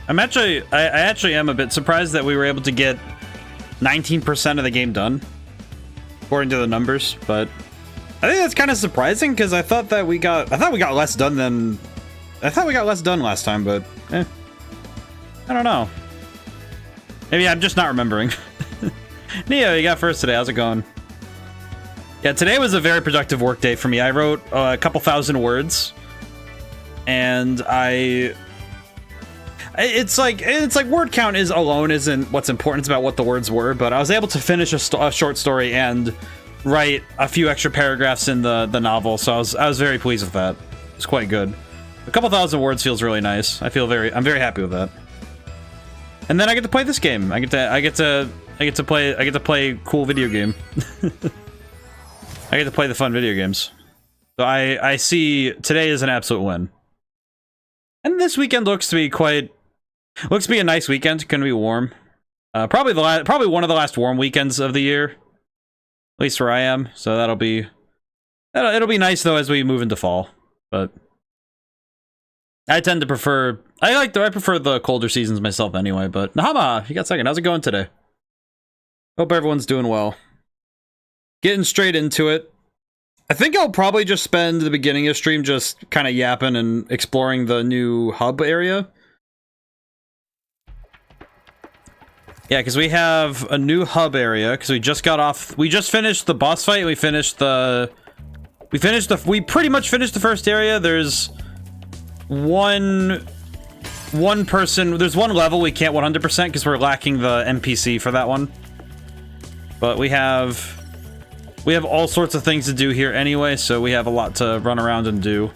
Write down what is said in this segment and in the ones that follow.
I actually am a bit surprised that we were able to get 19% of the game done, according to the numbers. But I think that's kind of surprising because I thought we got less done than last time. But I don't know. Maybe I'm just not remembering. Neo, you got first today. How's it going? Yeah, today was a very productive work day for me. I wrote a couple thousand words, and it's like word count alone isn't what's important. It's about what the words were. But I was able to finish a short story and write a few extra paragraphs in the novel. So I was very pleased with that. It's quite good. A couple thousand words feels really nice. I'm very happy with that. And then I get to play this game. I get to play cool video game. I get to play the fun video games. So I see today is an absolute win. And this weekend looks to be a nice weekend. It's gonna be warm. Probably one of the last warm weekends of the year, at least where I am. So it'll be nice though as we move into fall. But I tend to prefer I prefer the colder seasons myself anyway. But Nahama, you got second. How's it going today? Hope everyone's doing well. Getting straight into it. I think I'll probably just spend the beginning of stream just kind of yapping and exploring the new hub area. Yeah, because we have a new hub area, because we just finished the boss fight, we pretty much finished the first area. There's one there's one level we can't 100% because we're lacking the NPC for that one. But we have all sorts of things to do here anyway, so we have a lot to run around and do.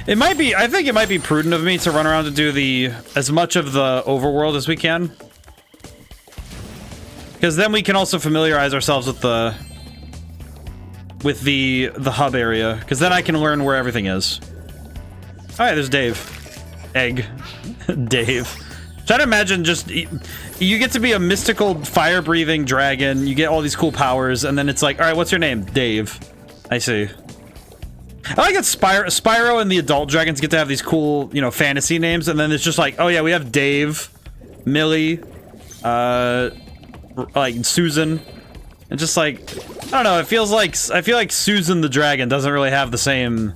I think it might be prudent of me to run around and do as much of the overworld as we can. Because then we can also familiarize ourselves with the hub area, because then I can learn where everything is. Alright, there's Dave. Egg. Dave. Try to imagine just... You get to be a mystical, fire-breathing dragon, you get all these cool powers, and then it's like, alright, what's your name? Dave. I see. I like that Spyro and the adult dragons get to have these cool, fantasy names, and then it's just like, oh yeah, we have Dave, Millie, like Susan, and just like, I don't know, I feel like Susan the dragon doesn't really have the same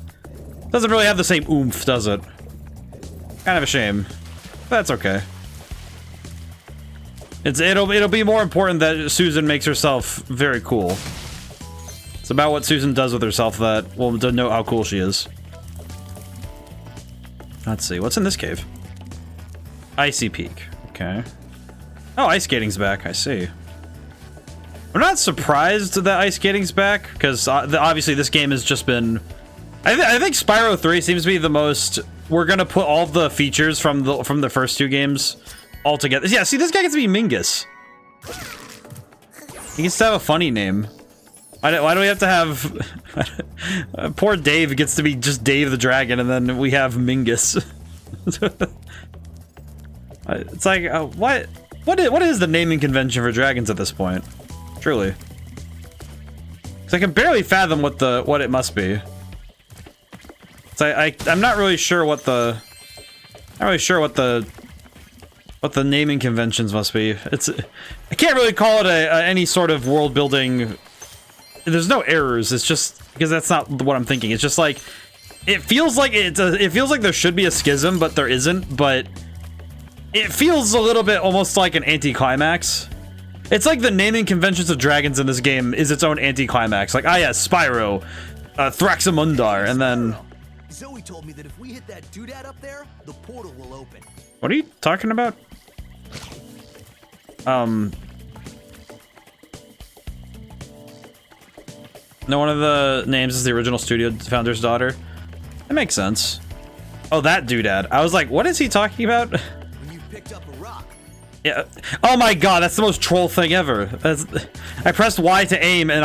oomph, does it? Kind of a shame. But that's okay. It'll be more important that Susan makes herself very cool. It's about what Susan does with herself that will denote how cool she is. Let's see, what's in this cave? Icy Peak. Okay. Oh, ice skating's back. I see. I'm not surprised that ice skating's back because obviously this game has just been. I think Spyro 3 seems to be the most. We're gonna put all the features from the first two games all together. Yeah, see, this guy gets to be Mingus. He gets to have a funny name. Why do we have to have... Poor Dave gets to be just Dave the Dragon, and then we have Mingus. It's like, what is the naming convention for dragons at this point? Truly. Because I can barely fathom what it must be. So I'm not really sure what the naming conventions must be. I can't really call it any sort of world building. There's no errors. It's just because that's not what I'm thinking. It's just like it feels like there should be a schism, but there isn't. But it feels a little bit almost like an anticlimax. It's like the naming conventions of dragons in this game is its own anticlimax. Like, yeah, Spyro, Thraxamundar, and then. Zoe told me that if we hit that doodad up there, the portal will open. What are you talking about? No, one of the names is the original studio founder's daughter. That makes sense. Oh, that doodad. I was like, what is he talking about? When you picked up a rock. Yeah. Oh my god, that's the most troll thing ever. I pressed Y to aim and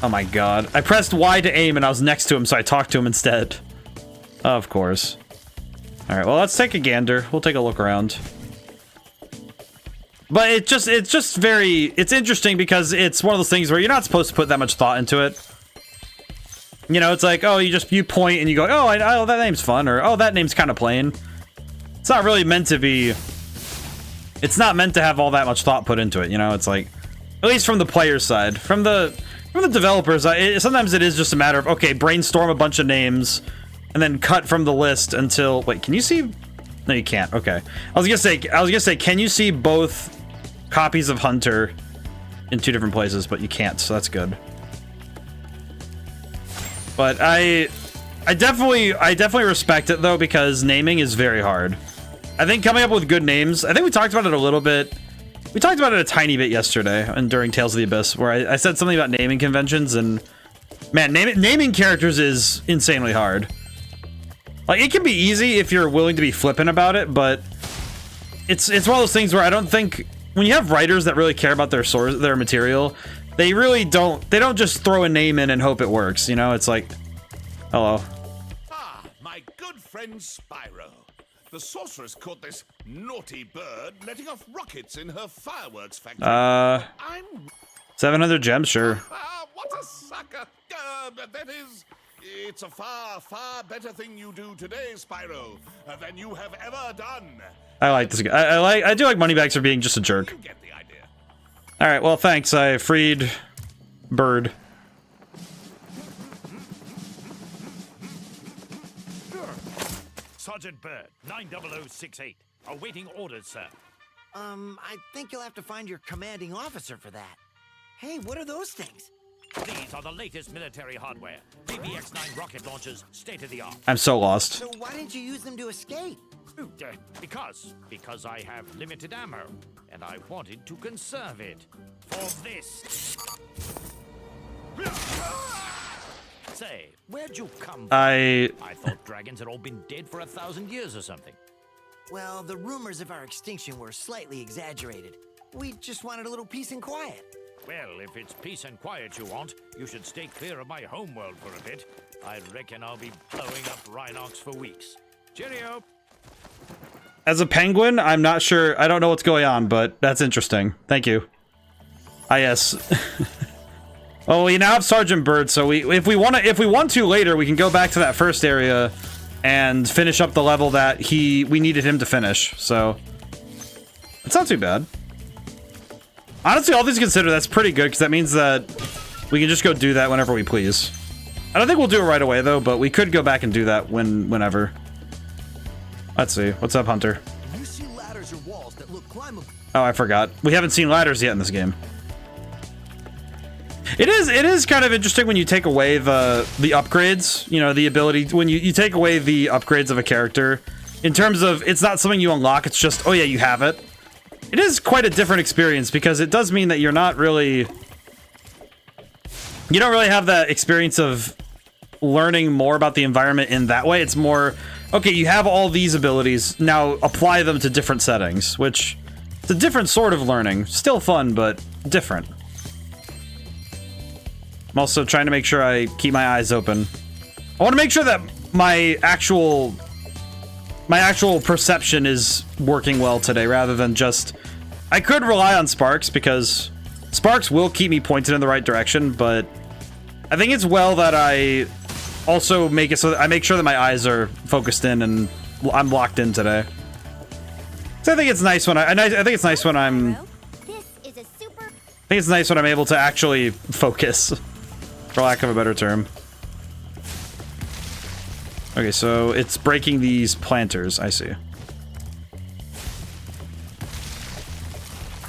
oh my god. I pressed Y to aim and I was next to him, so I talked to him instead. Of course. Alright, well, let's take a gander. We'll take a look around. But it's interesting because it's one of those things where you're not supposed to put that much thought into it. You know, it's like, oh, you point and you go, oh, that name's fun, or oh, that name's kind of plain. it's not really meant to be. It's not meant to have all that much thought put into it, you know. It's like, at least from the player's side, from the developers, sometimes it is just a matter of, okay, brainstorm a bunch of names, and then cut from the list until. Wait, can you see? No, you can't. Okay, I was gonna say, can you see both copies of Hunter in 2 different places? But you can't, so that's good. But I definitely respect it though, because naming is very hard. I think coming up with good names, I think we talked about it a little bit. We talked about it a tiny bit yesterday and during Tales of the Abyss, where I said something about naming conventions, and man, naming characters is insanely hard. Like, it can be easy if you're willing to be flippant about it, but it's one of those things where I don't think when you have writers that really care about their material, they really don't. They don't just throw a name in and hope it works. You know, it's like, hello. Ah, my good friend Spyro. The sorceress caught this naughty bird letting off rockets in her fireworks factory. I'm 700 gems, sure. What a sucker! That is, it's a far, far better thing you do today, Spyro, than you have ever done. I like this guy. I do like Moneybags for being just a jerk. You get the idea. All right, well, thanks. I freed Bird. Sergeant Bird, 90068. Awaiting orders, sir. I think you'll have to find your commanding officer for that. Hey, what are those things? These are the latest military hardware. BBX-9 rocket launchers, state-of-the-art. I'm so lost. So why didn't you use them to escape? Because I have limited ammo, and I wanted to conserve it for this. Say, where'd you come from? I thought dragons had all been dead for 1,000 years or something. Well, the rumors of our extinction were slightly exaggerated. We just wanted a little peace and quiet. Well, if it's peace and quiet you want, you should stay clear of my homeworld for a bit. I reckon I'll be blowing up Rhinox for weeks. Cheerio! As a penguin, I'm not sure. I don't know what's going on, but that's interesting. Thank you. Ah, yes. Well, we now have Sergeant Bird, so if we want to later, we can go back to that first area and finish up the level that we needed him to finish. So it's not too bad. Honestly, all things considered, that's pretty good, because that means that we can just go do that whenever we please. I don't think we'll do it right away though, but we could go back and do that whenever. Let's see. What's up, Hunter? You see ladders or walls that look climbable. Oh, I forgot. We haven't seen ladders yet in this game. It is kind of interesting when you take away the upgrades, you know, the ability when you take away the upgrades of a character in terms of it's not something you unlock, it's just, oh yeah, you have it. It is quite a different experience because it does mean that you don't really have that experience of learning more about the environment in that way. It's more, okay, you have all these abilities, now apply them to different settings, which it's a different sort of learning. Still fun, but different. I'm also trying to make sure I keep my eyes open. I want to make sure that my actual perception is working well today, rather than just... I could rely on Sparks, because Sparks will keep me pointed in the right direction, but I think it's well that I also make it so that I make sure that my eyes are focused in and I'm locked in today. So I think it's nice when I think it's nice when I'm... I think it's nice when I'm able to actually focus, for lack of a better term. Okay, so it's breaking these planters, I see.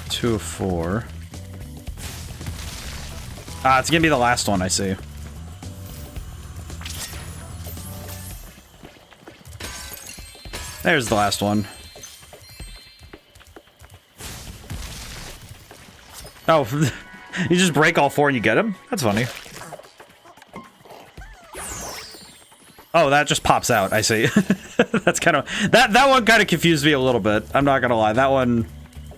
2 of 4. Ah, it's gonna be the last one, I see. There's the last one. Oh, you just break all 4 and you get him? That's funny. Oh, that just pops out. I see. That's kind of... That one kind of confused me a little bit. I'm not gonna lie. That one...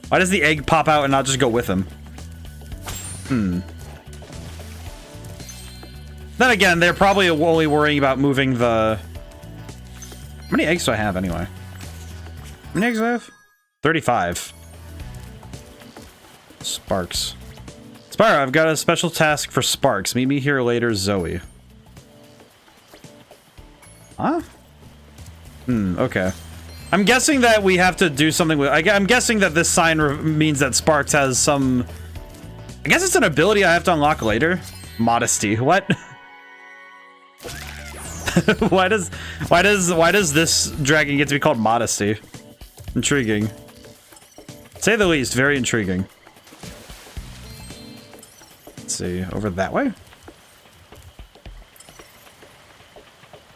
Why does the egg pop out and not just go with him? Then again, they're probably only worrying about moving the... How many eggs do I have, anyway? How many eggs do I have? 35. Sparks. Spyro, I've got a special task for Sparks. Meet me here later, Zoe. Huh? Okay. I'm guessing that we have to do something with... I'm guessing that this sign means that Sparks has some... I guess it's an ability I have to unlock later. Modesty. What? why does this dragon get to be called Modesty? Intriguing. To say the least, very intriguing. Let's see, over that way?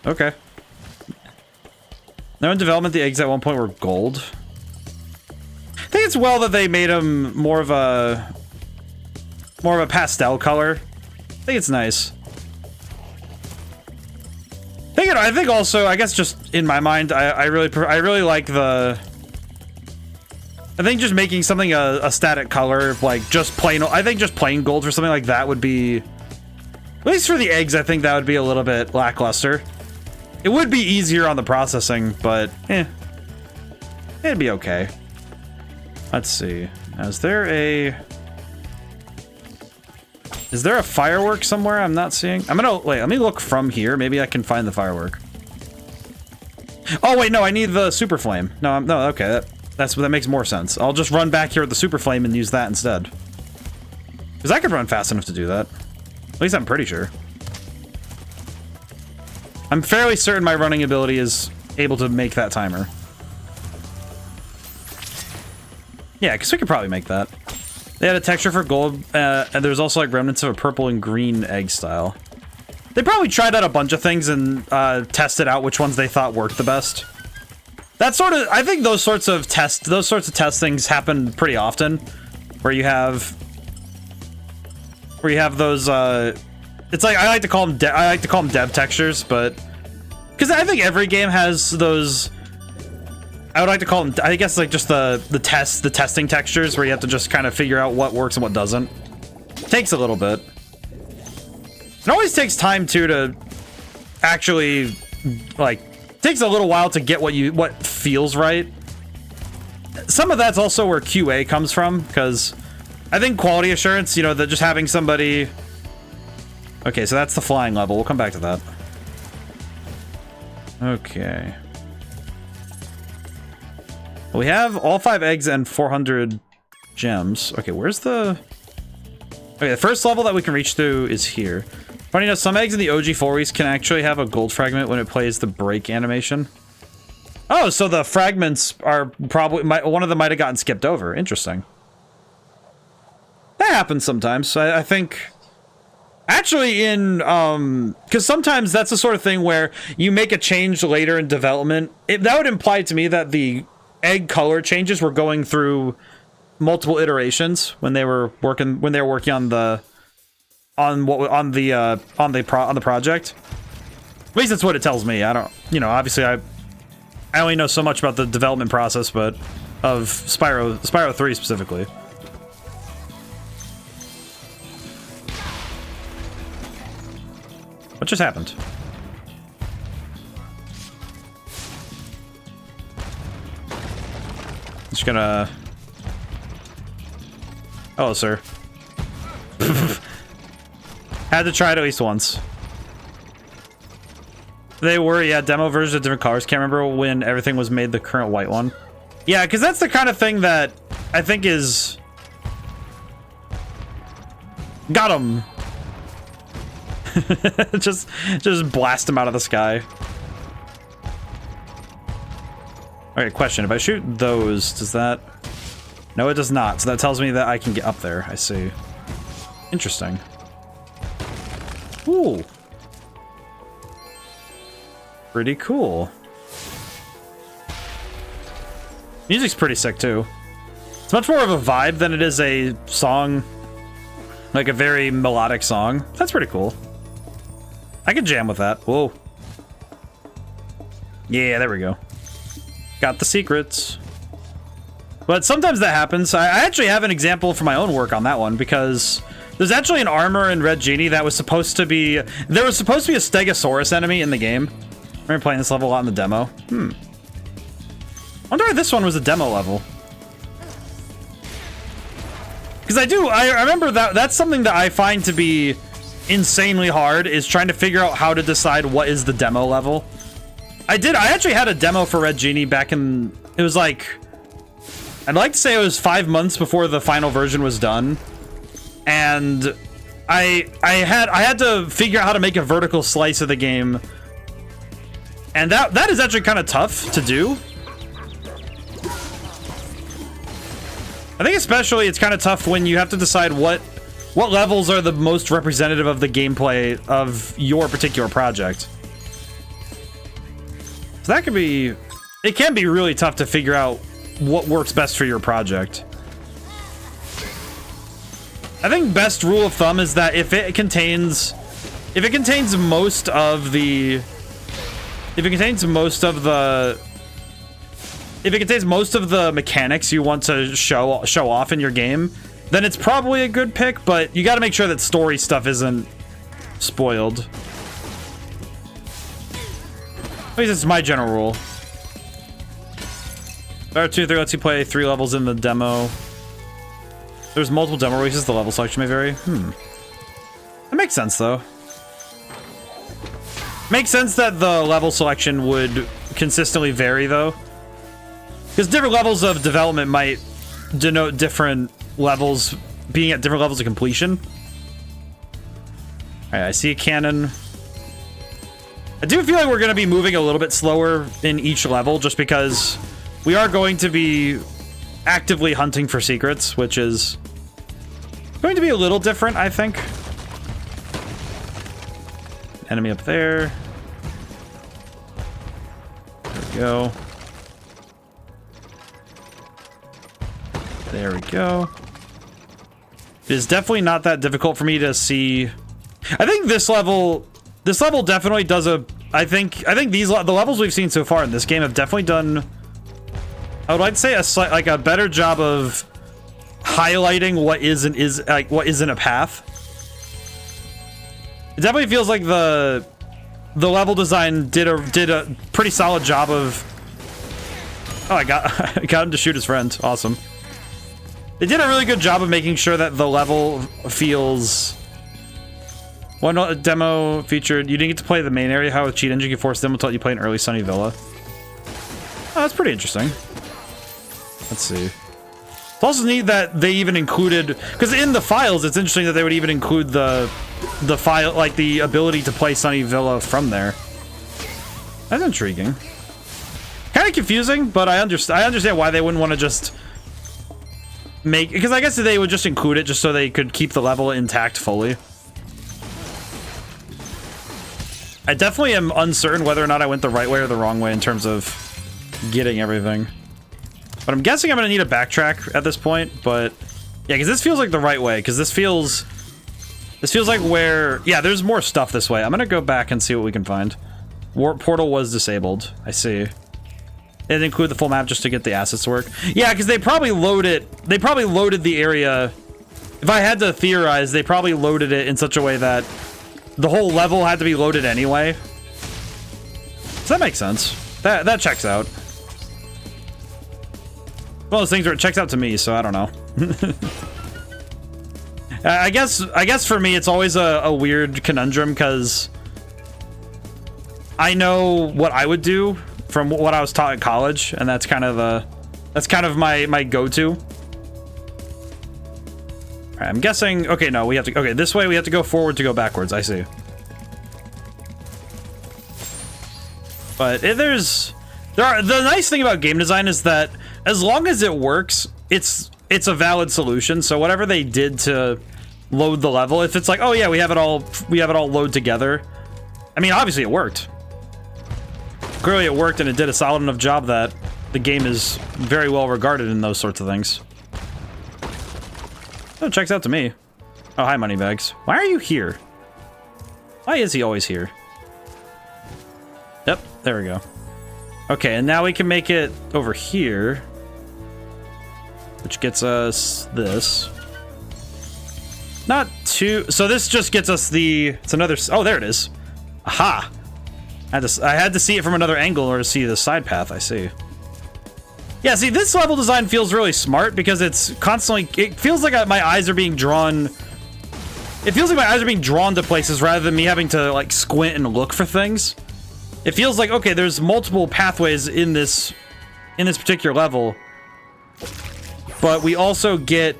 Okay. Now in development, the eggs at one point were gold. I think it's well that they made them more of a pastel color. I think it's nice. I think also, I guess just in my mind, I really like the... I think just making something a static color, like just plain... I think just plain gold for something like that would be... At least for the eggs, I think that would be a little bit lackluster. It would be easier on the processing, but it'd be okay. Let's see. Now, is there a firework somewhere I'm not seeing? Wait, let me look from here. Maybe I can find the firework. Oh wait, no, I need the super flame. No, okay, that makes more sense. I'll just run back here with the super flame and use that instead. Because I could run fast enough to do that. At least I'm pretty sure. I'm fairly certain my running ability is able to make that timer. Yeah, because we could probably make that. They had a texture for gold, and there's also like remnants of a purple and green egg style. They probably tried out a bunch of things and tested out which ones they thought worked the best. I think those sorts of test things happen pretty often, where you have those. It's like I like to call them dev textures, but because I think every game has those. I would like to call them, I guess, like just the testing textures where you have to just kind of figure out what works and what doesn't. Takes a little bit. It always takes time too to actually, like, takes a little while to get what feels right. Some of that's also where QA comes from, because I think quality assurance, you know, that just having somebody. Okay, so that's the flying level. We'll come back to that. Okay. We have all 5 eggs and 400 gems. Okay, where's the... Okay, the first level that we can reach through is here. Funny enough, some eggs in the OG 4s can actually have a gold fragment when it plays the break animation. Oh, so the fragments are probably... one of them might have gotten skipped over. Interesting. That happens sometimes. I think... Actually, because sometimes that's the sort of thing where you make a change later in development. That would imply to me that the egg color changes were going through multiple iterations when they were working on the project. At least that's what it tells me. I don't, you know, obviously I only know so much about the development process, but of Spyro 3 specifically. What just happened? Just gonna... Oh, sir. Had to try it at least once. They were, yeah, demo versions of different colors. Can't remember when everything was made the current white one. Yeah, because that's the kind of thing that I think is... Got him! just blast him out of the sky. Okay, question. If I shoot those, does that... No, it does not. So that tells me that I can get up there. I see. Interesting. Ooh. Pretty cool. Music's pretty sick, too. It's much more of a vibe than it is a song. Like a very melodic song. That's pretty cool. I could jam with that. Whoa. Yeah, there we go. Got the secrets. But sometimes that happens. I actually have an example for my own work on that one, because there's actually an armor in Red Genie that was supposed to be... There was supposed to be a Stegosaurus enemy in the game. I remember playing this level a lot in the demo. I wonder why this one was a demo level. Because I remember that's something that I find to be insanely hard, is trying to figure out how to decide what is the demo level. I actually had a demo for Red Genie back in, it was like, I'd like to say it was 5 months before the final version was done. And I had to figure out how to make a vertical slice of the game. And that is actually kind of tough to do. I think especially it's kind of tough when you have to decide what levels are the most representative of the gameplay of your particular project. So that could be, it can be really tough to figure out what works best for your project. I think best rule of thumb is that if it contains most of the mechanics you want to show off in your game, then it's probably a good pick, but you got to make sure that story stuff isn't spoiled. At least it's my general rule. Spyro 2 3 lets you play 3 levels in the demo. There's multiple demo releases, the level selection may vary. That makes sense, though. Makes sense that the level selection would consistently vary, though. Because different levels of development might denote different levels being at different levels of completion. Alright, I see a cannon. I do feel like we're going to be moving a little bit slower in each level just because we are going to be actively hunting for secrets, which is going to be a little different, I think. Enemy up there. There we go. There we go. It is definitely not that difficult for me to see. I think this level definitely does a. I think the levels we've seen so far in this game have definitely done, I would like to say, a better job of highlighting what isn't a path. It definitely feels like the level design did a pretty solid job of. Oh, I got him to shoot his friend. Awesome. They did a really good job of making sure that the level feels. One demo featured you didn't get to play the main area. How with cheat engine can force them to let you play an early Sunny Villa. Oh, that's pretty interesting. Let's see. It's also neat that they even included, because in the files, it's interesting that they would even include the file, like the ability to play Sunny Villa from there. That's intriguing. Kind of confusing, but I understand why they wouldn't want to just make, because I guess they would just include it just so they could keep the level intact fully. I definitely am uncertain whether or not I went the right way or the wrong way in terms of getting everything. But I'm guessing I'm going to need a backtrack at this point, but yeah, because this feels like the right way, because this feels like where, yeah, there's more stuff this way. I'm going to go back and see what we can find. Warp portal was disabled. I see. It didn't include the full map just to get the assets to work. Yeah, because they probably loaded the area. If I had to theorize, they probably loaded it in such a way that the whole level had to be loaded anyway. So that makes sense. That checks out. One of those things where it checks out to me, so I don't know. I guess for me it's always a weird conundrum because I know what I would do from what I was taught in college, and that's kind of my go-to. Alright, I'm guessing. Okay, no, we have to. Okay, this way we have to go forward to go backwards. I see. But the nice thing about game design is that as long as it works, it's a valid solution. So whatever they did to load the level, if it's like, oh yeah, we have it all load together. I mean, obviously it worked. Clearly it worked, and it did a solid enough job that the game is very well regarded in those sorts of things. Oh, it checks out to me. Oh, hi, Moneybags. Why are you here? Why is he always here? Yep, there we go. Okay, and now we can make it over here, which gets us this. Not too... So this just gets us the... It's another... Oh, there it is. Aha! I had to see it from another angle or to see the side path. I see. Yeah, see, this level design feels really smart because it's constantly... It feels like my eyes are being drawn... It feels like my eyes are being drawn to places rather than me having to, like, squint and look for things. It feels like, okay, there's multiple pathways in this particular level, but we also get,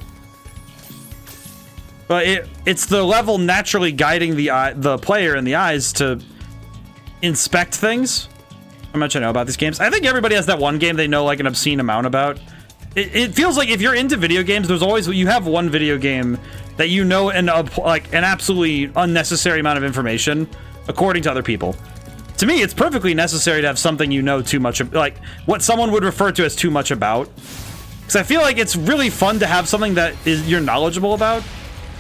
but it's the level naturally guiding the player in the eyes to inspect things. How much I know about these games. I think everybody has that one game they know like an obscene amount about. It feels like if you're into video games, there's always, you have one video game that you know like an absolutely unnecessary amount of information according to other people. To me, it's perfectly necessary to have something you know too much, like what someone would refer to as too much about. Because I feel like it's really fun to have something that you're knowledgeable about.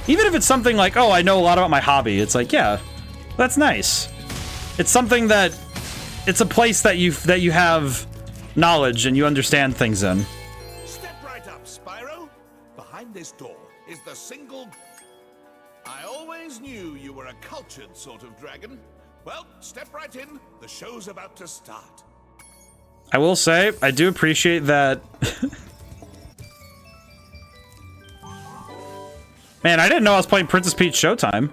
Even if it's something like, oh, I know a lot about my hobby. It's like, yeah, that's nice. It's something that, it's a place that you have knowledge and you understand things in. Step right up, Spyro. Behind this door is the single... I always knew you were a cultured sort of dragon. Well, step right in. The show's about to start. I will say, I do appreciate that. Man, I didn't know I was playing Princess Peach Showtime.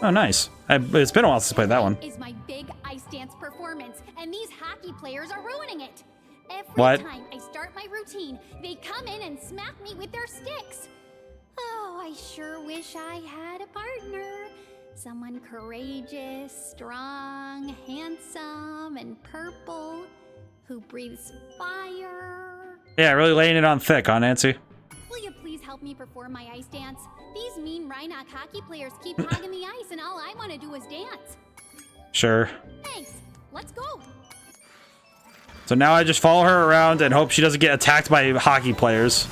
Oh, nice. It's been a while since I played that one. Is my big ice dance performance, and these hockey players are ruining it. Every What? time I start my routine, they come in and smack me with their sticks. Oh, I sure wish I had a partner. Someone courageous, strong, handsome, and purple, who breathes fire. Yeah, really laying it on thick, huh, Nancy? Will you please help me perform my ice dance? These mean Rhinoc hockey players keep hogging the ice, and all I want to do is dance. Sure. Thanks. Let's go. So now I just follow her around and hope she doesn't get attacked by hockey players.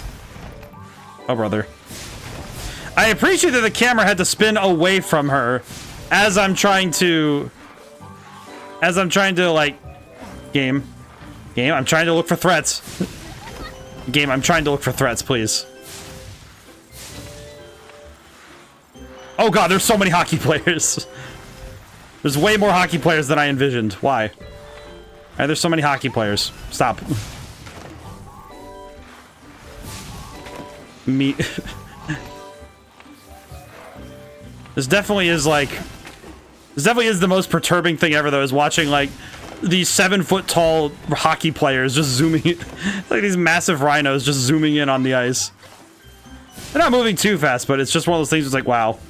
Oh, brother. I appreciate that the camera had to spin away from her as I'm trying to like, game, I'm trying to look for threats. Game, I'm trying to look for threats, please. Oh god, there's so many hockey players. There's way more hockey players than I envisioned. Why? There's so many hockey players. Stop. Me. This definitely is the most perturbing thing ever, though, is watching like these 7-foot-tall hockey players just zooming in, like these massive rhinos just zooming in on the ice. They're not moving too fast, but it's just one of those things that's like, wow.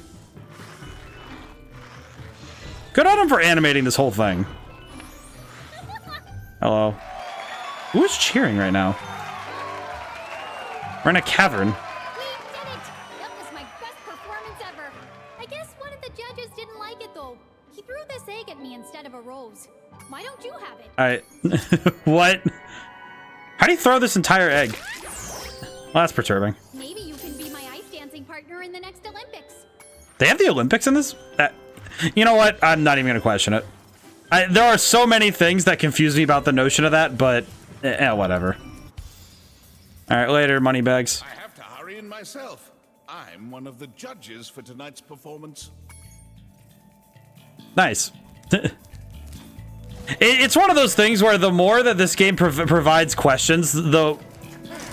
Good on them for animating this whole thing. Hello. Who is cheering right now? We're in a cavern. We did it! That was my best performance ever. I guess one of the judges didn't like it, though. He threw this egg at me instead of a rose. Why don't you have it? Alright. What? How do you throw this entire egg? Well, that's perturbing. Maybe you can be my ice dancing partner in the next Olympics. They have the Olympics in this? You know what? I'm not even going to question it. There are so many things that confuse me about the notion of that, but whatever. Alright, later, moneybags. I have to hurry in myself. I'm one of the judges for tonight's performance. Nice. It's one of those things where the more that this game provides questions, though,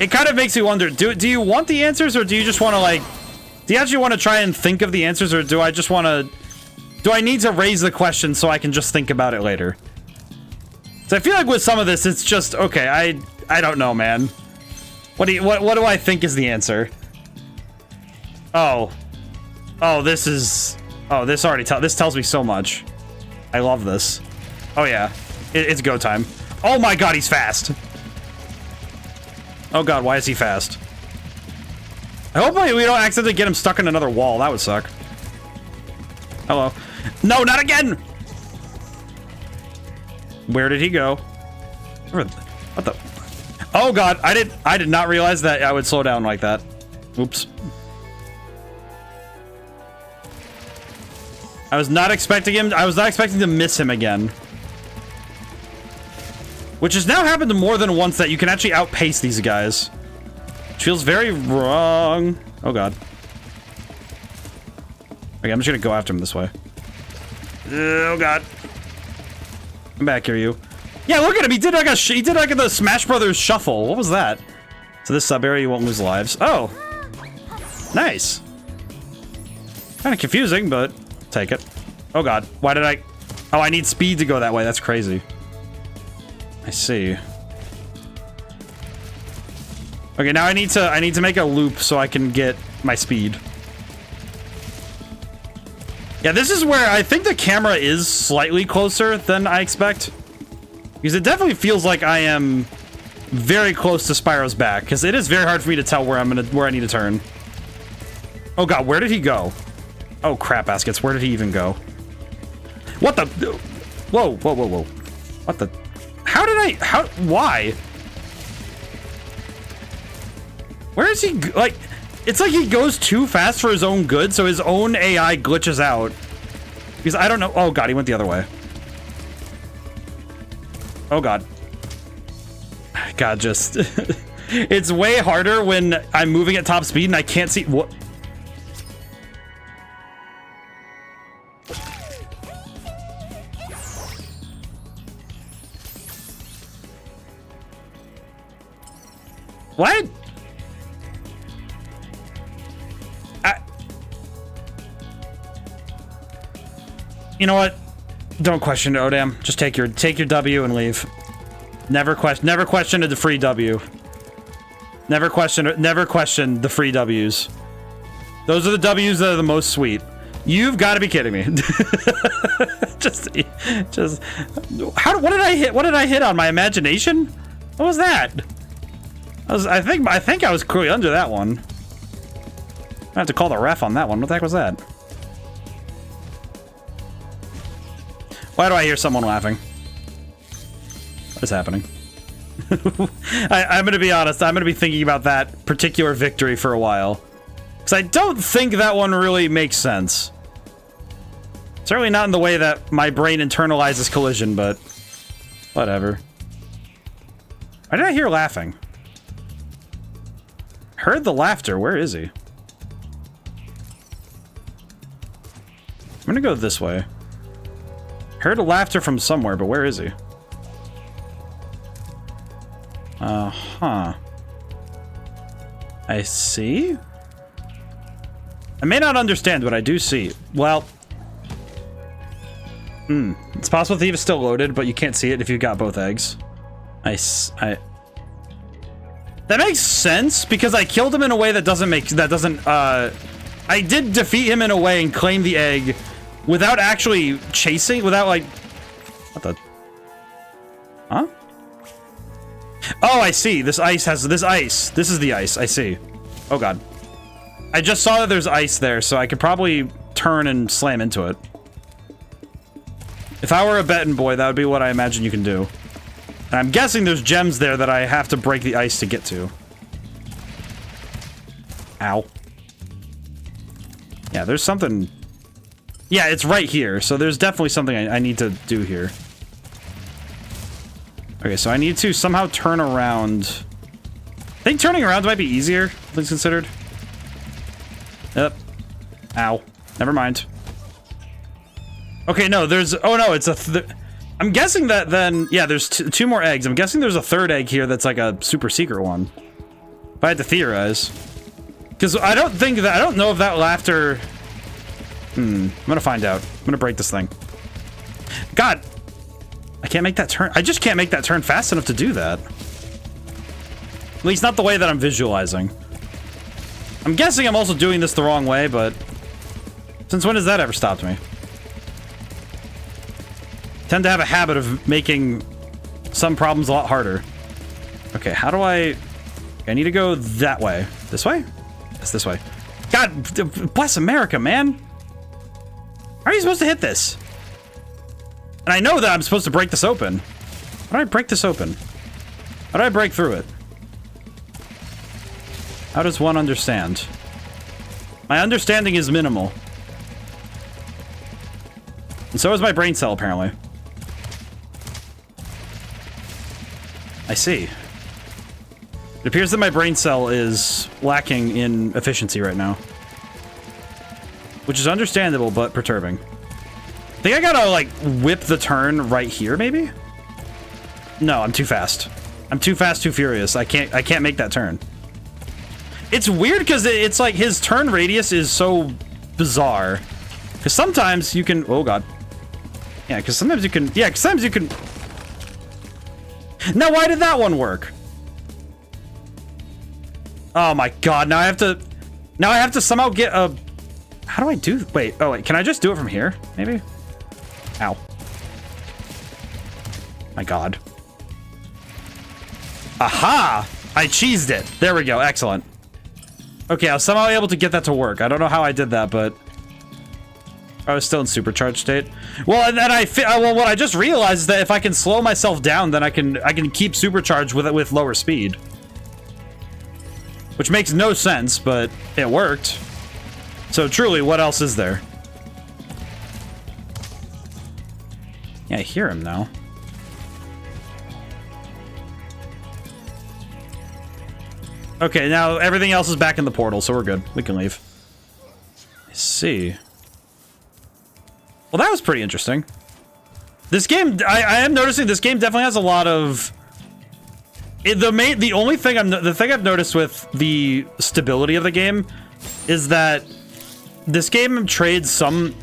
it kind of makes you wonder, do you want the answers, or do you just want to, like, do you actually want to try and think of the answers, or do I just want to, do I need to raise the question so I can just think about it later? So I feel like with some of this, it's just, okay, I don't know, man. What do I think is the answer? Oh, this is, this already this tells me so much. I love this. Oh yeah, it's go time. Oh my god, he's fast. Oh god, why is he fast? I hope we don't accidentally get him stuck in another wall. That would suck. Hello. No, not again! Where did he go? What the? Oh god, I did not realize that I would slow down like that. Oops. I was not expecting to miss him again. Which has now happened more than once, that you can actually outpace these guys. Which feels very wrong. Oh god. Okay, I'm just gonna go after him this way. Oh god. Come back here, you. Yeah, look at him. He did like the Smash Brothers shuffle. What was that? So this sub area, you won't lose lives. Oh, nice. Kind of confusing, but take it. Oh god, why did I? Oh, I need speed to go that way. That's crazy. I see. Okay, now I need to make a loop so I can get my speed. Yeah, this is where I think the camera is slightly closer than I expect. Because it definitely feels like I am very close to Spyro's back. Because it is very hard for me to tell where I need to turn. Oh god, where did he go? Oh crap, baskets. Where did he even go? What the? Whoa, whoa, whoa, whoa. What the? Why? Where is he? Like, it's like he goes too fast for his own good, so his own AI glitches out. Because I don't know. Oh god, he went the other way. Oh god. God, just... it's way harder when I'm moving at top speed and I can't see... What? What? You know what? Don't question it, ODaM. Just take your W and leave. Never question the free W. Never question the free W's. Those are the W's that are the most sweet. You've got to be kidding me. What did I hit? What did I hit on? My imagination? What was that? I think I was clearly under that one. I have to call the ref on that one. What the heck was that? Why do I hear someone laughing? What is happening? I'm gonna be honest. I'm gonna be thinking about that particular victory for a while. Because I don't think that one really makes sense. Certainly not in the way that my brain internalizes collision, but... whatever. Why did I hear laughing? Heard the laughter. Where is he? I'm gonna go this way. Heard a laughter from somewhere, but where is he? Uh-huh. I see? I may not understand, but I do see. Well... It's possible Thief is still loaded, but you can't see it if you've got both eggs. That makes sense, because I killed him in a way that doesn't make... I did defeat him in a way and claim the egg without actually chasing, without, like... What the... Huh? Oh, I see. This ice has... This ice. This is the ice. I see. Oh, God. I just saw that there's ice there, so I could probably turn and slam into it. If I were a betting boy, that would be what I imagine you can do. And I'm guessing there's gems there that I have to break the ice to get to. Ow. Yeah, there's something... Yeah, it's right here, so there's definitely something I need to do here. Okay, so I need to somehow turn around. I think turning around might be easier, things considered. Yep. Ow. Never mind. Okay, no, there's... Oh, no, it's a... I'm guessing that then... Yeah, there's two more eggs. I'm guessing there's a third egg here that's like a super secret one. If I had to theorize. Because I don't think that... I don't know if that laughter... I'm gonna find out. I'm gonna break this thing. God! I can't make that turn. I just can't make that turn fast enough to do that. At least not the way that I'm visualizing. I'm guessing I'm also doing this the wrong way, but... Since when has that ever stopped me? I tend to have a habit of making some problems a lot harder. Okay, how do I need to go that way. This way? It's this way. God, bless America, man! How are you supposed to hit this? And I know that I'm supposed to break this open. How do I break this open? How do I break through it? How does one understand? My understanding is minimal. And so is my brain cell, apparently. I see. It appears that my brain cell is lacking in efficiency right now. Which is understandable, but perturbing. I think I gotta, like, whip the turn right here, maybe? No, I'm too fast. I'm too fast, too furious. I can't make that turn. It's weird because it's like his turn radius is so bizarre. Because sometimes you can... Oh, God. Yeah, because sometimes you can... Yeah, because sometimes you can... Now, why did that one work? Oh my god, now I have to... Now I have to somehow get a... How do I do... Wait, oh wait, can I just do it from here? Maybe? Ow. My god. Aha! I cheesed it. There we go, excellent. Okay, I was somehow able to get that to work. I don't know how I did that, but... I was still in supercharged state. Well, and then well, what I just realized is that if I can slow myself down, then I can keep supercharged with lower speed. Which makes no sense, but it worked. So truly, what else is there? Yeah, I hear him now. Okay, now everything else is back in the portal, so we're good. We can leave. I see. Well, that was pretty interesting. This game, I am noticing this game definitely has a lot of... The thing I've noticed with the stability of the game is that this game trades some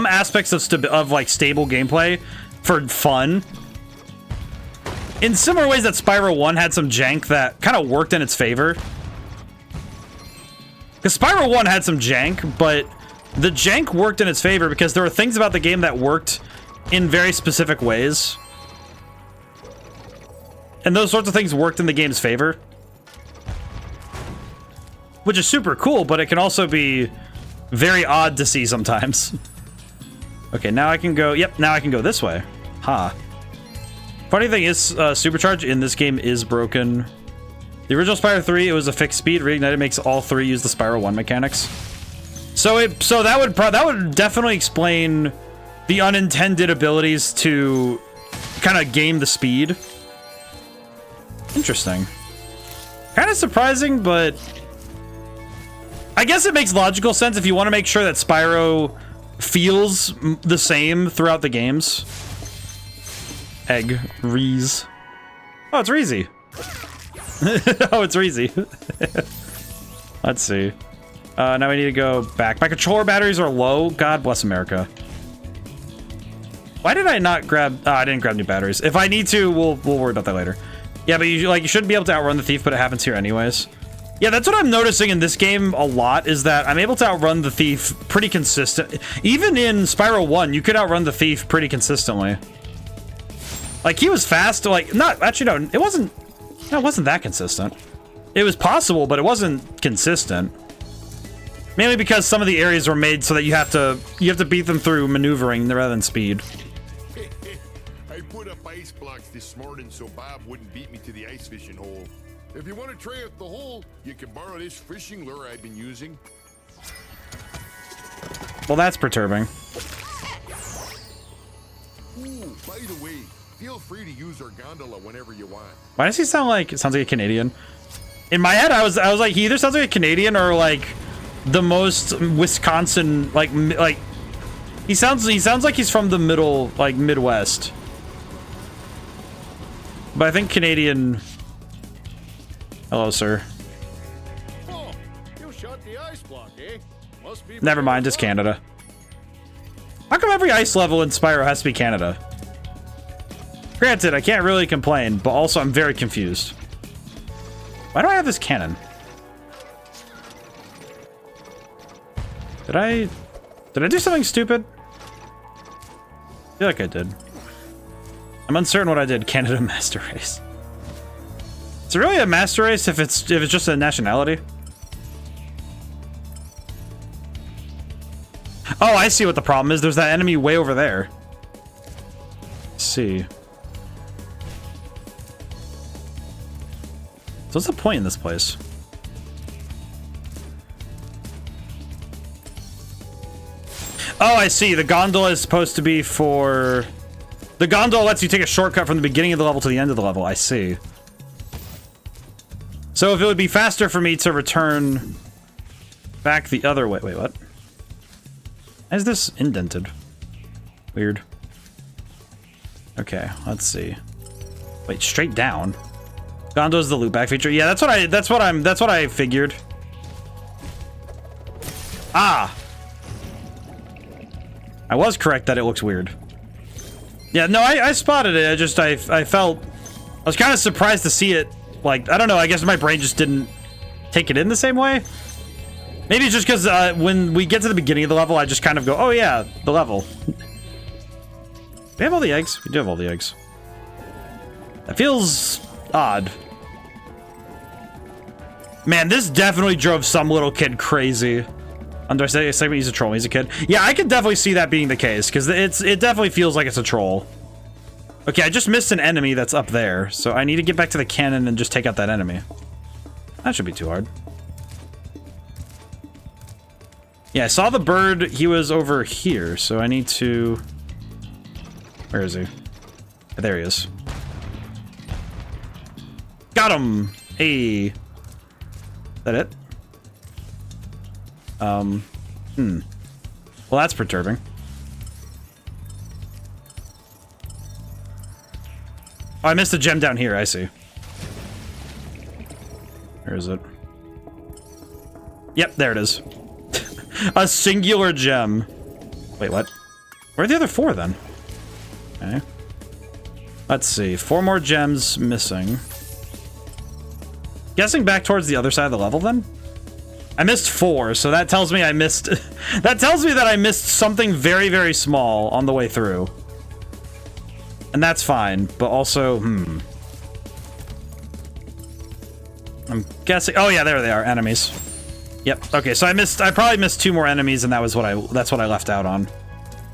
aspects of like stable gameplay for fun. In similar ways that Spyro 1 had some jank that kind of worked in its favor. Because Spyro 1 had some jank, but the jank worked in its favor because there were things about the game that worked in very specific ways. And those sorts of things worked in the game's favor. Which is super cool, but it can also be very odd to see sometimes. Okay, now I can go... Yep, now I can go this way. Ha. Funny thing is, Supercharge in this game is broken. The original Spyro 3, it was a fixed speed. Reignited makes all three use the Spyro 1 mechanics. So that would definitely explain the unintended abilities to kind of game the speed. Interesting. Kind of surprising, but I guess it makes logical sense if you want to make sure that Spyro feels the same throughout the games. Egg. Reese. Oh, it's Reezy. Oh, it's Reezy. Let's see. Now we need to go back. My controller batteries are low. God bless America. Why did I not grab... Oh, I didn't grab new batteries. If I need to, we'll worry about that later. Yeah, but you shouldn't be able to outrun the thief, but it happens here anyways. Yeah, that's what I'm noticing in this game a lot, is that I'm able to outrun the thief pretty consistent. Even in Spyro 1, you could outrun the thief pretty consistently. Like, he was fast, like, not... Actually, no, it wasn't that consistent. It was possible, but it wasn't consistent. Mainly because some of the areas were made so that you have to beat them through maneuvering rather than speed. I put up ice blocks this morning so Bob wouldn't beat me to the ice fishing hole. If you want to try out the hole, you can borrow this fishing lure I've been using. Well, that's perturbing. Ooh, by the way, feel free to use our gondola whenever you want. Why does he sound like... It sounds like a Canadian. In my head, I was like, he either sounds like a Canadian or like the most Wisconsin, like he sounds like he's from the middle, like Midwest. But I think Canadian. Hello, sir. Oh, you shot the ice block, eh? Must be. Never mind, it's Canada. How come every ice level in Spyro has to be Canada? Granted, I can't really complain, but also I'm very confused. Why do I have this cannon? Did I do something stupid? I feel like I did. I'm uncertain what I did. Canada Master Race. Is it really a master race if it's just a nationality? Oh, I see what the problem is. There's that enemy way over there. Let's see. So what's the point in this place? Oh, I see. The gondola is supposed to be for... The gondola lets you take a shortcut from the beginning of the level to the end of the level. I see. So if it would be faster for me to return back the other way... Wait, what? Why is this indented? Weird. Okay, let's see. Wait, straight down? Gondola's the loop back feature. Yeah, that's what I figured. Ah! I was correct that it looks weird. Yeah, no, I spotted it. I felt... I was kind of surprised to see it. Like, I don't know, I guess my brain just didn't take it in the same way. Maybe it's just because when we get to the beginning of the level, I just kind of go, oh yeah, the level. Do we have all the eggs? We do have all the eggs. That feels odd. Man, this definitely drove some little kid crazy. Under segment, he's a troll. He's a kid. Yeah, I could definitely see that being the case because it definitely feels like it's a troll. Okay, I just missed an enemy that's up there, so I need to get back to the cannon and just take out that enemy. That should be too hard. Yeah, I saw the bird. He was over here, so I need to... Where is he? There he is. Got him! Hey. Is that it? Well, that's perturbing. Oh, I missed a gem down here. I see. Where is it? Yep, there it is. A singular gem. Wait, what? Where are the other 4 then? Okay. Let's see. 4 more gems missing. Guessing back towards the other side of the level then? I missed 4, so that tells me I missed... that tells me that I missed something very, very small on the way through. And that's fine, but also, I'm guessing... Oh yeah, there they are, enemies. Yep, okay, so I probably missed 2 more enemies, and that's what I left out on.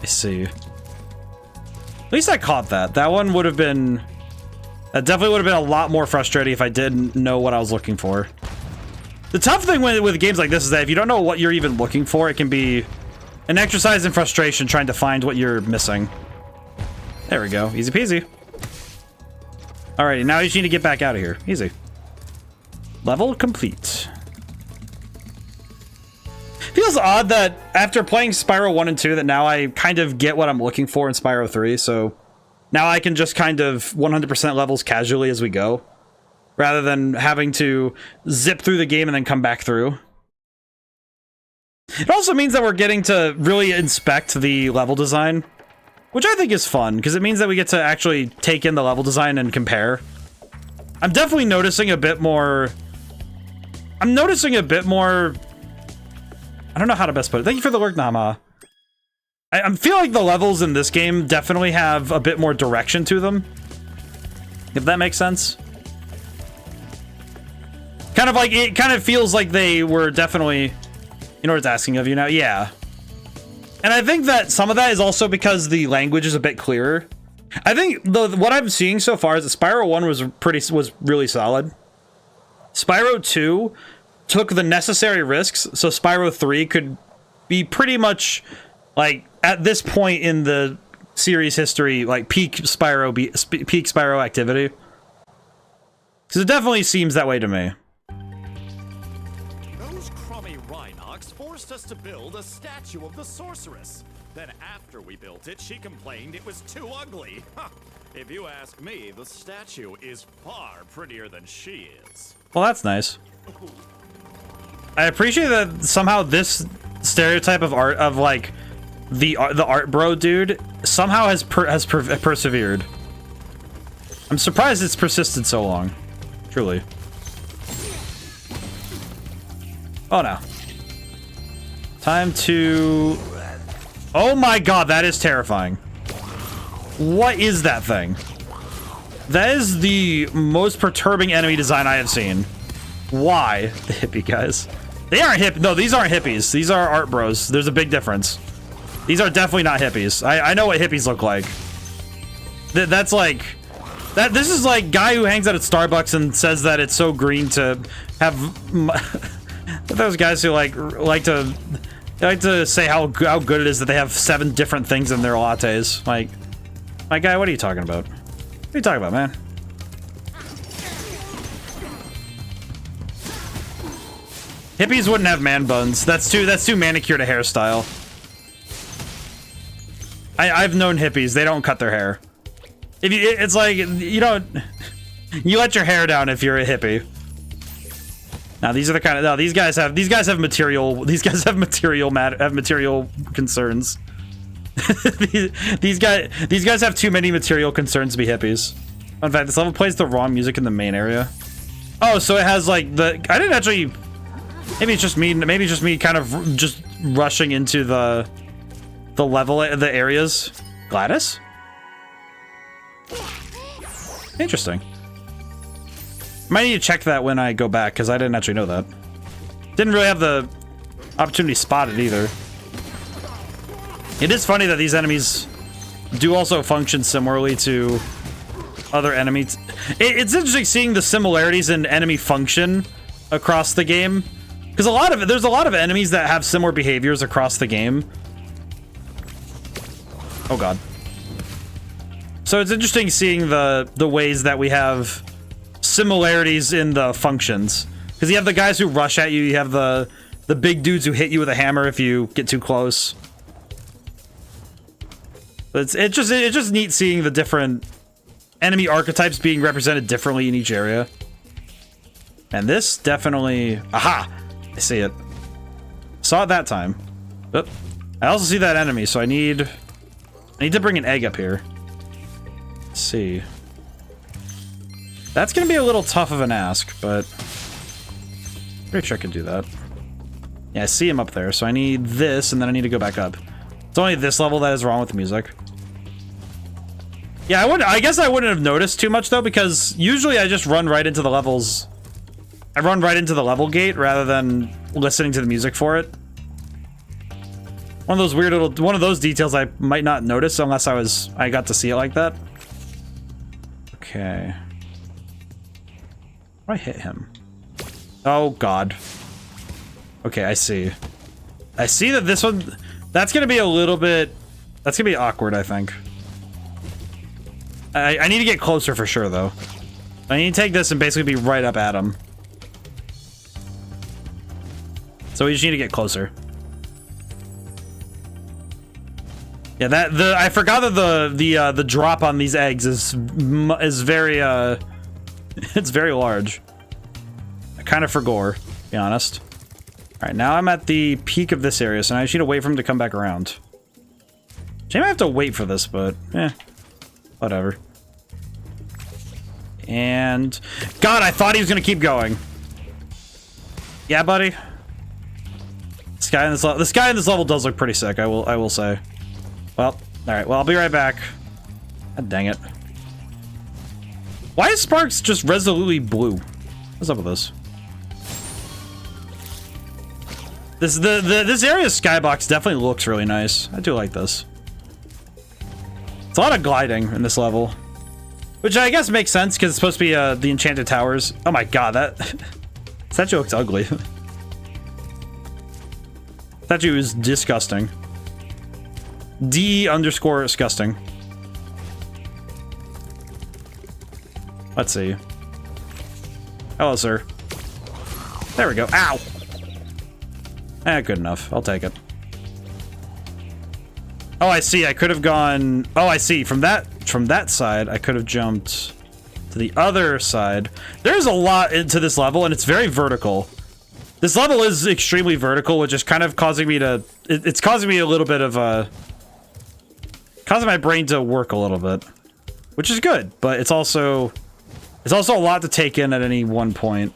I see. At least I caught that. That one would have been... That definitely would have been a lot more frustrating if I didn't know what I was looking for. The tough thing with games like this is that if you don't know what you're even looking for, it can be an exercise in frustration trying to find what you're missing. There we go. Easy peasy. Alrighty, now you just need to get back out of here. Easy. Level complete. Feels odd that after playing Spyro 1 and 2 that now I kind of get what I'm looking for in Spyro 3, so now I can just kind of 100% levels casually as we go, rather than having to zip through the game and then come back through. It also means that we're getting to really inspect the level design, which I think is fun, because it means that we get to actually take in the level design and compare. I'm definitely noticing a bit more... I don't know how to best put it. Thank you for the work, Nama. I feel like the levels in this game definitely have a bit more direction to them, if that makes sense. Kind of like, it kind of feels like they were definitely... You know what it's asking of you now? Yeah. And I think that some of that is also because the language is a bit clearer. I think what I'm seeing so far is that Spyro 1 was really solid. Spyro 2 took the necessary risks, so Spyro 3 could be pretty much, like, at this point in the series history, like, peak Spyro activity. Because it definitely seems that way to me. Those crummy Rhinox forced us to build a statue of the sorceress. Then after we built it, she complained it was too ugly. If you ask me, the statue is far prettier than she is. Well, that's nice. I appreciate that somehow this stereotype of art, of like the art bro dude, somehow has persevered. I'm surprised it's persisted so long. Truly. Oh no. Time to... Oh my god, that is terrifying. What is that thing? That is the most perturbing enemy design I have seen. Why? The hippie guys. They aren't hip. No, these aren't hippies. These are art bros. There's a big difference. These are definitely not hippies. I know what hippies look like. That's like... This is like guy who hangs out at Starbucks and says that it's so green to have... Those guys who like to say how good it is that they have 7 different things in their lattes. Like, my guy, what are you talking about? What are you talking about, man? Hippies wouldn't have man buns. That's too manicured a hairstyle. I've known hippies. They don't cut their hair. It's like you don't. You let your hair down if you're a hippie. Now these are the kind of these guys have material concerns. these guys have too many material concerns to be hippies. In fact, this level plays the wrong music in the main area. Oh, so it has like the. I didn't actually. Maybe it's just me. Maybe it's just me, kind of just rushing into the level, the areas. Gladys. Interesting. Might need to check that when I go back because I didn't actually know that. Didn't really have the opportunity spotted either. It is funny that these enemies do also function similarly to other enemies. It's interesting seeing the similarities in enemy function across the game, because there's a lot of enemies that have similar behaviors across the game. Oh god. So it's interesting seeing the ways that we have similarities in the functions, because you have the guys who rush at you, you have the big dudes who hit you with a hammer if you get too close. But it's just neat seeing the different enemy archetypes being represented differently in each area. And this definitely... Aha! I see it. Saw it that time. But I also see that enemy, so I need to bring an egg up here. Let's see. That's gonna be a little tough of an ask, but pretty sure I can do that. Yeah, I see him up there, so I need this, and then I need to go back up. It's only this level that is wrong with the music. Yeah, I guess I wouldn't have noticed too much though, because usually I just run right into the levels. I run right into the level gate rather than listening to the music for it. One of those details I might not notice unless I got to see it like that. Okay. Why hit him? Oh god. Okay, I see. I see that this one, that's gonna be a little bit, that's gonna be awkward, I think. I need to get closer for sure, though. I need to take this and basically be right up at him. So we just need to get closer. Yeah, I forgot that the drop on these eggs is very it's very large. I kind of forgot, to be honest. All right, now I'm at the peak of this area, so now I just need to wait for him to come back around. I might have to wait for this, but whatever. And God, I thought he was gonna keep going. Yeah, buddy. This guy in this level does look pretty sick. I will say. Well, all right. Well, I'll be right back. God dang it. Why is Sparks just resolutely blue? What's up with this? This area's skybox definitely looks really nice. I do like this. It's a lot of gliding in this level, which I guess makes sense because it's supposed to be the Enchanted Towers. Oh my god, that statue looks ugly. Statue is disgusting. D_disgusting. Let's see. Hello, sir. There we go. Ow! Good enough. I'll take it. Oh, I see. I could have gone... Oh, I see. From that side, I could have jumped to the other side. There's a lot into this level, and it's very vertical. This level is extremely vertical, which is kind of causing me to... It's causing me a little bit of a... Causing my brain to work a little bit. Which is good, but it's also... It's also a lot to take in at any one point.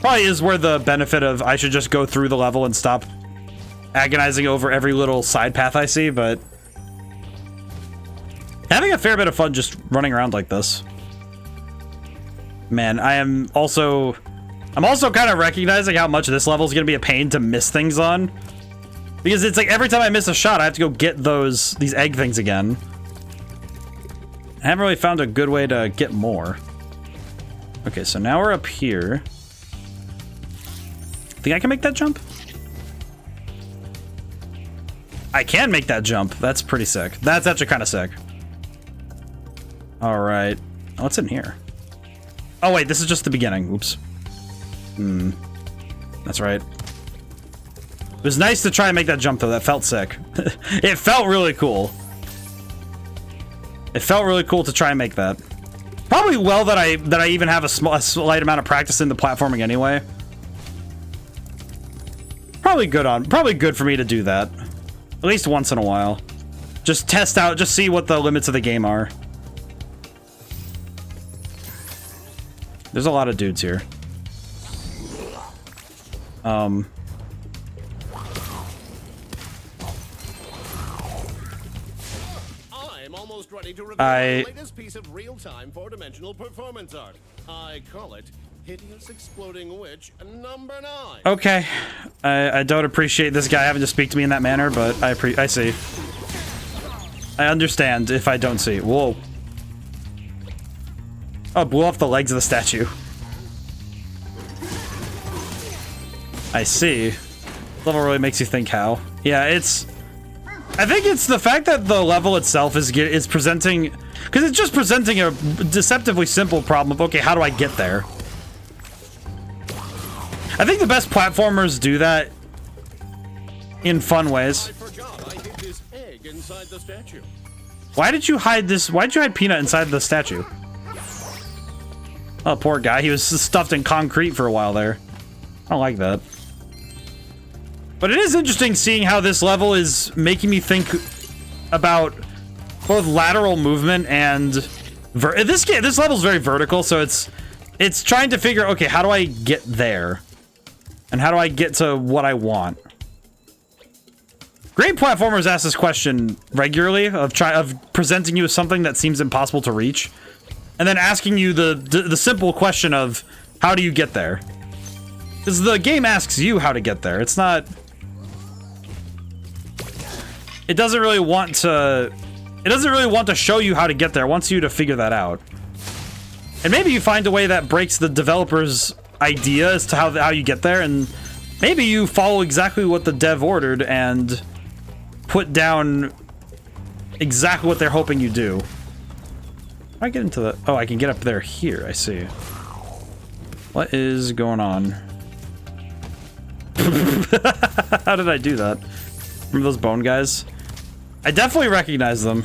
Probably is where the benefit of I should just go through the level and stop agonizing over every little side path I see, but having a fair bit of fun just running around like this. Man, I'm also kind of recognizing how much this level is going to be a pain to miss things on, because it's like every time I miss a shot, I have to go get these egg things again. I haven't really found a good way to get more. Okay, so now we're up here. Think I can make that jump? I can make that jump. That's pretty sick. That's actually kind of sick. All right. What's in here? Oh, wait. This is just the beginning. Oops. That's right. It was nice to try and make that jump, though. That felt sick. It felt really cool. It felt really cool to try and make that. Probably well that I even have a slight amount of practice in the platforming anyway. Probably good for me to do that. At least once in a while. Just test out, just see what the limits of the game are. There's a lot of dudes here. I'm almost ready to reveal the latest piece of real-time four-dimensional performance art. I call it Hideous Exploding Witch number 9. Okay. I don't appreciate this guy having to speak to me in that manner, but I see. I understand if I don't see. Whoa. Oh, blew off the legs of the statue. I see. Level really makes you think how. Yeah, it's... I think it's the fact that the level itself is presenting... Because it's just presenting a deceptively simple problem of, okay, how do I get there? I think the best platformers do that in fun ways. I forgot I hid this egg inside the statue. Why did you hide this? Why did you hide Peanut inside the statue? Oh, poor guy. He was stuffed in concrete for a while there. I don't like that. But it is interesting seeing how this level is making me think about both lateral movement and this level is very vertical, so it's trying to figure, okay, how do I get there? And how do I get to what I want? Great platformers ask this question regularly of presenting you with something that seems impossible to reach, and then asking you the simple question of how do you get there? Because the game asks you how to get there. It's not. It doesn't really want to. It doesn't really want to show you how to get there. It wants you to figure that out. And maybe you find a way that breaks the developer's idea as to how you get there, and maybe you follow exactly what the dev ordered and put down exactly what they're hoping you do. I get into the... Oh, I can get up there here. I see. What is going on? How did I do that? Remember those bone guys? I definitely recognize them.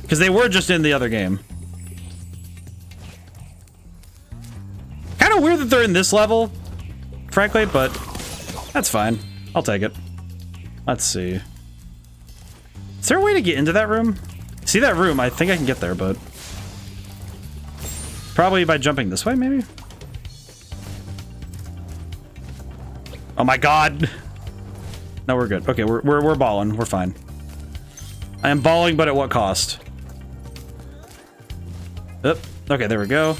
Because they were just in the other game. Kind of weird that they're in this level, frankly, but that's fine. I'll take it. Let's see. Is there a way to get into that room? See that room? I think I can get there, but probably by jumping this way, maybe? Oh my god. No, we're good. Okay, we're balling. We're fine. I am balling, but at what cost? Oop. Okay, there we go.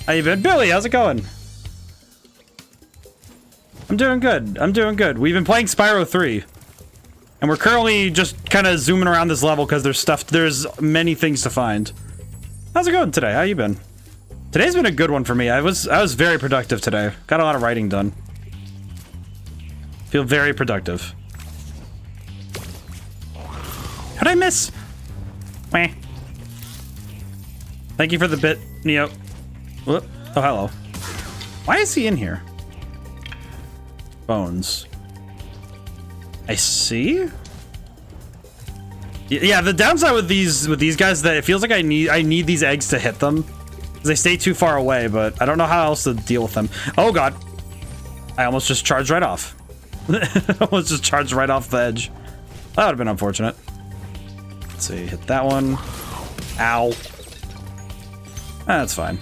How you been? Billy, how's it going? I'm doing good. I'm doing good. We've been playing Spyro 3. And we're currently just kind of zooming around this level because there's many things to find. How's it going today? How you been? Today's been a good one for me. I was very productive today. Got a lot of writing done. Feel very productive. How'd I miss? Meh. Thank you for the bit, Neo. Whoop. Oh, hello. Why is he in here? Bones. I see. Yeah, the downside with these guys is that it feels like I need these eggs to hit them. They stay too far away, but I don't know how else to deal with them. Oh god. I almost just charged right off. Almost just charged right off the edge. That would have been unfortunate. Let's see, hit that one. Ow. That's fine.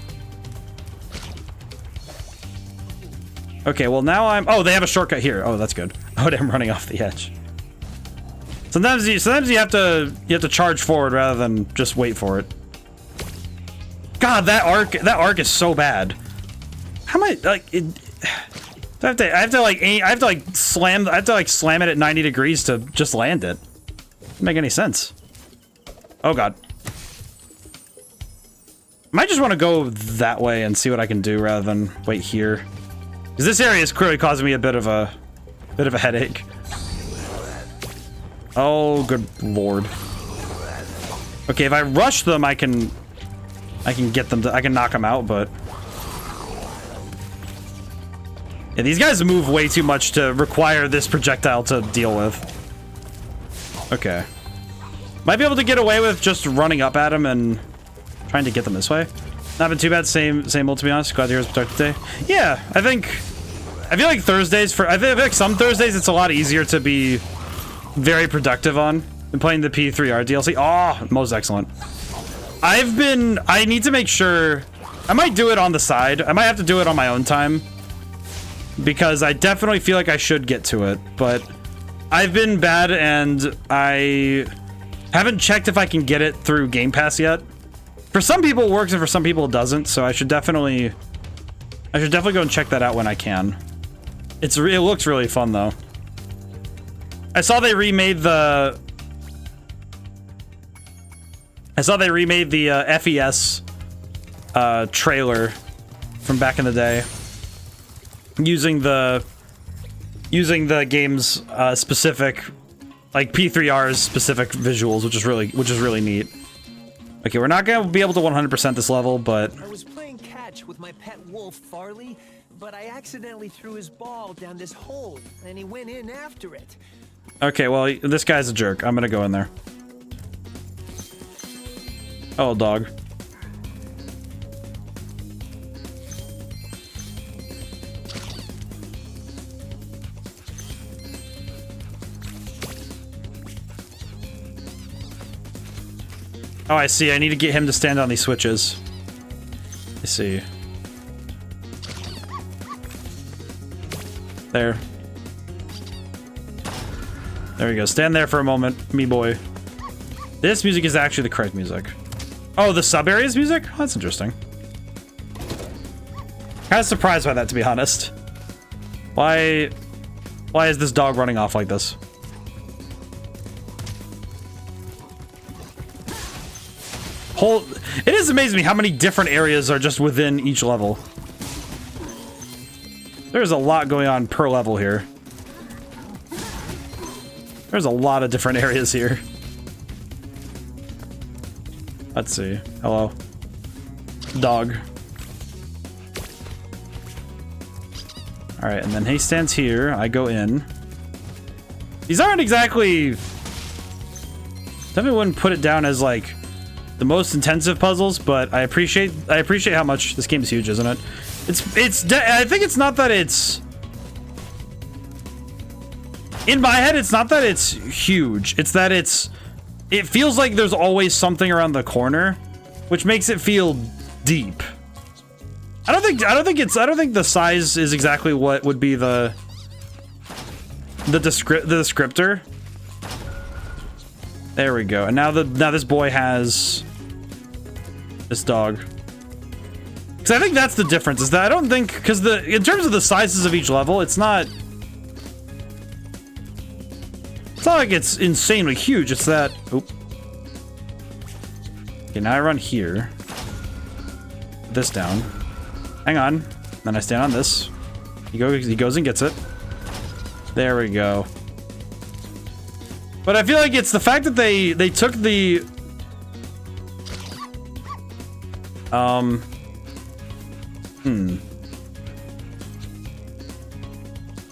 Okay, well now I'm... Oh, they have a shortcut here. Oh, that's good. Oh, I'm running off the edge. Sometimes you have to charge forward rather than just wait for it. God, that arc is so bad. How am I like it? I have to slam it at 90 degrees to just land it. Doesn't make any sense. Oh god. Might just want to go that way and see what I can do rather than wait here. Because this area is clearly causing me a bit of a headache. Oh, good lord. Okay, if I rush them, I can get them to, I can knock them out, but yeah, these guys move way too much to require this projectile to deal with. Okay. Might be able to get away with just running up at them and trying to get them this way. Not been too bad. Same old, to be honest. Glad to hear it's productive day. Yeah, I feel like Thursdays I feel like some Thursdays it's a lot easier to be very productive on. Been playing the P3R DLC. Oh, most excellent. I need to make sure, I might do it on the side. I might have to do it on my own time because I definitely feel like I should get to it, but I've been bad and I haven't checked if I can get it through Game Pass yet. For some people it works and for some people it doesn't, so I should definitely go and check that out when I can. It looks really fun though. I saw they remade the FES trailer from back in the day using the game's specific, like P3R's specific visuals, which is really neat. Okay, we're not gonna be able to 100% this level, but I was playing catch with my pet wolf Farley, but I accidentally threw his ball down this hole and he went in after it. okay, well, this guy's a jerk. I'm gonna go in there. Oh, dog. Oh, I see. I need to get him to stand on these switches. I see. There. There we go. Stand there for a moment, me boy. This music is actually the correct music. Oh, the sub-area's music? Oh, that's interesting. Kind of surprised by that, to be honest. Why is this dog running off like this? It is amazing me how many different areas are just within each level. There's a lot going on per level here. There's a lot of different areas here. Let's see. Hello. Dog. Alright, and then he stands here. I go in. These aren't exactly... Definitely wouldn't put it down as, like, the most intensive puzzles, but I appreciate how much this game is huge, isn't it? I think it's not that it's... In my head, it's not that it's huge. It's that it feels like there's always something around the corner, which makes it feel deep. I don't think the size is exactly what would be the descriptor. There we go. And now this boy has this dog. Because I think that's the difference, is that I don't think, because in terms of the sizes of each level, it's not like it's insanely huge. It's that, oop. Okay, now I run here. Put this down. Hang on. Then I stand on this. He goes and gets it. There we go. But I feel like it's the fact that they took the I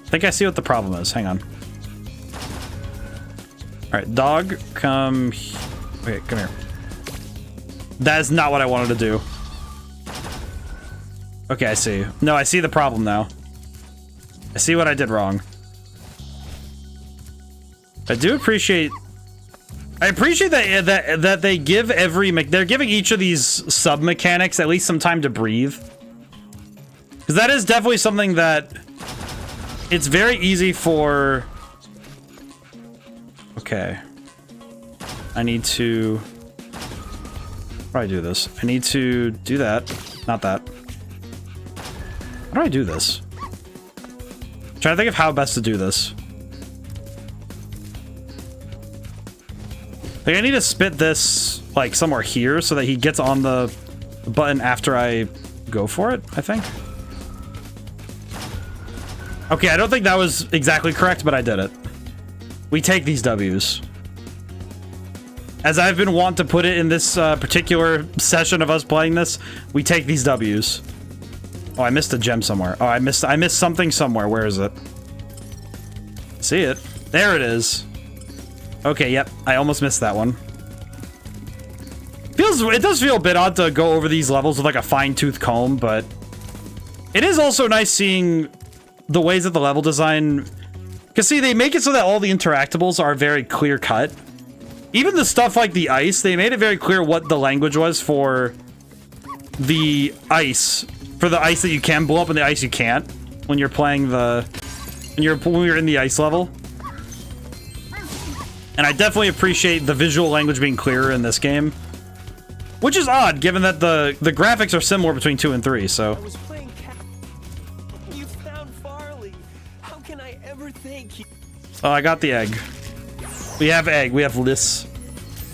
think I see what the problem is. Hang on. Alright, dog, come... Wait, come here. That is not what I wanted to do. Okay, I see. No, I see the problem now. I see what I did wrong. I do appreciate... I appreciate that they give they're giving each of these sub-mechanics at least some time to breathe. Because that is definitely something that... It's very easy for... Okay. I need to... How do I do this? I need to do that. Not that. How do I do this? I'm trying to think of how best to do this. Like, I need to spit this, like, somewhere here so that he gets on the button after I go for it, I think. Okay, I don't think that was exactly correct, but I did it. We take these W's. As I've been wont to put it in this particular session of us playing this, we take these W's. Oh, I missed a gem somewhere. Oh, I missed something somewhere. Where is it? See it. There it is. Okay, yep. I almost missed that one. It does feel a bit odd to go over these levels with like a fine-tooth comb, but it is also nice seeing the ways that the level design Because see, they make it so that all the interactables are very clear cut. Even the stuff like the ice, they made it very clear what the language was for the ice. For the ice that you can blow up and the ice you can't when you're playing the... when you're in the ice level. And I definitely appreciate the visual language being clearer in this game. Which is odd, given that the graphics are similar between 2 and 3, so... I was playing You found Farley. How can I ever thank you? Oh, I got the egg. We have egg. We have lists.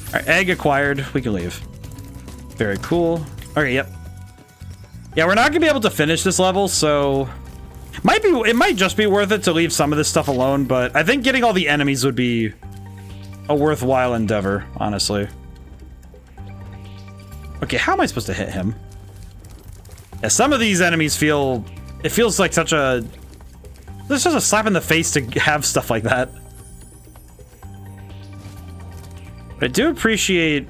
All right, egg acquired. We can leave. Very cool. Okay, yep. Yeah, we're not gonna be able to finish this level, so it might just be worth it to leave some of this stuff alone. But I think getting all the enemies would be a worthwhile endeavor, honestly. Okay, how am I supposed to hit him? Yeah, some of these enemies feels like such a... This is just a slap in the face to have stuff like that. But I do appreciate...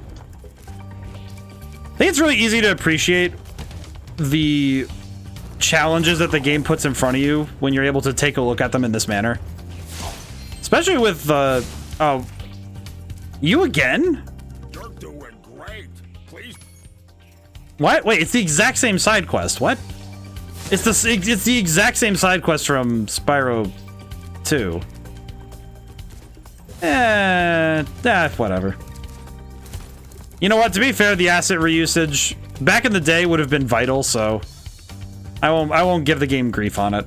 I think it's really easy to appreciate the challenges that the game puts in front of you when you're able to take a look at them in this manner. Especially with the... Oh. You again? You're doing great. Please. What? Wait, it's the exact same side quest. What? It's the exact same side quest from Spyro 2. Whatever. You know what? To be fair, the asset reusage back in the day would have been vital, so I won't give the game grief on it.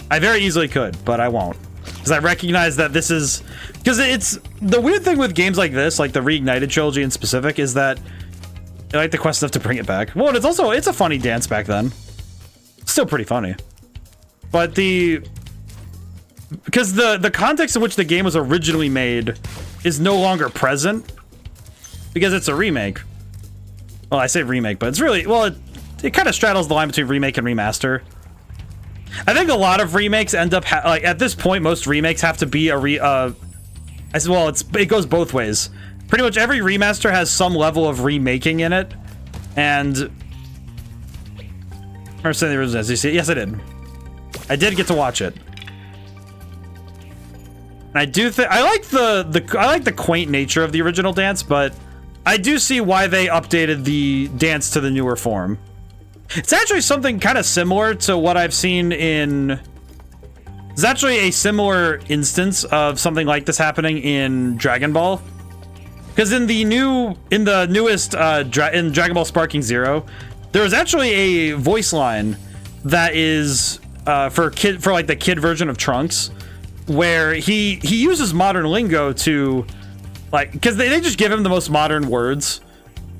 I very easily could, but I won't. Because I recognize that this is... Because it's... The weird thing with games like this, like the Reignited trilogy in specific, is that I like the quest stuff to bring it back. Well, it's also... It's a funny dance back then. Still pretty funny. But the... Because the context in which the game was originally made is no longer present. Because it's a remake. Well, I say remake, but it's really... Well, it kind of straddles the line between remake and remaster. I think a lot of remakes end up... like, at this point, most remakes have to be a well, it goes both ways. Pretty much every remaster has some level of remaking in it. And... Or say the original, as you see. Yes, I did. I did get to watch it. And I do think... I like the quaint nature of the original dance, but... I do see why they updated the dance to the newer form. It's actually something kind of similar to what I've seen in... It's actually a similar instance of something like this happening in Dragon Ball. Because in the newest in Dragon Ball Sparking Zero, there was actually a voice line that is for like the kid version of Trunks, where he uses modern lingo to... Like, because they just give him the most modern words.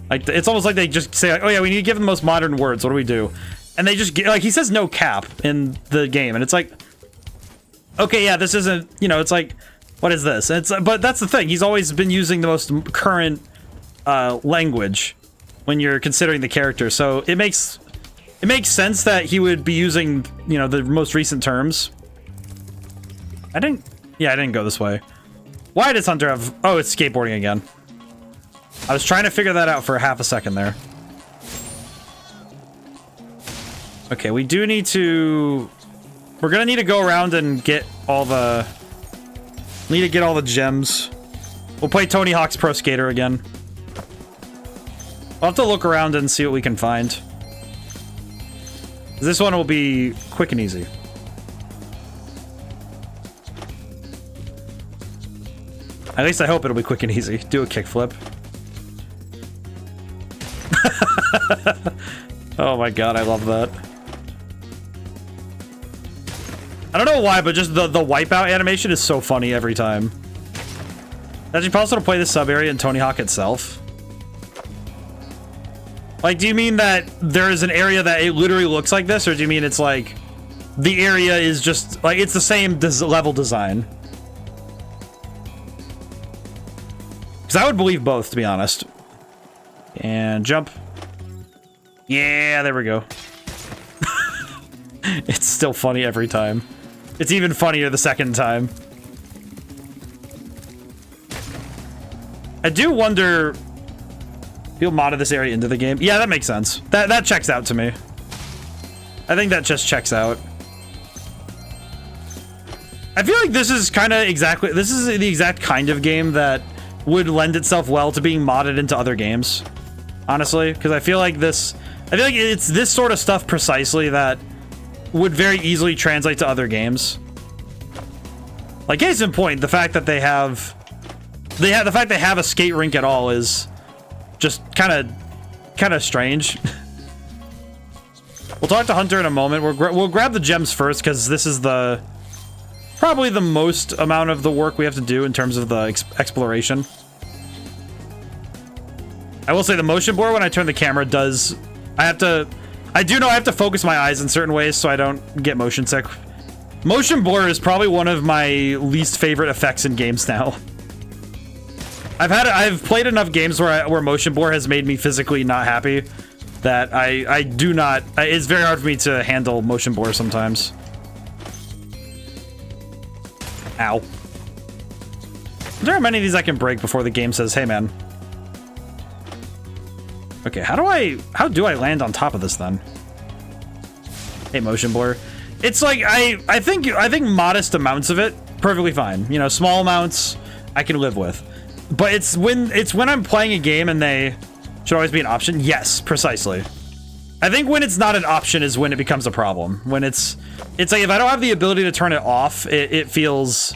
Like, it's almost like they just say, like, oh yeah, we need to give him the most modern words. What do we do? And they just get, like, he says no cap in the game. And it's like, okay, yeah, this isn't, you know, it's like, what is this? And but that's the thing. He's always been using the most current language when you're considering the character. So it makes sense that he would be using, you know, the most recent terms. I didn't go this way. Why does Hunter have... Oh, it's skateboarding again. I was trying to figure that out for half a second there. Okay, we do need to... We're gonna need to go around and get all the... Need to get all the gems. We'll play Tony Hawk's Pro Skater again. I'll have to look around and see what we can find. This one will be quick and easy. At least I hope it'll be quick and easy. Do a kickflip. Oh my god, I love that. I don't know why, but just the wipeout animation is so funny every time. Is it possible to play the sub area in Tony Hawk itself? Like, do you mean that there is an area that it literally looks like this, or do you mean it's like the area is just like it's the same level design? Because I would believe both, to be honest. And jump. Yeah, there we go. It's still funny every time. It's even funnier the second time. I do wonder... People modded this area into the game. Yeah, that makes sense. That checks out to me. I think that just checks out. I feel like this is this is the exact kind of game that would lend itself well to being modded into other games. Honestly, because I feel like it's this sort of stuff precisely that would very easily translate to other games. Like, case in point, the fact that they have a skate rink at all is just kind of strange. We'll talk to Hunter in a moment. We'll grab the gems first because this is probably the most amount of the work we have to do in terms of the exploration. I will say the motion blur when I turn the camera does. I do know I have to focus my eyes in certain ways so I don't get motion sick. Motion blur is probably one of my least favorite effects in games now. I've played enough games where motion blur has made me physically not happy that I do not. It's very hard for me to handle motion blur sometimes. Ow. There are many of these I can break before the game says, "Hey, man." Okay, how do I land on top of this then? Hey, motion blur. It's like I think modest amounts of it perfectly fine. You know, small amounts I can live with. But it's when I'm playing a game and they should always be an option. Yes, precisely. I think when it's not an option is when it becomes a problem. When it's like if I don't have the ability to turn it off, it feels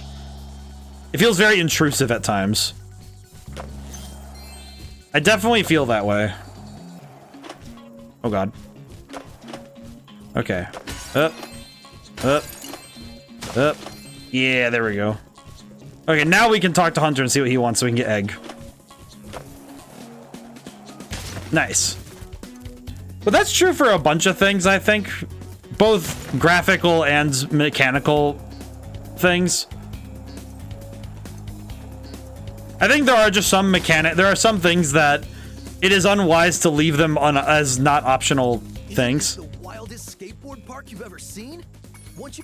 very intrusive at times. I definitely feel that way. Oh god. Okay. Up. Yeah, there we go. Okay, now we can talk to Hunter and see what he wants so we can get egg. Nice. But that's true for a bunch of things, I think. Both graphical and mechanical things. I think there are just some there are some things that it is unwise to leave them as not optional things. Isn't this the wildest skateboard park you've ever seen? Let's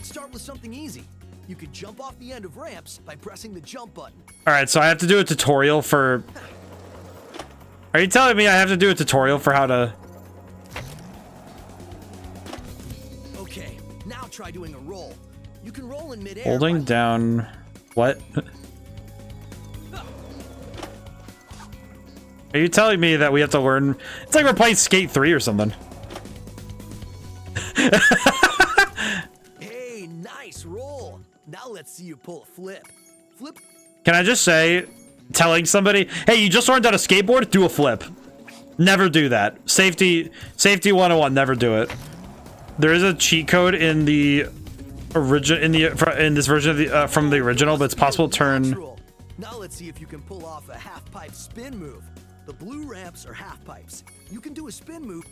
start with something easy. You could jump off the end of ramps by pressing the jump button. All right, so I have to do a tutorial for... Are you telling me I have to do a tutorial for how to... Okay, now try doing a roll. You can roll in midair. Holding down... What? Are you telling me that we have to learn... It's like we're playing Skate 3 or something. Hey, nice roll. Now let's see you pull a flip. Flip. Can I just say, telling somebody, hey, you just learned how to skateboard? Do a flip. Never do that. Safety 101, never do it. There is a cheat code in the in this version of the from the original, but it's possible to turn... Now let's see if you can pull off a half pipe spin move. The blue ramps are half pipes. You can do a spin move.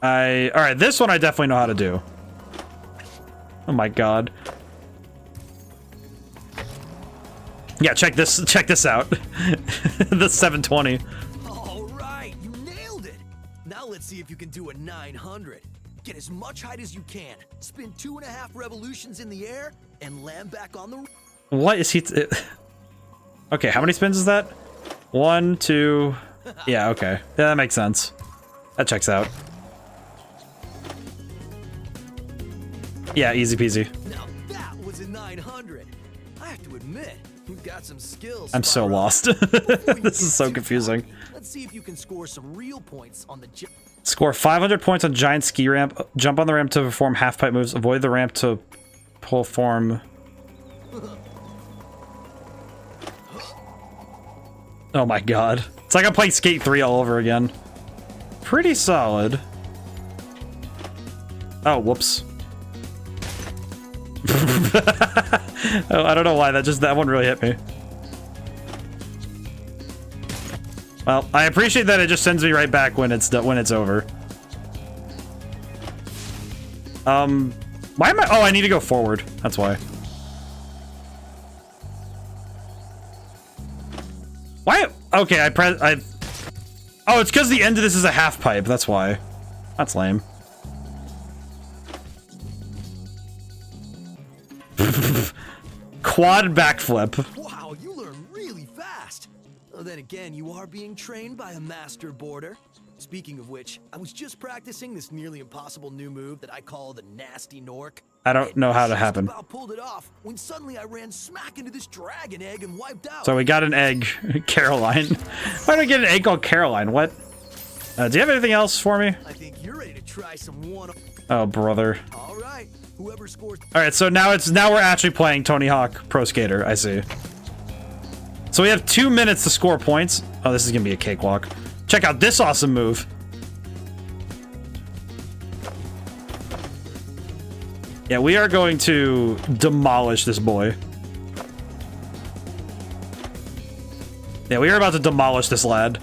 All right, this one I definitely know how to do. Oh my god. Yeah, check this out. The 720. All right, you nailed it. Now let's see if you can do a 900. Get as much height as you can. Spin 2.5 revolutions in the air and land back on the... What is he... Okay, how many spins is that? 1, 2... Yeah, okay. Yeah, that makes sense. That checks out. Yeah, easy peasy. Now that was a 900. I have to admit, you've got some skills. I'm so lost. This is so confusing. Let's see if you can score some real points on the... Score 500 points on giant ski ramp. Jump on the ramp to perform half pipe moves. Avoid the ramp to perform... Oh my god. It's like I'm playing Skate 3 all over again. Pretty solid. Oh, whoops. Oh, I don't know why that one really hit me. Well, I appreciate that it just sends me right back when it's over. Why am I... Oh, I need to go forward. That's why. Why? Okay, Oh, it's because the end of this is a half pipe. That's why. That's lame. Quad backflip. Wow, you learn really fast. Then again, you are being trained by a master boarder. Speaking of which, I was just practicing this nearly impossible new move that I call the Nasty Nork. I don't know how to Just happen. about pulled it off when suddenly I ran smack into this dragon egg and wiped out. So we got an egg, Caroline. Why did I get an egg called Caroline? What? Do you have anything else for me? I think you're ready to try some one. Oh, brother. All right, whoever scores. All right, so now we're actually playing Tony Hawk Pro Skater. I see. So we have 2 minutes to score points. Oh, this is gonna be a cakewalk. Check out this awesome move. Yeah, we are going to demolish this boy. Yeah, we are about to demolish this lad.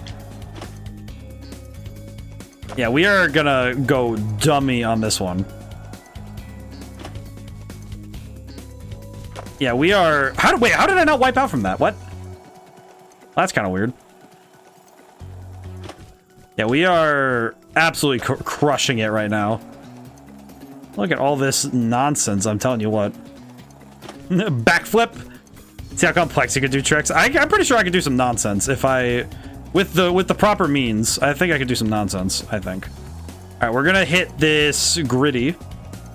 Yeah, we are gonna go dummy on this one. Yeah, we are... Wait, how did I not wipe out from that? What? That's kind of weird. Yeah, we are absolutely crushing it right now. Look at all this nonsense, I'm telling you what. Backflip? See how complex you could do tricks? I'm pretty sure I could do some nonsense if I... With the proper means, I think I could do some nonsense, I think. Alright, we're gonna hit this gritty,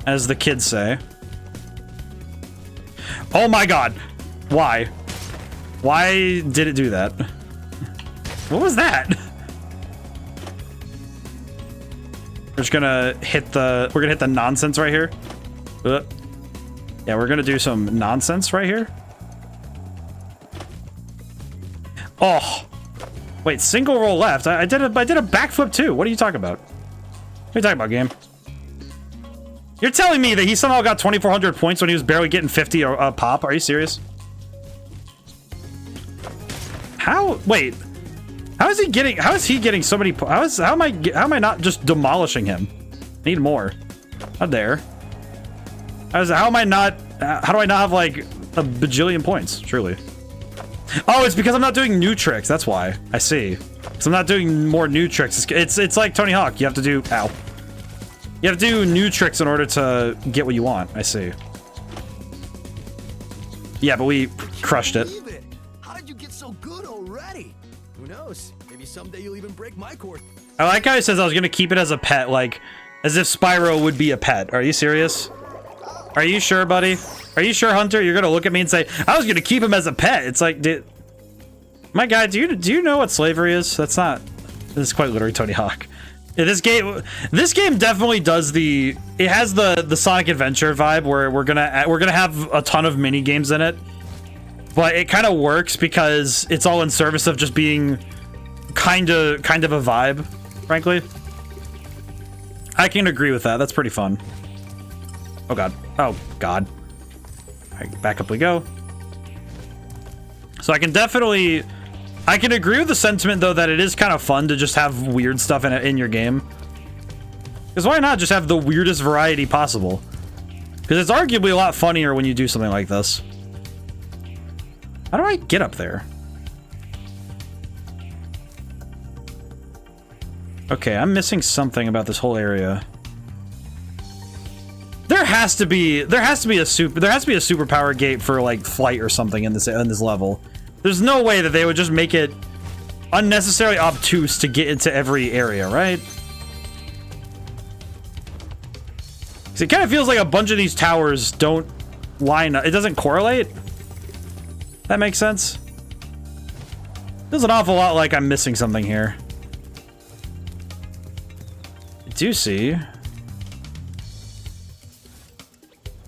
as the kids say. Oh my god! Why? Why did it do that? What was that? We're just gonna hit the... We're gonna hit the nonsense right here. Yeah, we're gonna do some nonsense right here. Oh! Wait, single roll left. I did a backflip too. What are you talking about? What are you talking about, game? You're telling me that he somehow got 2,400 points when he was barely getting 50 a pop? Are you serious? How? Wait. How is he getting so many? How am I not just demolishing him? Need more. Not there. How am I not? How do I not have like a bajillion points? Truly. Oh, it's because I'm not doing new tricks. That's why. I see. So I'm not doing more new tricks. It's like Tony Hawk. You have to do... Ow. You have to do new tricks in order to get what you want. I see. Yeah, but we crushed it. How did you get so good already? Who knows? Maybe someday you'll even break my course. I like how he says I was going to keep it as a pet, like, as if Spyro would be a pet. Are you serious? Are you sure, buddy? Are you sure, Hunter? You're gonna look at me and say, I was gonna keep him as a pet. It's like, my guy, do you know what slavery is? That's not... This is quite literally Tony Hawk. Yeah, this game definitely does the... It has the Sonic Adventure vibe where we're gonna have a ton of mini games in it. But it kind of works because it's all in service of just being kind of a vibe, frankly. I can agree with that. That's pretty fun. Oh god. Oh god. Alright, back up we go. So I can agree with the sentiment though that it is kind of fun to just have weird stuff in your game. Because why not just have the weirdest variety possible? Because it's arguably a lot funnier when you do something like this. How do I get up there? Okay, I'm missing something about this whole area. There has to be a superpower gate for like flight or something in this level. There's no way that they would just make it unnecessarily obtuse to get into every area, right? It kind of feels like a bunch of these towers don't line up. It doesn't correlate. That makes sense. Feels an awful lot like I'm missing something here. I do see.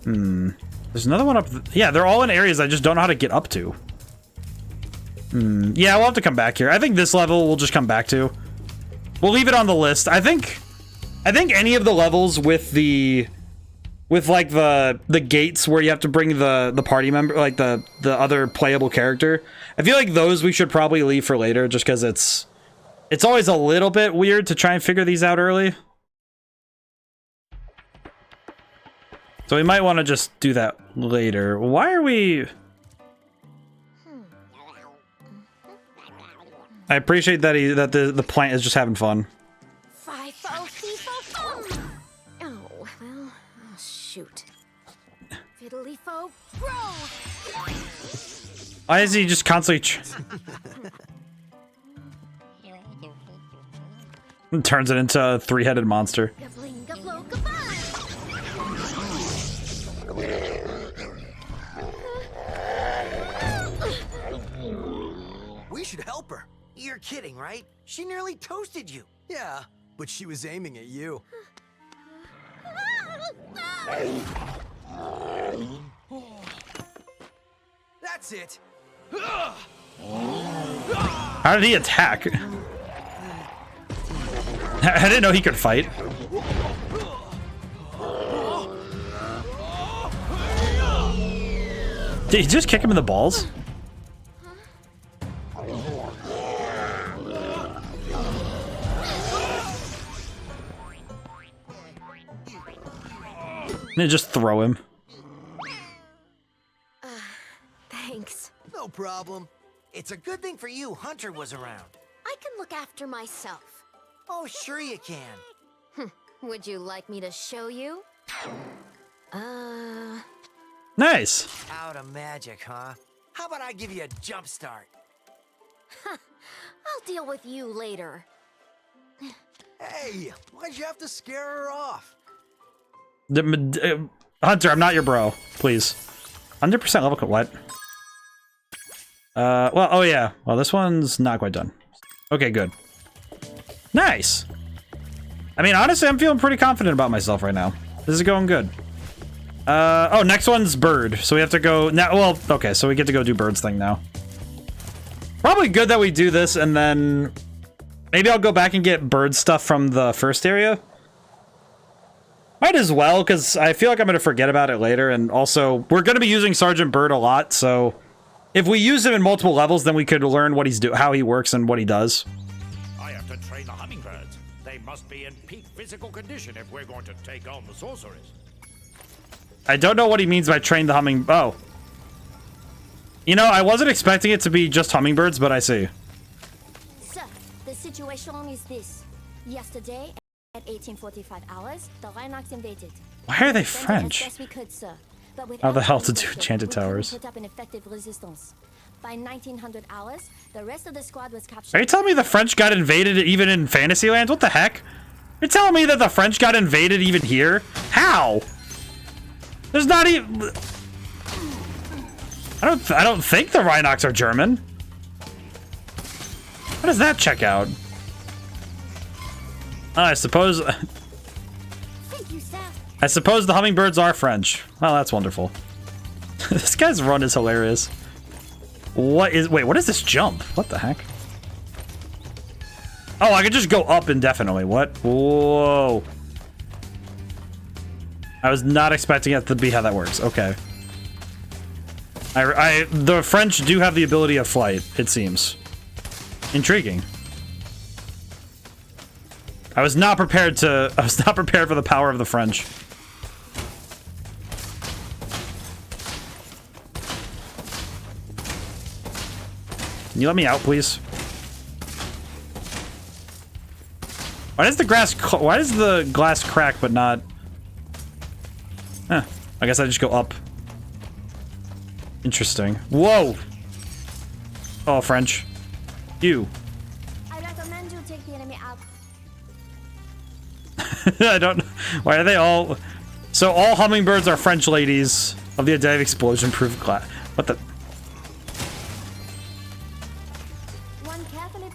There's another one up. Yeah, they're all in areas I just don't know how to get up to. Yeah, we'll have to come back here. I think this level we'll just come back to. We'll leave it on the list. I think any of the levels with like the gates where you have to bring the party member, like the other playable character. I feel like those we should probably leave for later, just because it's always a little bit weird to try and figure these out early. So we might want to just do that later. Why are we... I appreciate that the plant is just having fun. Oh, well, oh, shoot. Fiddly-fo, grow! Why is he just constantly... And turns it into a three-headed monster. We should help her. You're kidding, right? She nearly toasted you. Yeah, but she was aiming at you. That's it. How did he attack? I didn't know he could fight. Did he just kick him in the balls? And just throw him. Thanks. No problem. It's a good thing for you Hunter was around. I can look after myself. Oh, sure you can. Would you like me to show you? Nice. Out of magic, huh? How about I give you a jump start? I'll deal with you later. Hey, why'd you have to scare her off? Hunter, I'm not your bro. Please. 100% level. What? Well, oh yeah. Well, this one's not quite done. Okay, good. Nice. I mean, honestly, I'm feeling pretty confident about myself right now. This is going good. Oh, next one's bird. So we have to go now. Well, okay, so we get to go do bird's thing now. Probably good that we do this, and then maybe I'll go back and get bird stuff from the first area. Might as well, because I feel like I'm going to forget about it later, and also, we're going to be using Sergeant Bird a lot, so if we use him in multiple levels, then we could learn what he's how he works and what he does. I have to train the hummingbirds. They must be in peak physical condition if we're going to take on the sorceress. I don't know what he means by train the humming... Oh. You know, I wasn't expecting it to be just hummingbirds, but I see. Sir, the situation is this. Yesterday, at 1845 hours, the Rhinox invaded. Why are they French? As best we could, sir. But How the hell to do enchanted towers? Put up an effective resistance. By 1900 hours, the rest of the squad was captured. Are you telling me the French got invaded even in Fantasyland? What the heck? You're telling me that the French got invaded even here? How? There's not even... I don't think the Rhinox are German. How does that check out? I suppose... Thank you, sir. I suppose the hummingbirds are French. Well, that's wonderful. This guy's run is hilarious. What is... Wait, what is this jump? What the heck? Oh, I could just go up indefinitely. What? Whoa. I was not expecting it to be how that works. Okay. The French do have the ability of flight, it seems. Intriguing. I was not prepared for the power of the French. Can you let me out, please? Why does the glass crack but not... Huh. I guess I just go up. Interesting. Whoa! Oh, French. You. I recommend you take the enemy out. I don't... Why are they all... So all hummingbirds are French ladies of the Adaiv explosion-proof glass. What the... One carefully.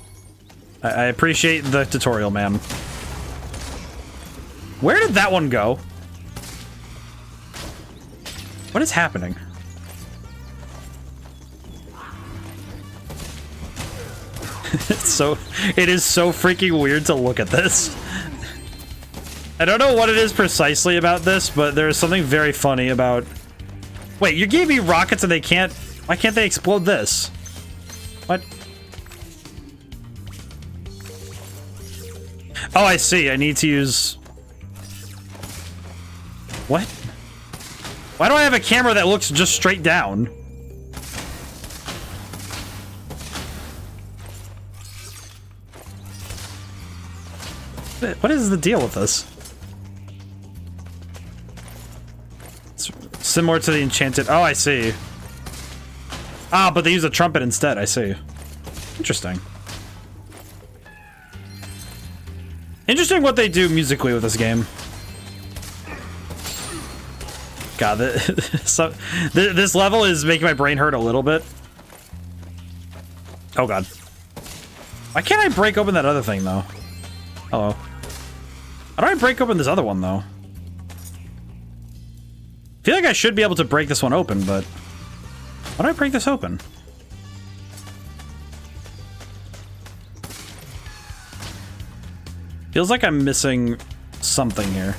I appreciate the tutorial, ma'am. Where did that one go? What is happening? It is so freaking weird to look at this. I don't know what it is precisely about this, but there is something very funny about... Wait, you gave me rockets and they can't... Why can't they explode this? What? Oh, I see. I need to use... What? Why do I have a camera that looks just straight down? What is the deal with this? It's similar to the enchanted... Oh, I see. Ah, but they use a trumpet instead. I see. Interesting. Interesting what they do musically with this game. God, this level is making my brain hurt a little bit. Oh god. Why can't I break open that other thing though? Hello. How do I break open this other one though? I feel like I should be able to break this one open, but how do I break this open? Feels like I'm missing something here.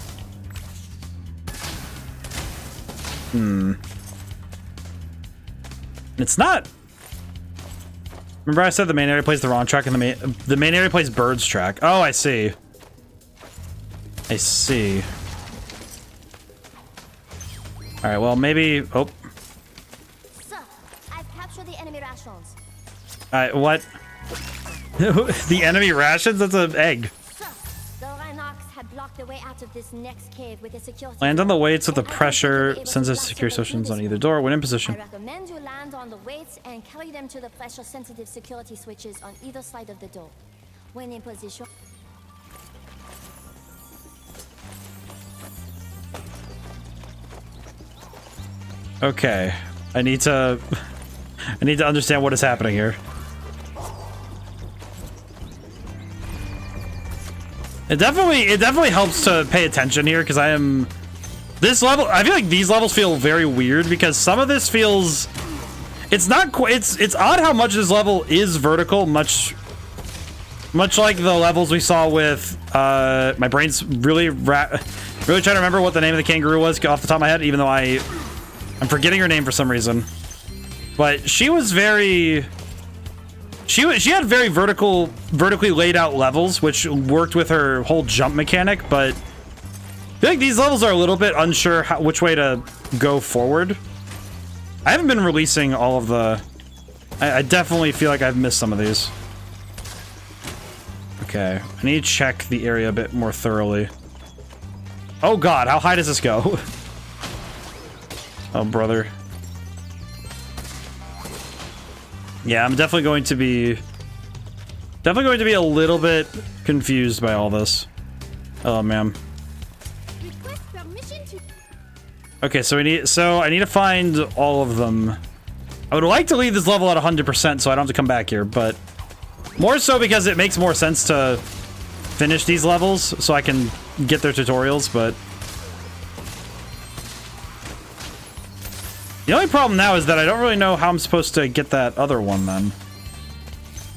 It's not. Remember I said the main area plays the wrong track and the main area plays Bird's track. Oh, I see. I see. All right, well, maybe... Oh. Sir, I've captured the enemy rations. All right, what? The enemy rations? That's an egg. Sir, the Rhinox had blocked the way out of this next cave with a security. Land on the weights with the And I think pressure. you'll be able Sends to us block secure them through stations on this either one. door when in position. I recommend you land on the weights and carry them to the pressure-sensitive security switches on either side of the door. When in position... Okay. I need to understand what is happening here. It definitely helps to pay attention here because this level, I feel like these levels feel very weird because some of this feels, it's not quite, it's odd how much this level is vertical, much like the levels we saw with, my brain's really trying to remember what the name of the kangaroo was off the top of my head, even though I'm forgetting her name for some reason. But she was very, she had very vertically laid out levels, which worked with her whole jump mechanic, but I feel like these levels are a little bit unsure which way to go forward. I haven't been releasing all of the... I definitely feel like I've missed some of these. Okay, I need to check the area a bit more thoroughly. Oh god, how high does this go? Oh, brother. Yeah, I'm definitely going to be a little bit confused by all this. Oh, man. Okay, so I need to find all of them. I would like to leave this level at 100% so I don't have to come back here, but more so because it makes more sense to finish these levels so I can get their tutorials, but the only problem now is that I don't really know how I'm supposed to get that other one then.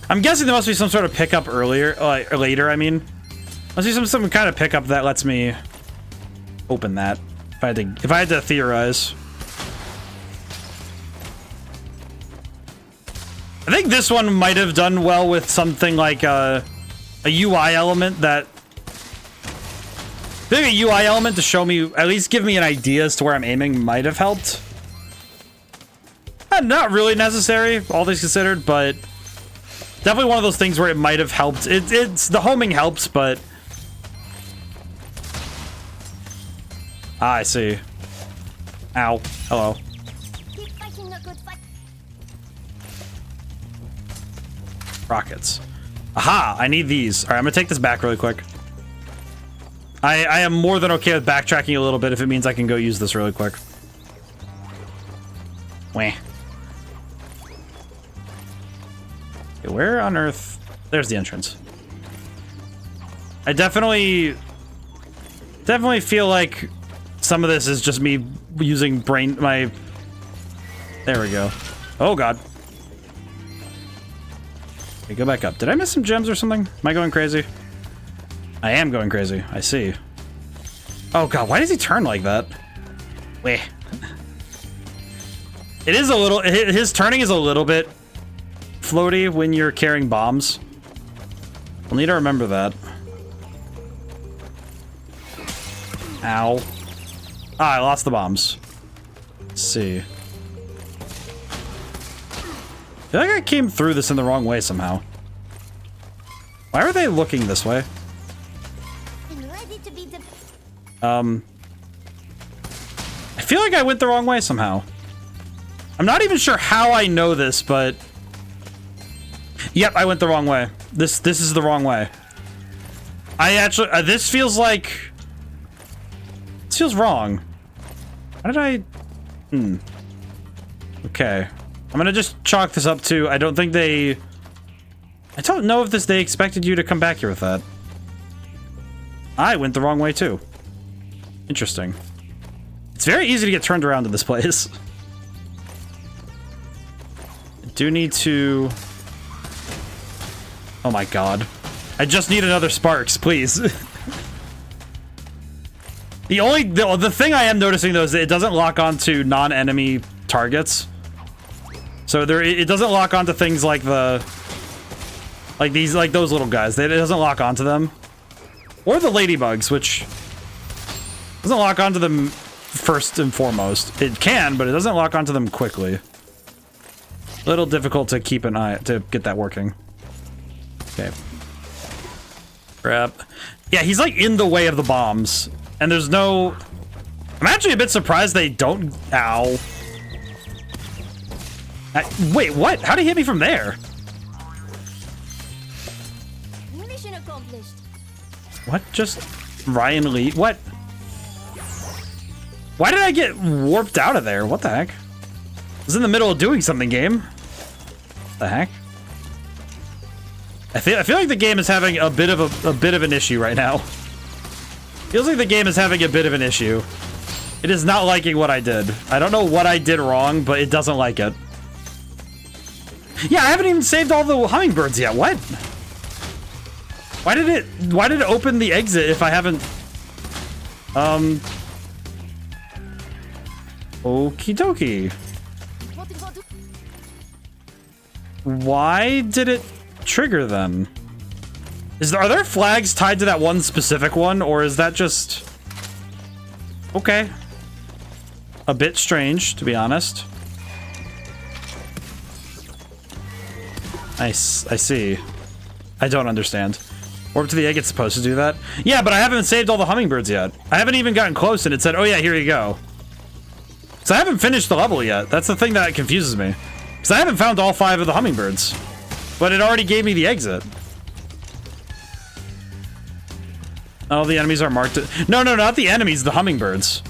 I'm guessing there must be some sort of pickup earlier, or later, I mean. Must be some kind of pickup that lets me open that, if I had to theorize. I think this one might have done well with something like a UI element that... I think a UI element to show me, at least give me an idea as to where I'm aiming might have helped. Not really necessary, all things considered, but definitely one of those things where it might have helped. It's the homing helps, but I see. Ow. Hello. Keep fighting the good fight. Rockets. Aha! I need these. All right, I'm gonna take this back really quick. I am more than okay with backtracking a little bit if it means I can go use this really quick. Wah. Okay, where on earth? There's the entrance. I definitely feel like some of this is just me using my... There we go. Oh, God. Okay, go back up. Did I miss some gems or something? Am I going crazy? I am going crazy. I see. Oh, God. Why does he turn like that? Wait. It is a little... His turning is a little bit floaty when you're carrying bombs. I'll need to remember that. Ow. Ah, I lost the bombs. Let's see. I feel like I came through this in the wrong way somehow. Why are they looking this way? I feel like I went the wrong way somehow. I'm not even sure how I know this, but... Yep, I went the wrong way. This is the wrong way. I actually, this feels like... This feels wrong. How did I... Okay. I'm gonna just chalk this up to, I don't think they... I don't know if they expected you to come back here with that. I went the wrong way too. Interesting. It's very easy to get turned around in this place. I do need to... Oh my god. I just need another Sparks, please. The thing I am noticing though is that it doesn't lock onto non-enemy targets. So it doesn't lock onto things like like those little guys. It doesn't lock onto them. Or the ladybugs, which doesn't lock onto them first and foremost. It can, but it doesn't lock onto them quickly. A little difficult to keep an eye to get that working. Okay. Crap. Yeah, he's like in the way of the bombs. And there's no... I'm actually a bit surprised they don't... Ow. Wait, what? How'd he hit me from there? Mission accomplished. What? Just... Ryan Lee? What? Why did I get warped out of there? What the heck? I was in the middle of doing something, game. What the heck? I feel like the game is having a bit of an issue right now. Feels like the game is having a bit of an issue. It is not liking what I did. I don't know what I did wrong, but it doesn't like it. Yeah, I haven't even saved all the hummingbirds yet. What? Why did it open the exit if I haven't... Okie dokie. Why did it trigger then? Are there flags tied to that one specific one, or is that just... Okay. A bit strange, to be honest. I see. I don't understand. Warp to the egg, it's supposed to do that? Yeah, but I haven't saved all the hummingbirds yet. I haven't even gotten close and it said, oh yeah, here you go. So I haven't finished the level yet. That's the thing that confuses me. Because I haven't found all 5 of the hummingbirds. But it already gave me the exit. All the enemies are marked. No, not the enemies, the hummingbirds.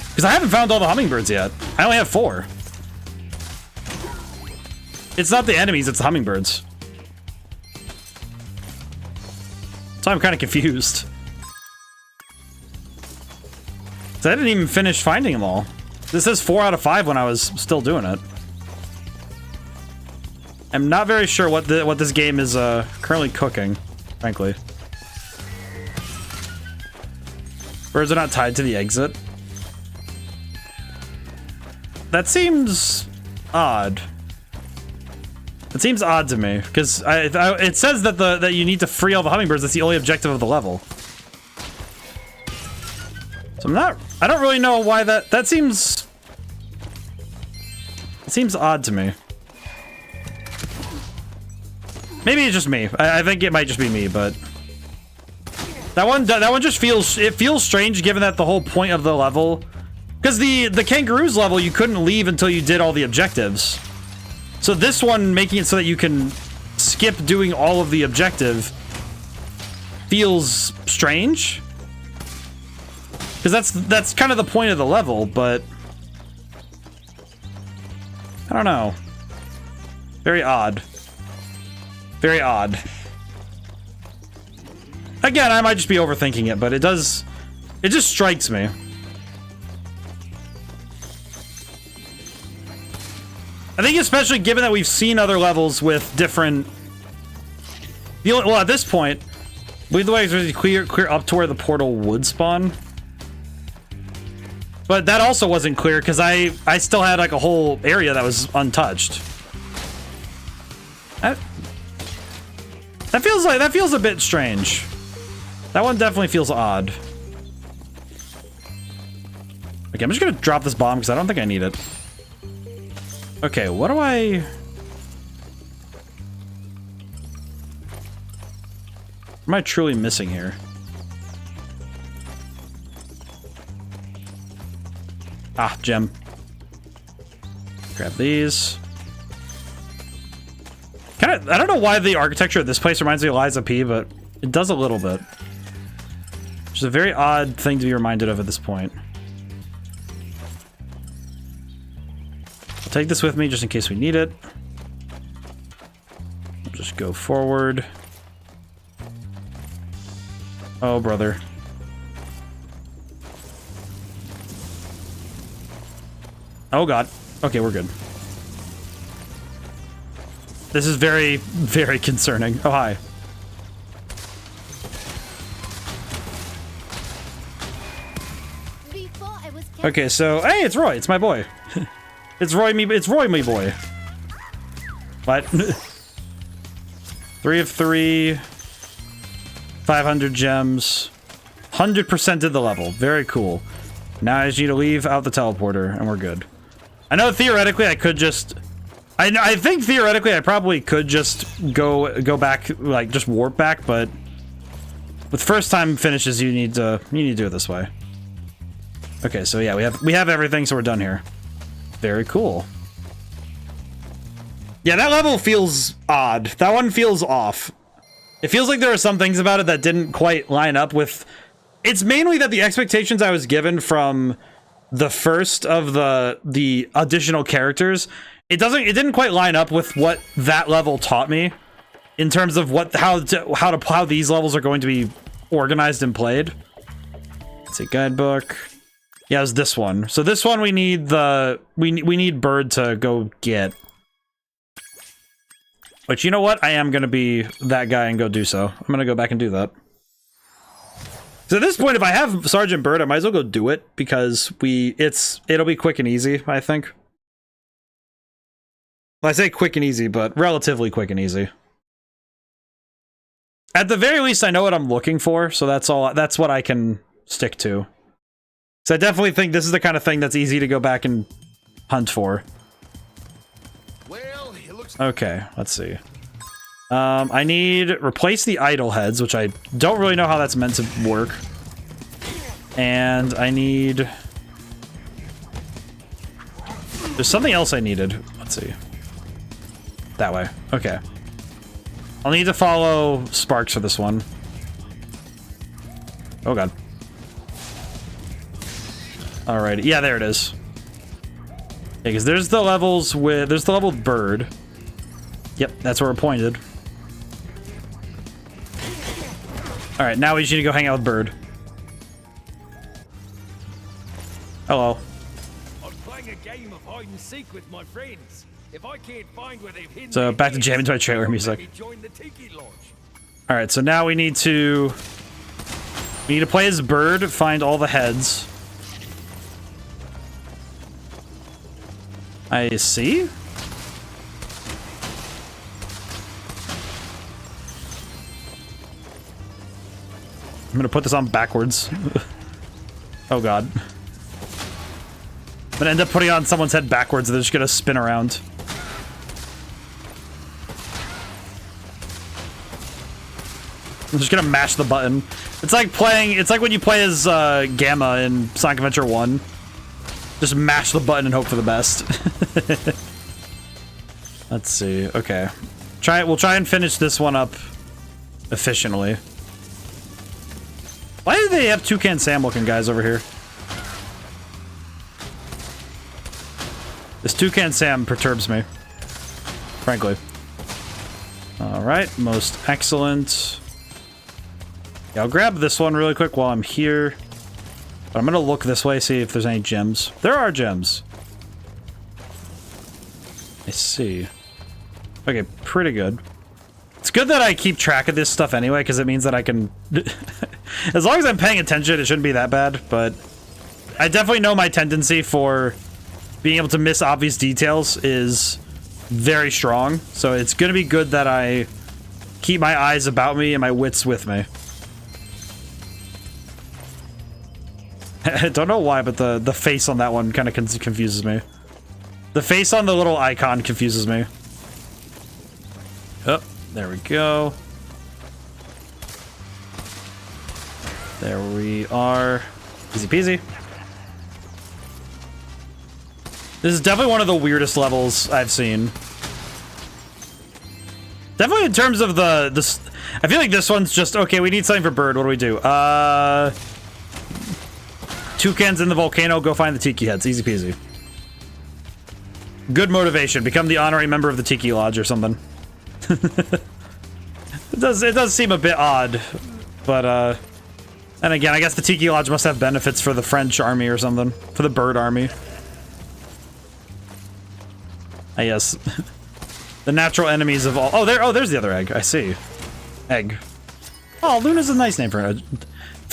Because I haven't found all the hummingbirds yet. I only have 4. It's not the enemies, it's the hummingbirds. So I'm kind of confused. So I didn't even finish finding them all. This says 4 out of 5 when I was still doing it. I'm not very sure what this game is currently cooking, frankly. Birds are not tied to the exit. That seems odd. It seems odd to me because it says that that you need to free all the hummingbirds. That's the only objective of the level. So I don't really know why that seems. It seems odd to me. Maybe it's just me. I think it might just be me, but that one just feels strange given that the whole point of the level, because the kangaroos level you couldn't leave until you did all the objectives. So this one making it so that you can skip doing all of the objective feels strange. Because that's kind of the point of the level, but I don't know. Very odd. Very odd. Again, I might just be overthinking it, but it just strikes me. I think especially given that we've seen other levels with different... Well, at this point, I believe the way is really clear up to where the portal would spawn. But that also wasn't clear because I still had like a whole area that was untouched. That feels a bit strange. That one definitely feels odd. Okay, I'm just gonna drop this bomb because I don't think I need it. Okay, what do I... What am I truly missing here? Ah, gem. Grab these. I don't know why the architecture of this place reminds me of Liza P, but it does a little bit. Which is a very odd thing to be reminded of at this point. I'll take this with me just in case we need it. We'll just go forward. Oh, brother. Oh, God. Okay, we're good. This is very, very concerning. Oh, hi. Okay, so hey, it's Roy. It's my boy. It's Roy me. It's Roy me boy. What? 3 of 3. 500 gems. 100% of the level. Very cool. Now I just need to leave out the teleporter, and we're good. I know theoretically I could just. I think theoretically I probably could just go back, like just warp back, but with first time finishes you need to do it this way. Okay, so yeah, we have everything, so we're done here. Very cool. Yeah, that level feels odd. That one feels off. It feels like there are some things about it that didn't quite line up with... It's mainly that the expectations I was given from the first of the additional characters, it didn't quite line up with what that level taught me in terms of how these levels are going to be organized and played. Let's see, guidebook. Yeah, it was this one. So this one we need we need Bird to go get. But you know what? I am gonna be that guy and go do so. I'm gonna go back and do that. So at this point, if I have Sergeant Bird, I might as well go do it because it'll be quick and easy, I think. Well, I say quick and easy, but relatively quick and easy. At the very least, I know what I'm looking for, so that's what I can stick to. So I definitely think this is the kind of thing that's easy to go back and hunt for. Well, it looks Okay, let's see. I need replace the idle heads, which I don't really know how that's meant to work. And I need... There's something else I needed. Let's see. That way. Okay. I'll need to follow Sparks for this one. Oh god. Alrighty. Yeah, there it is. Yeah, because there's the levels with... There's the level with Bird. Yep, that's where we're pointed. Alright, now we just need to go hang out with Bird. Hello. I'm playing a game of hide and seek with my friends. If I can't find where they've hidden So back to jamming to my trailer music. Alright, so now we need to play as Bird, find all the heads. I see. I'm gonna put this on backwards. Oh god. I'm gonna end up putting on someone's head backwards and they're just gonna spin around. I'm just gonna mash the button. It's like when you play as Gamma in Sonic Adventure 1. Just mash the button and hope for the best. Let's see. Okay. We'll try and finish this one up efficiently. Why do they have Toucan Sam looking guys over here? This Toucan Sam perturbs me. Frankly. Alright, most excellent. Yeah, I'll grab this one really quick while I'm here. But I'm gonna look this way, see if there's any gems. There are gems. I see. Okay, pretty good. It's good that I keep track of this stuff anyway, because it means that I can... As long as I'm paying attention, it shouldn't be that bad, but... I definitely know my tendency for being able to miss obvious details is very strong, so it's gonna be good that I keep my eyes about me and my wits with me. I don't know why, but the face on that one kind of confuses me. The face on the little icon confuses me. Oh, there we go. There we are. Easy peasy. This is definitely one of the weirdest levels I've seen. Definitely in terms of I feel like this one's just, okay, we need something for bird. What do we do? Toucans in the volcano, go find the tiki heads. Easy peasy. Good motivation. Become the honorary member of the Tiki Lodge or something. It does seem a bit odd, but and again, I guess the Tiki Lodge must have benefits for the French army or something, for the bird army. I guess. The natural enemies of all. Oh, there's the other egg. I see. Egg. Oh, Luna's a nice name for it.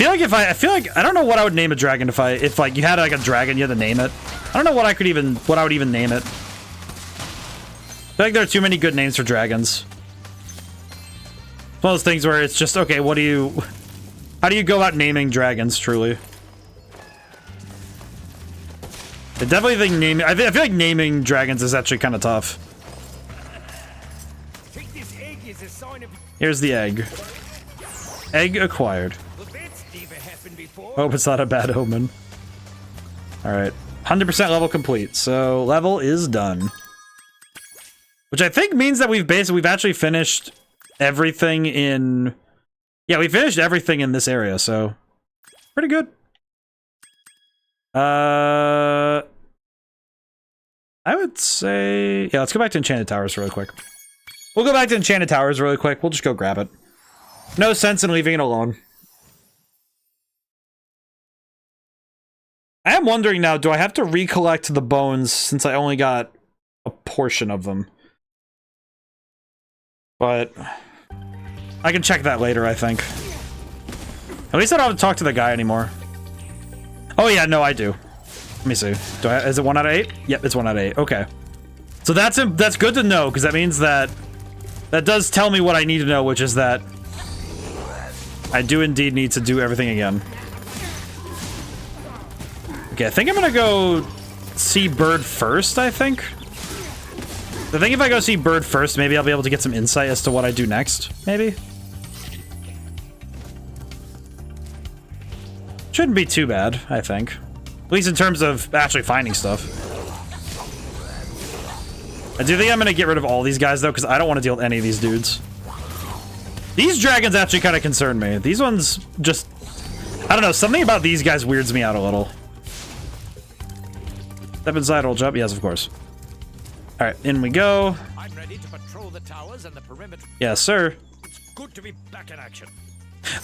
I feel like I don't know what I would name a dragon if like you had like a dragon, you had to name it. I don't know what I would even name it. I feel like there are too many good names for dragons. It's one of those things where it's just, okay, how do you go about naming dragons, truly? I definitely think I feel like naming dragons is actually kind of tough. Here's the egg. Egg acquired. Hope it's not a bad omen. Alright. 100% level complete, so level is done. Which I think means that we've actually finished everything in... Yeah, we finished everything in this area, so... Pretty good. I would say... Yeah, let's go back to Enchanted Towers really quick. We'll go back to Enchanted Towers really quick. We'll just go grab it. No sense in leaving it alone. I am wondering now, do I have to recollect the bones since I only got a portion of them? But I can check that later, I think. At least I don't have to talk to the guy anymore. Oh yeah, no, I do. Let me see. Is it 1 out of 8? Yep, it's 1 out of 8. Okay. So that's good to know, because that means that does tell me what I need to know, which is that I do indeed need to do everything again. Okay, I think I'm gonna go see Bird first, I think. I think if I go see Bird first, maybe I'll be able to get some insight as to what I do next, maybe? Shouldn't be too bad, I think. At least in terms of actually finding stuff. I do think I'm gonna get rid of all these guys, though, because I don't want to deal with any of these dudes. These dragons actually kind of concern me. These ones just... I don't know, something about these guys weirds me out a little. Step inside, old jump. Yes, of course. Alright, in we go. I'm ready to patrol the towers and the perimeter. Yes, sir. It's good to be back in action.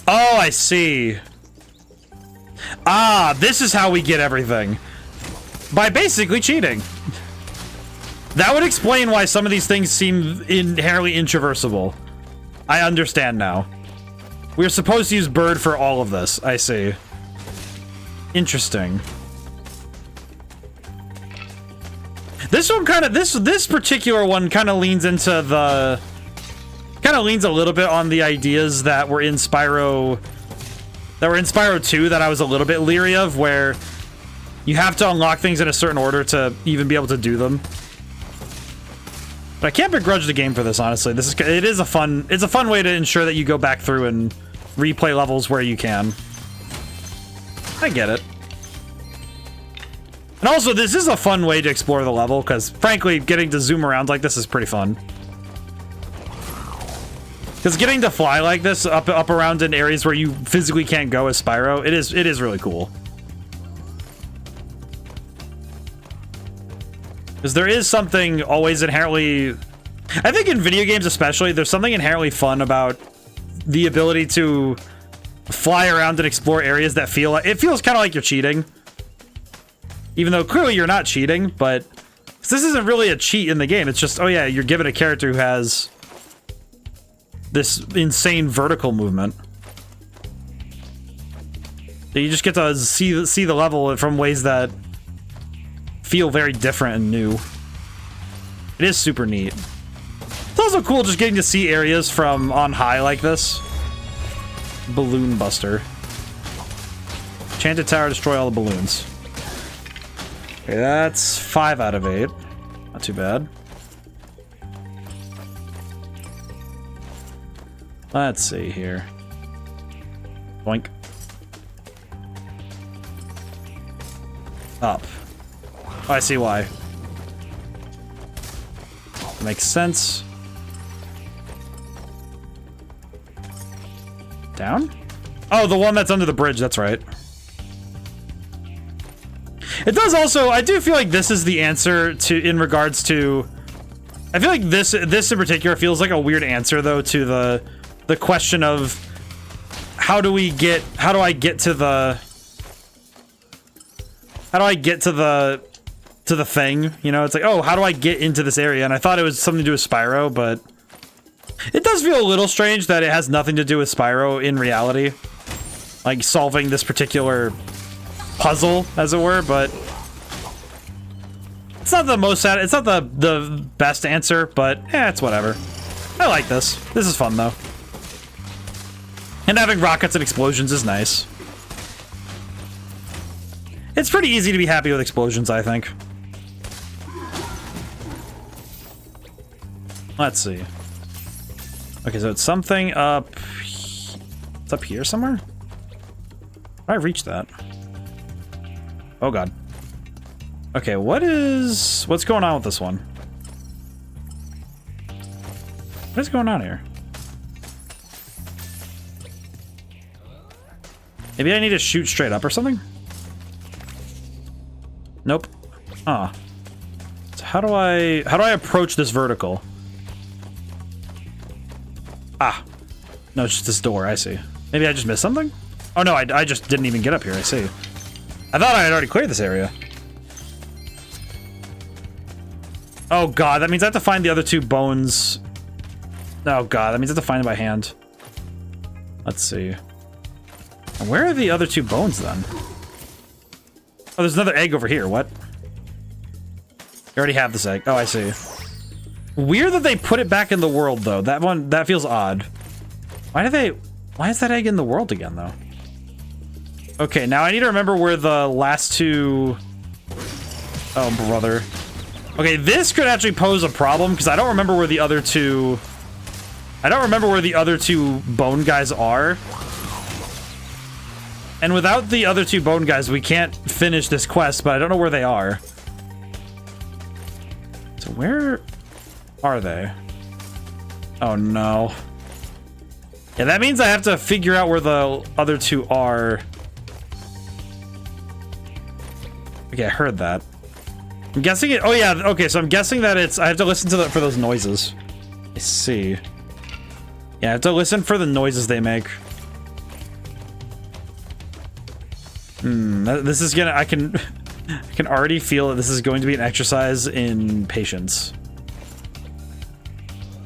Oh, I see. Ah, this is how we get everything. By basically cheating. That would explain why some of these things seem inherently intraversable. I understand now. We're supposed to use Bird for all of this. I see. Interesting. This one kind of, this particular one kind of leans into the... Kind of leans a little bit on the ideas that were in Spyro... That were in Spyro 2 that I was a little bit leery of, where you have to unlock things in a certain order to even be able to do them. But I can't begrudge the game for this, honestly. It's a fun way to ensure that you go back through and replay levels where you can. I get it. And also, this is a fun way to explore the level, because frankly, getting to zoom around like this is pretty fun. Because getting to fly like this, up around in areas where you physically can't go as Spyro, it is really cool. Because there is something always inherently... I think in video games especially, there's something inherently fun about the ability to fly around and explore areas that feel like... It feels kind of like you're cheating. Even though clearly you're not cheating, but... This isn't really a cheat in the game, it's just, oh yeah, you're given a character who has... this insane vertical movement. You just get to see the level from ways that feel very different and new. It is super neat. It's also cool just getting to see areas from on high like this. Balloon Buster. Enchanted Tower, destroy all the balloons. Okay, that's 5 out of 8. Not too bad. Let's see here. Boink. Up. Oh, I see why. Makes sense. Down? Oh, the one that's under the bridge, that's right. It does also, I do feel like this is the answer to, in regards to, I feel like this in particular feels like a weird answer though to the question of how do I get to the thing, you know? It's like, oh, how do I get into this area? And I thought it was something to do with Spyro, but it does feel a little strange that it has nothing to do with Spyro in reality. Like solving this particular puzzle, as it were, but it's not the most sad, it's not the best answer, but it's whatever. I like this. This is fun though. And having rockets and explosions is nice. It's pretty easy to be happy with explosions, I think. Let's see. Okay, so it's something up... It's up here somewhere? I reached that. Oh god. Okay, what's going on with this one? What is going on here? Maybe I need to shoot straight up or something? Nope. Huh. So how do I approach this vertical? Ah. No, it's just this door, I see. Maybe I just missed something? Oh no, I just didn't even get up here, I see. I thought I had already cleared this area. Oh god, that means I have to find the other two bones. Oh god, that means I have to find them by hand. Let's see. Where are the other two bones then? Oh, there's another egg over here. What? You already have this egg. Oh, I see. Weird that they put it back in the world, though. That feels odd. Why is that egg in the world again, though? Okay, now I need to remember where the last two... Oh, brother. Okay, this could actually pose a problem, because I don't remember where the other two... I don't remember where the other two bone guys are. And without the other two bone guys, we can't finish this quest, but I don't know where they are. So where are they? Oh no. Yeah, that means I have to figure out where the other two are. Okay, I heard that. I'm guessing it. Oh yeah, okay, so I'm guessing that it's, I have to listen to for those noises. I see. Yeah, I have to listen for the noises they make. This is gonna, I can already feel that this is going to be an exercise in patience.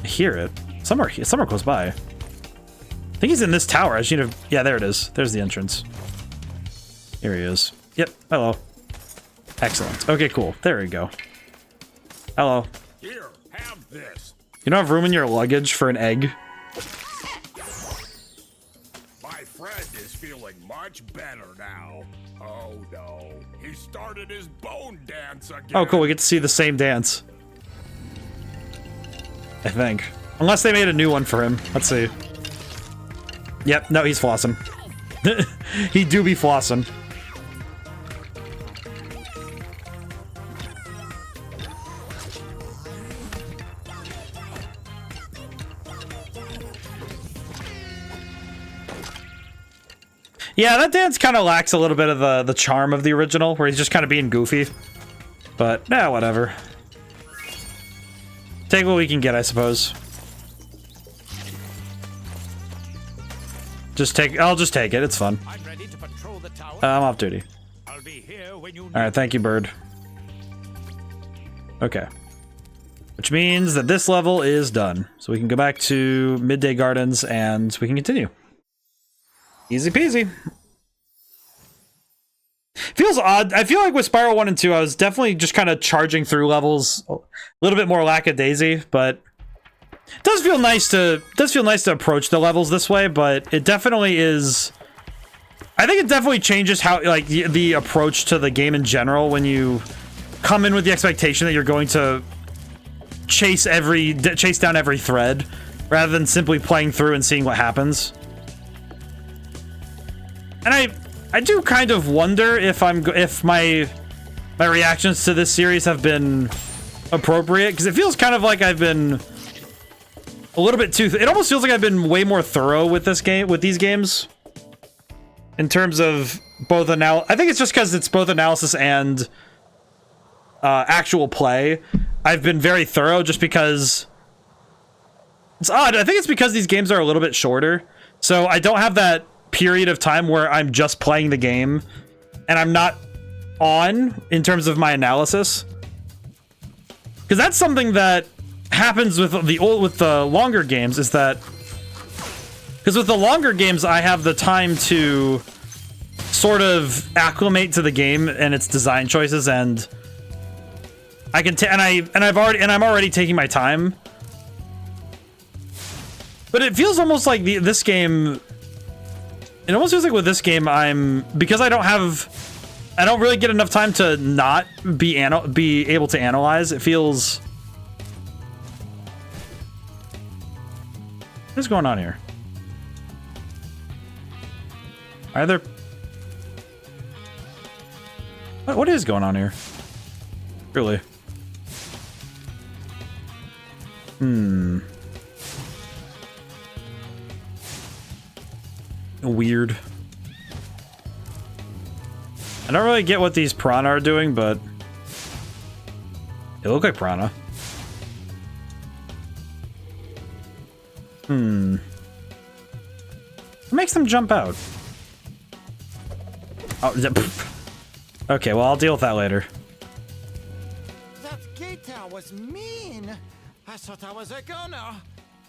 I hear it. Somewhere close by. I think he's in this tower. I just need to, yeah, there it is. There's the entrance. Here he is. Yep, hello. Excellent. Okay, cool. There we go. Hello. Here, have this. You don't have room in your luggage for an egg? My friend is feeling much better now. Oh no, he started his bone dance again. Oh, cool. We get to see the same dance. I think. Unless they made a new one for him. Let's see. Yep, no, he's flossing. He do be flossing. Yeah, that dance kind of lacks a little bit of the charm of the original, where he's just kind of being goofy. But, whatever. Take what we can get, I suppose. I'll just take it, it's fun. I'm ready to patrol the tower. I'm off duty. I'll be here when you Alright, thank you, bird. Okay. Which means that this level is done. So we can go back to Midday Gardens and we can continue. Easy peasy. Feels odd. I feel like with Spyro 1 and 2, I was definitely just kind of charging through levels a little bit more lackadaisy, but it does feel nice to approach the levels this way, but it definitely is. I think it definitely changes how, like, the approach to the game in general when you come in with the expectation that you're going to chase down every thread rather than simply playing through and seeing what happens. And I do kind of wonder if my reactions to this series have been appropriate, because it feels kind of like I've been a little bit too... It almost feels like I've been way more thorough with this game, with these games. In terms of both I think it's just because it's both analysis and actual play. I've been very thorough just because... It's odd. I think it's because these games are a little bit shorter. So I don't have that period of time where I'm just playing the game and I'm not on in terms of my analysis. Because that's something that happens with the longer games, is that... Because with the longer games, I have the time to sort of acclimate to the game and its design choices, and I can I'm already taking my time. But it feels almost like this game. It almost feels like with this game, because I don't really get enough time to not be able to analyze. It feels. What's going on here? Are there... What is going on here? Really? Weird. I don't really get what these piranha are doing, but... They look like piranha. What makes them jump out? Oh, okay, well, I'll deal with that later. That guitar was mean. I thought I was a goner.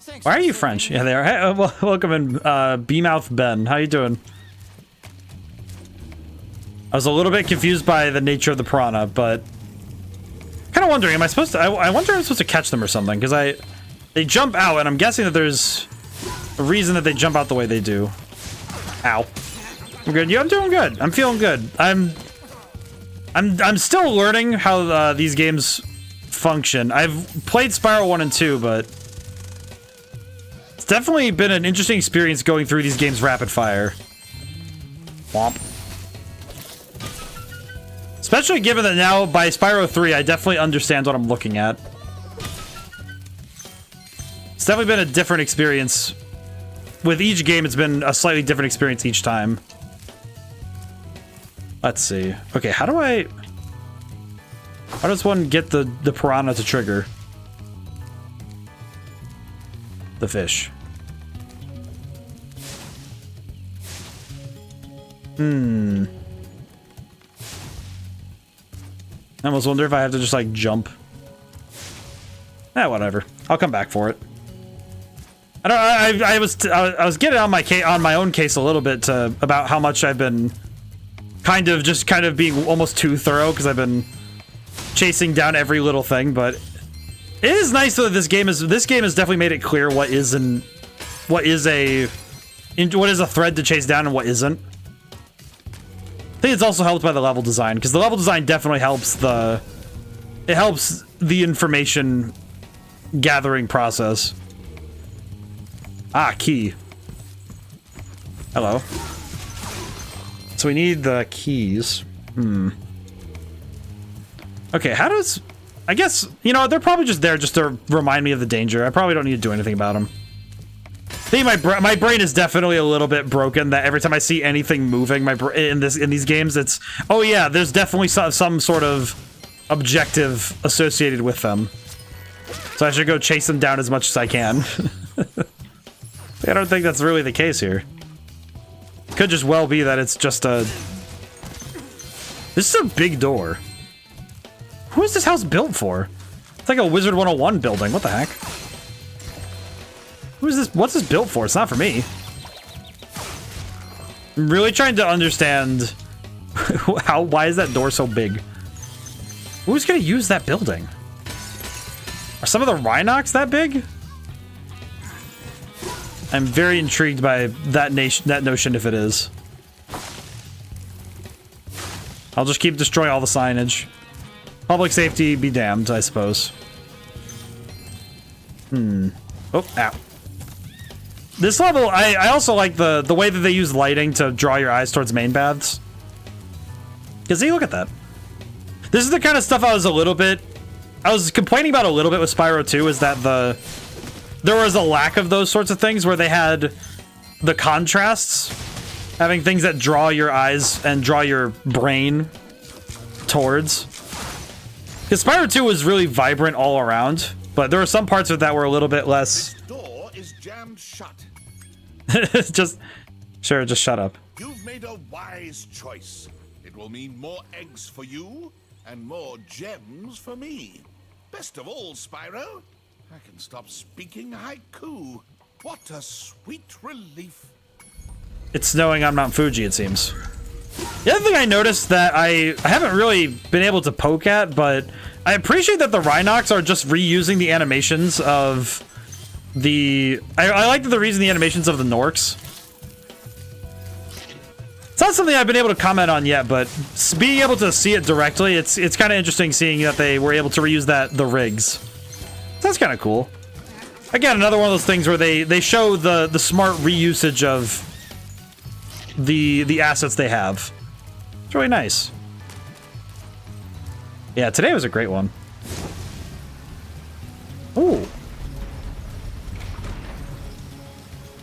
Thanks. Why are you French? Yeah, they are. Hey, welcome in, B-Mouth Ben. How you doing? I was a little bit confused by the nature of the piranha, but kind of wondering, am I supposed to? I wonder if I'm supposed to catch them or something, because they jump out, and I'm guessing that there's a reason that they jump out the way they do. Ow. I'm good. Yeah, I'm doing good. I'm feeling good. I'm still learning how these games function. I've played Spyro 1 and 2, but it's definitely been an interesting experience going through these games rapid fire. Womp. Especially given that now, by Spyro 3, I definitely understand what I'm looking at. It's definitely been a different experience. With each game, it's been a slightly different experience each time. Let's see. Okay, how does one get the piranha to trigger? The fish. I almost wonder if I have to just, like, jump. Whatever. I'll come back for it. I was getting on my own case a little bit about how much I've been kind of being almost too thorough, because I've been chasing down every little thing, but it is nice though that this game has definitely made it clear what is a thread to chase down and what isn't. I think it's also helped by the level design, because the level design definitely helps the information gathering process. Ah, key. Hello. So we need the keys. Okay, how does... I guess, you know, they're probably just there just to remind me of the danger. I probably don't need to do anything about them. I think my brain is definitely a little bit broken, that every time I see anything moving in these games, it's... Oh yeah, there's definitely some sort of objective associated with them. So I should go chase them down as much as I can. I don't think that's really the case here. Could just well be that it's just a... This is a big door. Who is this house built for? It's like a Wizard 101 building. What the heck? Who is this? What's this built for? It's not for me. I'm really trying to understand why is that door so big? Who's gonna use that building? Are some of the Rhinox that big? I'm very intrigued by that notion if it is. I'll just keep destroying all the signage. Public safety be damned, I suppose. Oh, ow. This level, I also like the way that they use lighting to draw your eyes towards main paths. Because see, look at that. This is the kind of stuff I was complaining about a little bit with Spyro 2, is that there was a lack of those sorts of things where they had the contrasts, having things that draw your eyes and draw your brain towards. Because Spyro 2 was really vibrant all around, but there were some parts of that were a little bit less. This door is jammed shut. Just shut up. You've made a wise choice. It will mean more eggs for you and more gems for me. Best of all, Spyro, I can stop speaking haiku. What a sweet relief. It's snowing on Mount Fuji, it seems. The other thing I noticed that I haven't really been able to poke at, but I appreciate that the Rhinox are just reusing the animations of the... I like the reason the animations of the Norks. It's not something I've been able to comment on yet, but being able to see it directly, it's kind of interesting seeing that they were able to reuse the rigs. That's kind of cool. Again, another one of those things where they show the smart reusage of the assets they have. It's really nice. Yeah, today was a great one. Ooh.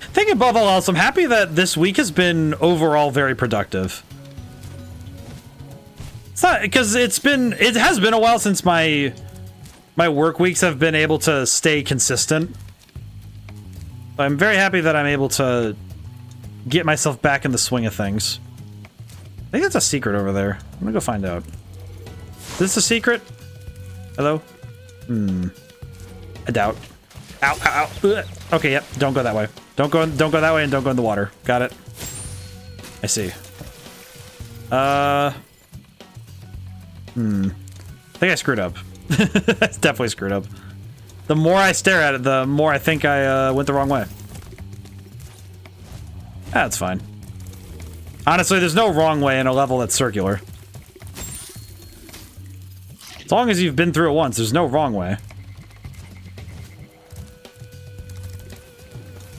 I think above all else, I'm happy that this week has been overall very productive. It's not because it has been a while since my work weeks have been able to stay consistent. I'm very happy that I'm able to get myself back in the swing of things. I think that's a secret over there. I'm gonna go find out. Is this a secret? Hello? I doubt. Ow, ow, ow. Ugh. Okay, yep. Don't go that way. Don't go that way, and don't go in the water. Got it. I see. I think I screwed up. That's definitely screwed up. The more I stare at it, the more I think I went the wrong way. That's fine. Honestly, there's no wrong way in a level that's circular. As long as you've been through it once, there's no wrong way.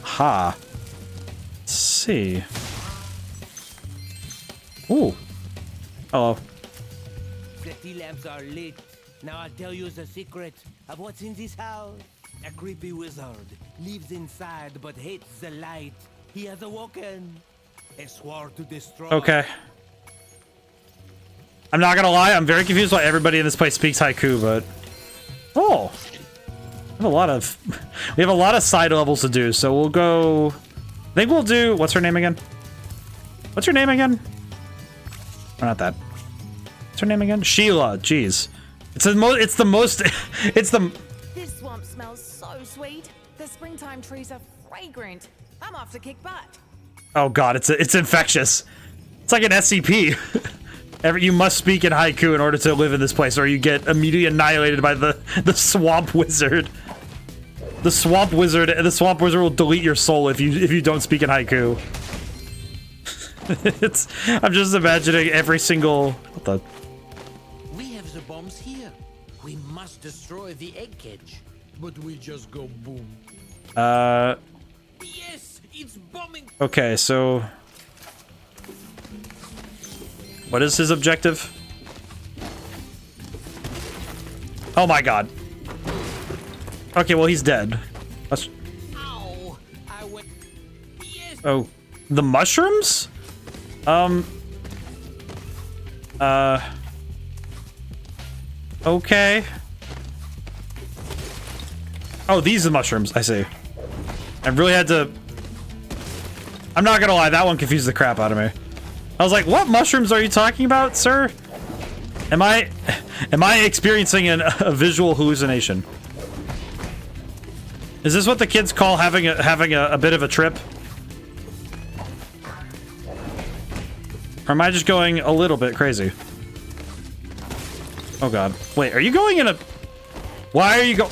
Ha. Let's see. Ooh. Hello. The tea lamps are lit. Now I'll tell you the secret of what's in this house. A creepy wizard lives inside but hates the light. He has awoken. He swore to destroy. Okay. I'm not gonna lie, I'm very confused why everybody in this place speaks haiku, but... Oh! We have a lot of side levels to do, so we'll go... I think we'll do... What's her name again? What's her name again? Oh, not that. What's her name again? Sheila, jeez. It's the most... It's the... This swamp smells so sweet. The springtime trees are fragrant. I'm off to kick butt. Oh god, it's infectious. It's like an SCP. You must speak in haiku in order to live in this place, or you get immediately annihilated by the swamp wizard. The swamp wizard will delete your soul if you don't speak in haiku. I'm just imagining every single... What the... We have the bombs here. We must destroy the egg cage. But we just go boom. Yes, it's bombing. Okay, so... What is his objective? Oh my god. Okay, well he's dead. Ow! I went. Yes. Oh, the mushrooms? Okay. Oh, these are mushrooms. I see. I really had to... I'm not gonna lie, that one confused the crap out of me. I was like, what mushrooms are you talking about, sir? Am I experiencing a visual hallucination? Is this what the kids call having a bit of a trip? Or am I just going a little bit crazy? Oh god. Wait, are you going in a... Why are you go...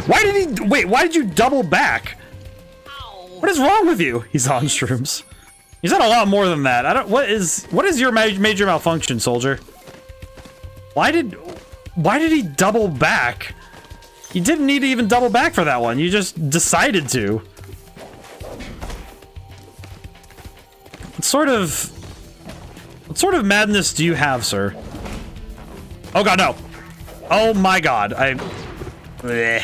Why did he... Wait, why did you double back? What is wrong with you? He's on shrooms. He's done a lot more than that. I don't... What is your major malfunction, soldier? Why did he double back? You didn't need to even double back for that one. You just decided to. What sort of madness do you have, sir? Oh god, no. Oh my god. Bleh.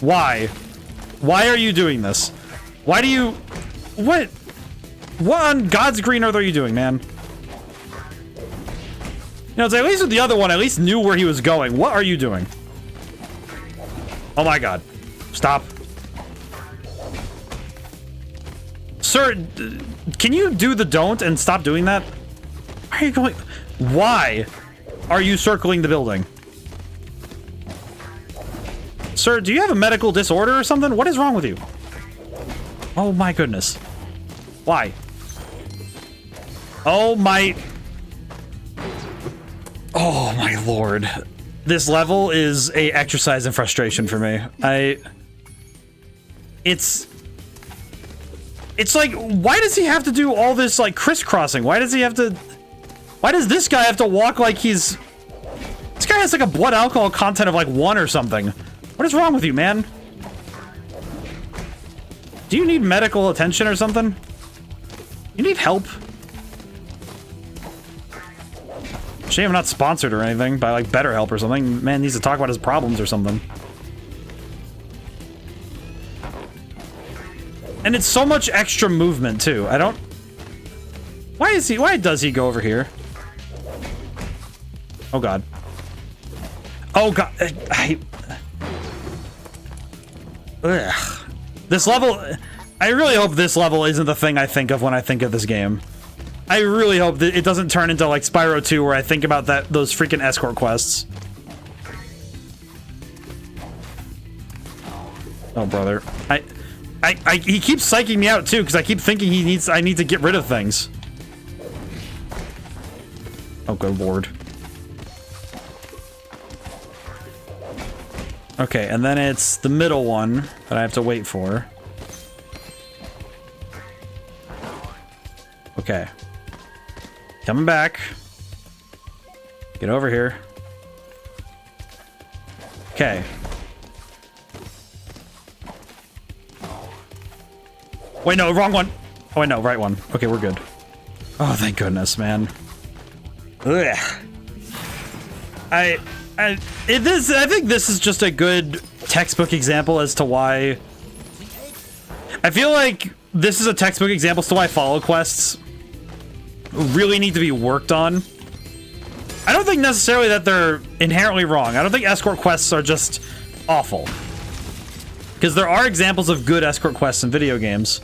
Why? Why are you doing this? Why do you... What on God's green earth are you doing, man? You know, it's like, at least with the other one, I at least knew where he was going. What are you doing? Oh my God. Stop. Sir, can you do the don't and stop doing that? Why are you going... Why are you circling the building? Sir, do you have a medical disorder or something? What is wrong with you? Oh my goodness. Why? Oh my... Oh my lord. This level is a exercise in frustration for me. It's like, why does he have to do all this, like, crisscrossing? Why does this guy have to walk like he's... This guy has, like, a blood alcohol content of, like, 1 or something. What is wrong with you, man? Do you need medical attention or something? You need help? Shame I'm not sponsored or anything by, like, BetterHelp or something. Man needs to talk about his problems or something. And it's so much extra movement, too. I don't... Why does he go over here? Oh, God. Oh, God. Ugh. This level... I really hope this level isn't the thing I think of when I think of this game. I really hope that it doesn't turn into, like, Spyro 2, where I think about those freaking escort quests. Oh, brother. He keeps psyching me out, too, because I keep thinking I need to get rid of things. Oh, good lord. Okay, and then it's the middle one that I have to wait for. Okay. Coming back. Get over here. Okay. Wait, no, wrong one. Oh, wait, no, right one. Okay, we're good. Oh, thank goodness, man. Ugh. I think this is just a good textbook example as to why... I feel like this is a textbook example as to why follow quests really need to be worked on. I don't think necessarily that they're inherently wrong. I don't think escort quests are just awful. Because there are examples of good escort quests in video games.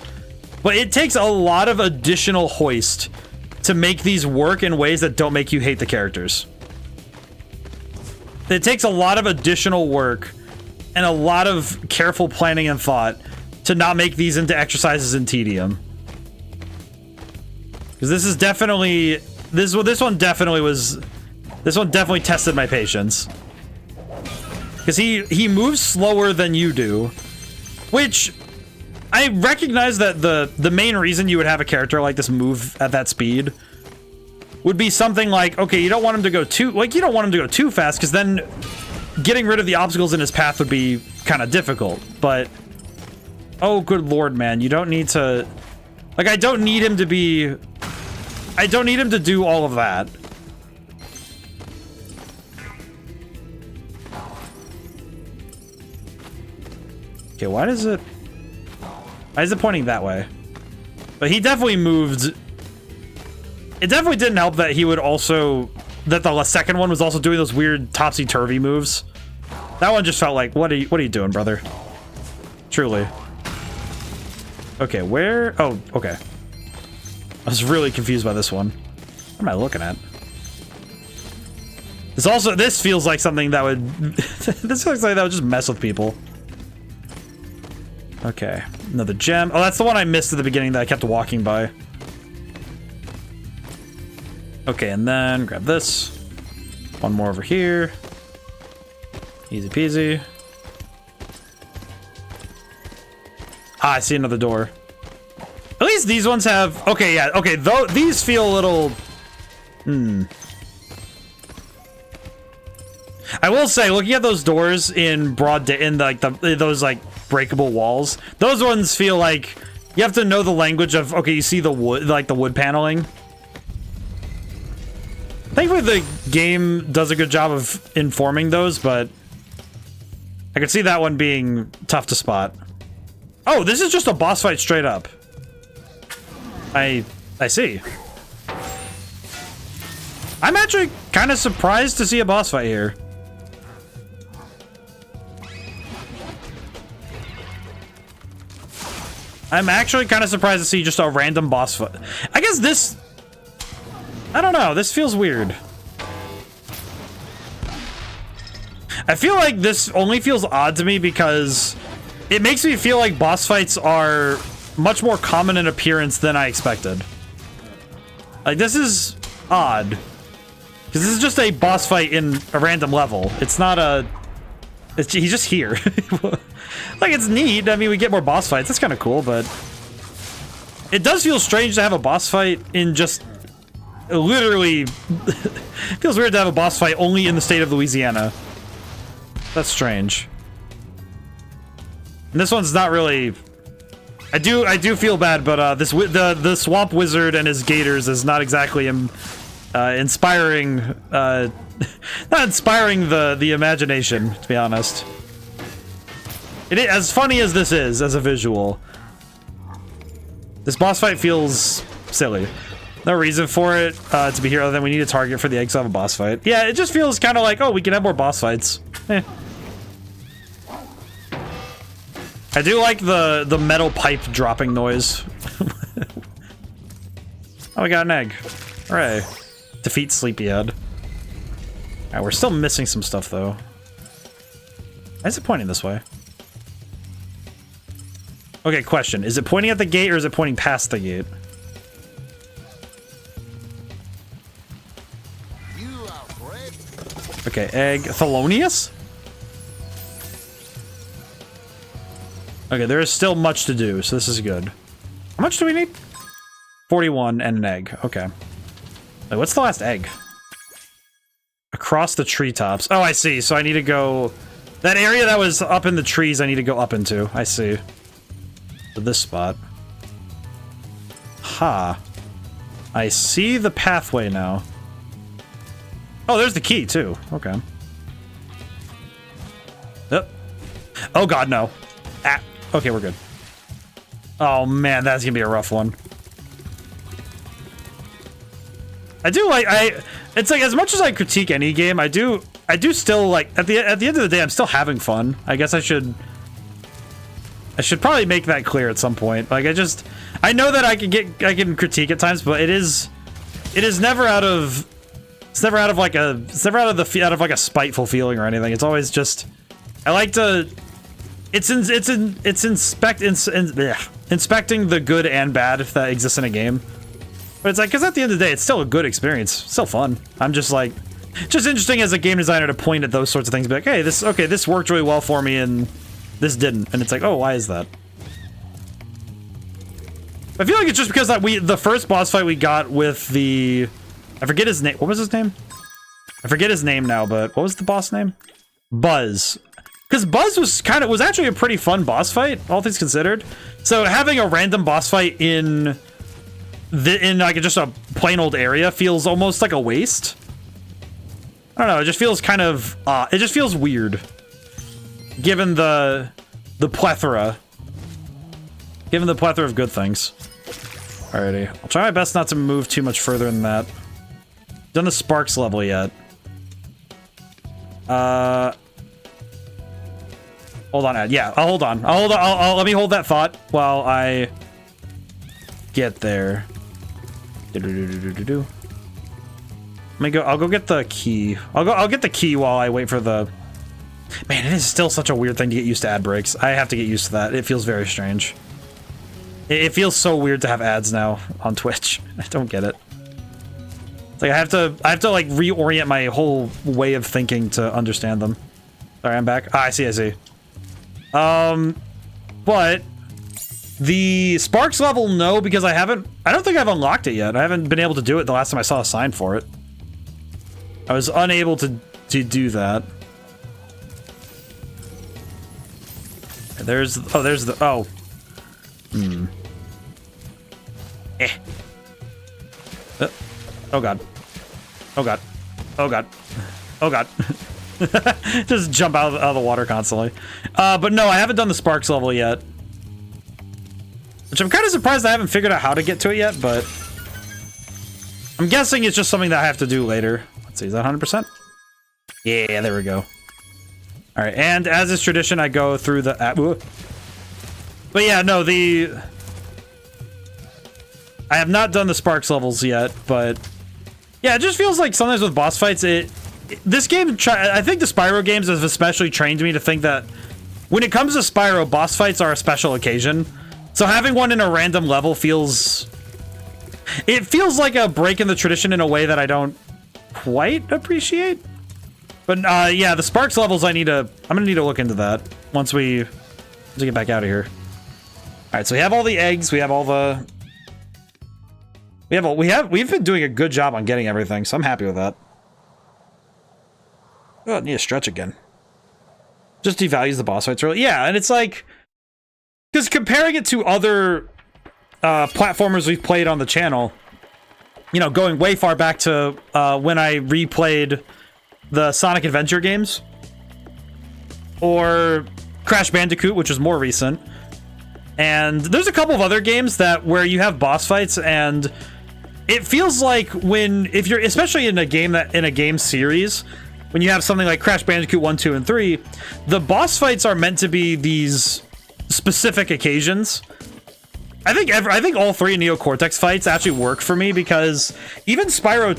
But it takes a lot of additional hoist to make these work in ways that don't make you hate the characters. It takes a lot of additional work and a lot of careful planning and thought to not make these into exercises in tedium. Because this is definitely... This one definitely tested my patience. Because he moves slower than you do. Which... I recognize that the main reason you would have a character like this move at that speed would be something like, okay, you don't want him to go too... Like, you don't want him to go too fast, because then getting rid of the obstacles in his path would be kind of difficult. But... Oh, good lord, man. You don't need to... Like, I don't need him to be... I don't need him to do all of that. Okay, why is it pointing that way? But he definitely moved... It definitely didn't help that he would also... That the second one was also doing those weird topsy-turvy moves. That one just felt like, what are you doing, brother? Truly. Okay, where... Oh, okay. I was really confused by this one. What am I looking at? This feels like something that would... This feels like that would just mess with people. Okay, another gem. Oh, that's the one I missed at the beginning that I kept walking by. Okay, and then grab this. One more over here. Easy peasy. Ah, I see another door. At least these ones have... Okay, yeah, okay, though these feel a little... I will say, looking at those doors in broad day, in like those like breakable walls, those ones feel like you have to know the language of, okay, you see the wood, like the wood paneling. Thankfully the game does a good job of informing those, but I could see that one being tough to spot. Oh, this is just a boss fight straight up. I see. I'm actually kind of surprised to see a boss fight here. I'm actually kind of surprised to see just a random boss fight. I guess this... I don't know. This feels weird. I feel like this only feels odd to me because it makes me feel like boss fights are much more common in appearance than I expected. Like, this is odd. Because this is just a boss fight in a random level. It's not a... he's just here. Like, it's neat. I mean, we get more boss fights. That's kind of cool, but... It does feel strange to have a boss fight in just... Literally... It feels weird to have a boss fight only in the state of Louisiana. That's strange. And this one's not really... I do feel bad, but the swamp wizard and his gators is not exactly inspiring. Not inspiring the imagination, to be honest. As funny as this is as a visual, this boss fight feels silly. No reason for it to be here other than we need a target for the eggs to have a boss fight. Yeah, it just feels kind of like, oh, we can have more boss fights. I do like the metal pipe dropping noise. Oh, we got an egg. Hooray. Defeat Sleepyhead. Alright, we're still missing some stuff, though. Why is it pointing this way? Okay, question. Is it pointing at the gate or is it pointing past the gate? Okay, egg. Thelonious? Okay, there is still much to do, so this is good. How much do we need? 41 and an egg. Okay. Wait, what's the last egg? Across the treetops. Oh, I see. So I need to go... That area that was up in the trees, I need to go up into. I see. To this spot. Ha. I see the pathway now. Oh, there's the key, too. Okay. Yep. Oh, God, no. Ah. Okay, we're good. Oh, man, that's gonna be a rough one. I do like... It's like, as much as I critique any game, I do still, like... At the end of the day, I'm still having fun. I guess I should probably make that clear at some point. Like, I know that I can critique at times, but it is never out of... It's never out of like a spiteful feeling or anything. It's always just... I like to... It's inspecting the good and bad that exists in a game. But it's like, because at the end of the day, it's still a good experience. It's still fun. I'm just like... Just interesting as a game designer to point at those sorts of things and be like, hey, this worked really well for me and this didn't. And it's like, oh, why is that? I feel like it's just because that the first boss fight we got with the... I forget his name. What was his name? I forget his name now, but what was the boss name? Buzz. Because Buzz was actually a pretty fun boss fight, all things considered. So having a random boss fight in like just a plain old area feels almost like a waste. I don't know. It just feels kind of it just feels weird, given the plethora, of good things. Alrighty, I'll try my best not to move too much further than that. Done the Sparks level yet? Hold on, Ed. Yeah, I'll hold on. I'll let me hold that thought while I get there. Let me go. I'll go get the key. I'll get the key while I wait for the... Man, it is still such a weird thing to get used to ad breaks. I have to get used to that. It feels very strange. It feels so weird to have ads now on Twitch. I don't get it. It's like I have to like reorient my whole way of thinking to understand them. Sorry, I'm back. I see. But the Sparks level, no, because I don't think I've unlocked it yet. I haven't been able to do it the last time I saw a sign for it. I was unable to do that. There's the Oh god. Oh god. Oh god. Oh god. Just jump out of the water constantly. But no, I haven't done the Sparks level yet. Which I'm kind of surprised I haven't figured out how to get to it yet, but I'm guessing it's just something that I have to do later. Let's see, is that 100%? Yeah, there we go. All right, and as is tradition, I go through the... but yeah, no, I have not done the Sparks levels yet, but yeah, it just feels like sometimes with boss fights, this game, I think the Spyro games have especially trained me to think that when it comes to Spyro, boss fights are a special occasion. So having one in a random level feels like a break in the tradition in a way that I don't quite appreciate. But yeah, the Sparks levels I'm gonna need to look into that once we get back out of here. All right, so we have all the eggs, we have all the we've been doing a good job on getting everything, so I'm happy with that. Oh, I need to stretch again. Just devalues the boss fights really. Yeah, and it's like, because comparing it to other platformers we've played on the channel, you know, going way far back to when I replayed the Sonic Adventure games, or Crash Bandicoot, which is more recent, and there's a couple of other games where you have boss fights, and it feels like if you're especially in a game series, when you have something like Crash Bandicoot 1, 2, and 3, the boss fights are meant to be these specific occasions. I think all three Neo Cortex fights actually work for me, because even Spyro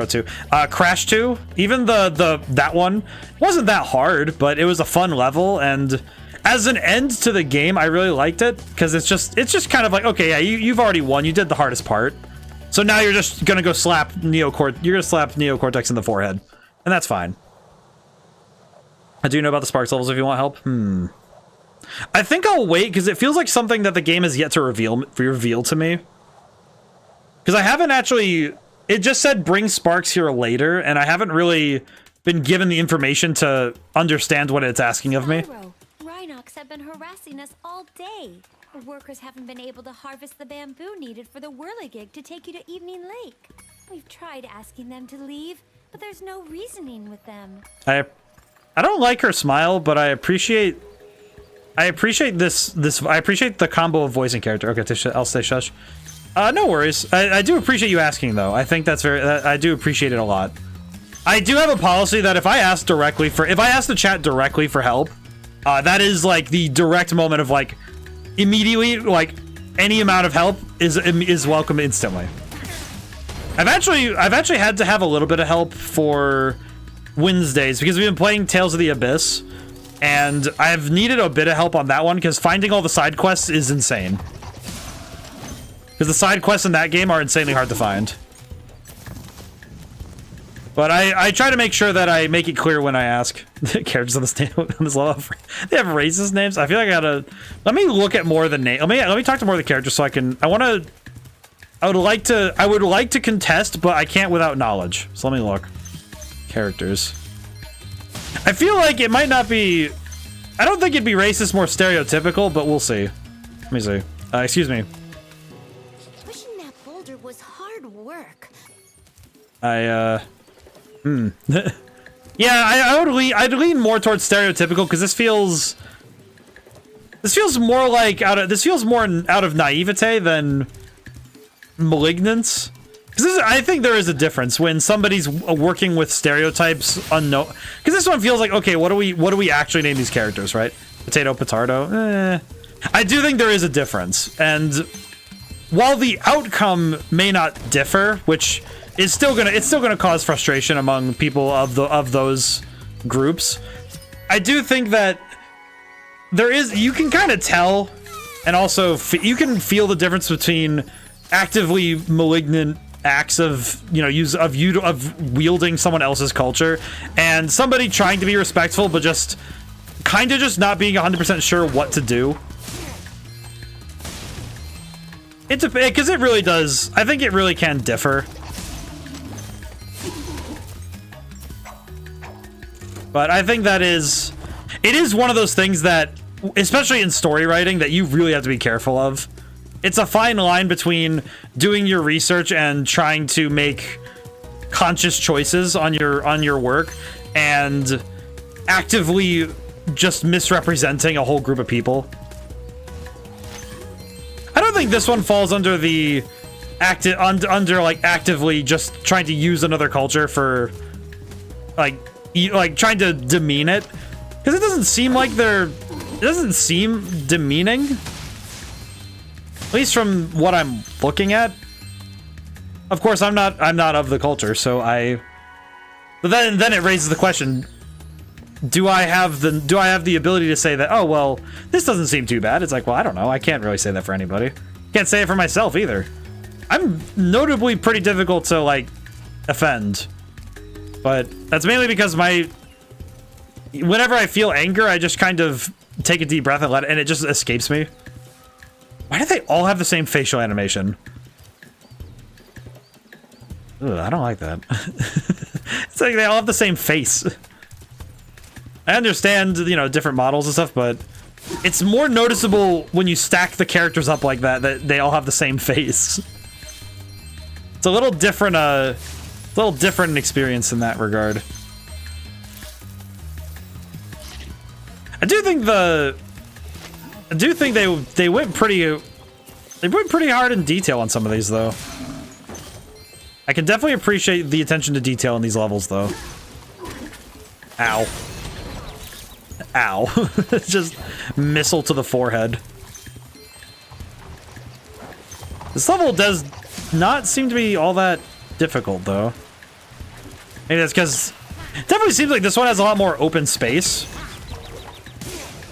2, Crash 2, even that one wasn't that hard, but it was a fun level, and as an end to the game, I really liked it, because it's just kind of like, okay, yeah, you've already won, you did the hardest part, so now you're just gonna go slap Neo Cortex in the forehead, and that's fine. I do know about the Sparks levels if you want help. I think I'll wait, because it feels like something that the game has yet to reveal to me. Because I haven't actually... It just said bring Sparks here later, and I haven't really been given the information to understand what it's asking of me. Rhinox have been harassing us all day. The workers haven't been able to harvest the bamboo needed for the whirligig to take you to Evening Lake. We've tried asking them to leave, but there's no reasoning with them. I don't like her smile, but I appreciate this. I appreciate the combo of voice and character. Okay, I'll stay shush. No worries. I do appreciate you asking, though. I think that's I do appreciate it a lot. I do have a policy that if I ask the chat directly for help, that is like the direct moment of like immediately, like any amount of help is welcome instantly. I've actually had to have a little bit of help for Wednesdays because we've been playing Tales of the Abyss, and I've needed a bit of help on that one because finding all the side quests is insane. Because the side quests in that game are insanely hard to find. But I try to make sure that I make it clear when I ask the characters on this level. They have racist names. I feel like I gotta... Let me look at more of the name. Let me talk to more of the characters so I can... I would like to contest, but I can't without knowledge. So let me look. Characters. I feel like it might not be... I don't think it'd be racist, more stereotypical, but we'll see. Let me see. Excuse me. Pushing that boulder was hard work. Yeah, I'd lean more towards stereotypical because this feels more like out of naivete than malignance. Because I think there is a difference when somebody's working with stereotypes unknown. Because this one feels like, okay, what do we actually name these characters, right? Potato, petardo. I do think there is a difference, and while the outcome may not differ, which is still gonna cause frustration among people of those groups, I do think that you can kind of tell, and also you can feel the difference between actively malignant acts of wielding someone else's culture and somebody trying to be respectful but just kind of just not being 100% sure what to do. Because it really does. I think it really can differ. But I think it is one of those things that, especially in story writing, that you really have to be careful of. It's a fine line between doing your research and trying to make conscious choices on your work, and actively just misrepresenting a whole group of people. I don't think this one falls under the under like actively just trying to use another culture for like trying to demean it, because it doesn't seem like it doesn't seem demeaning, at least from what I'm looking at. Of course, I'm not of the culture, so but then it raises the question: do I have the ability to say that? Oh well, this doesn't seem too bad. It's like, well, I don't know. I can't really say that for anybody. Can't say it for myself either. I'm notably pretty difficult to like offend, but that's mainly because whenever I feel anger, I just kind of take a deep breath and and it just escapes me. Why do they all have the same facial animation? Ugh, I don't like that. It's like they all have the same face. I understand, you know, different models and stuff, but it's more noticeable when you stack the characters up like that they all have the same face. It's a little different, experience in that regard. I do think they went pretty hard in detail on some of these though. I can definitely appreciate the attention to detail in these levels though. Ow. Ow. Just missile to the forehead. This level does not seem to be all that difficult though. Maybe that's because it definitely seems like this one has a lot more open space.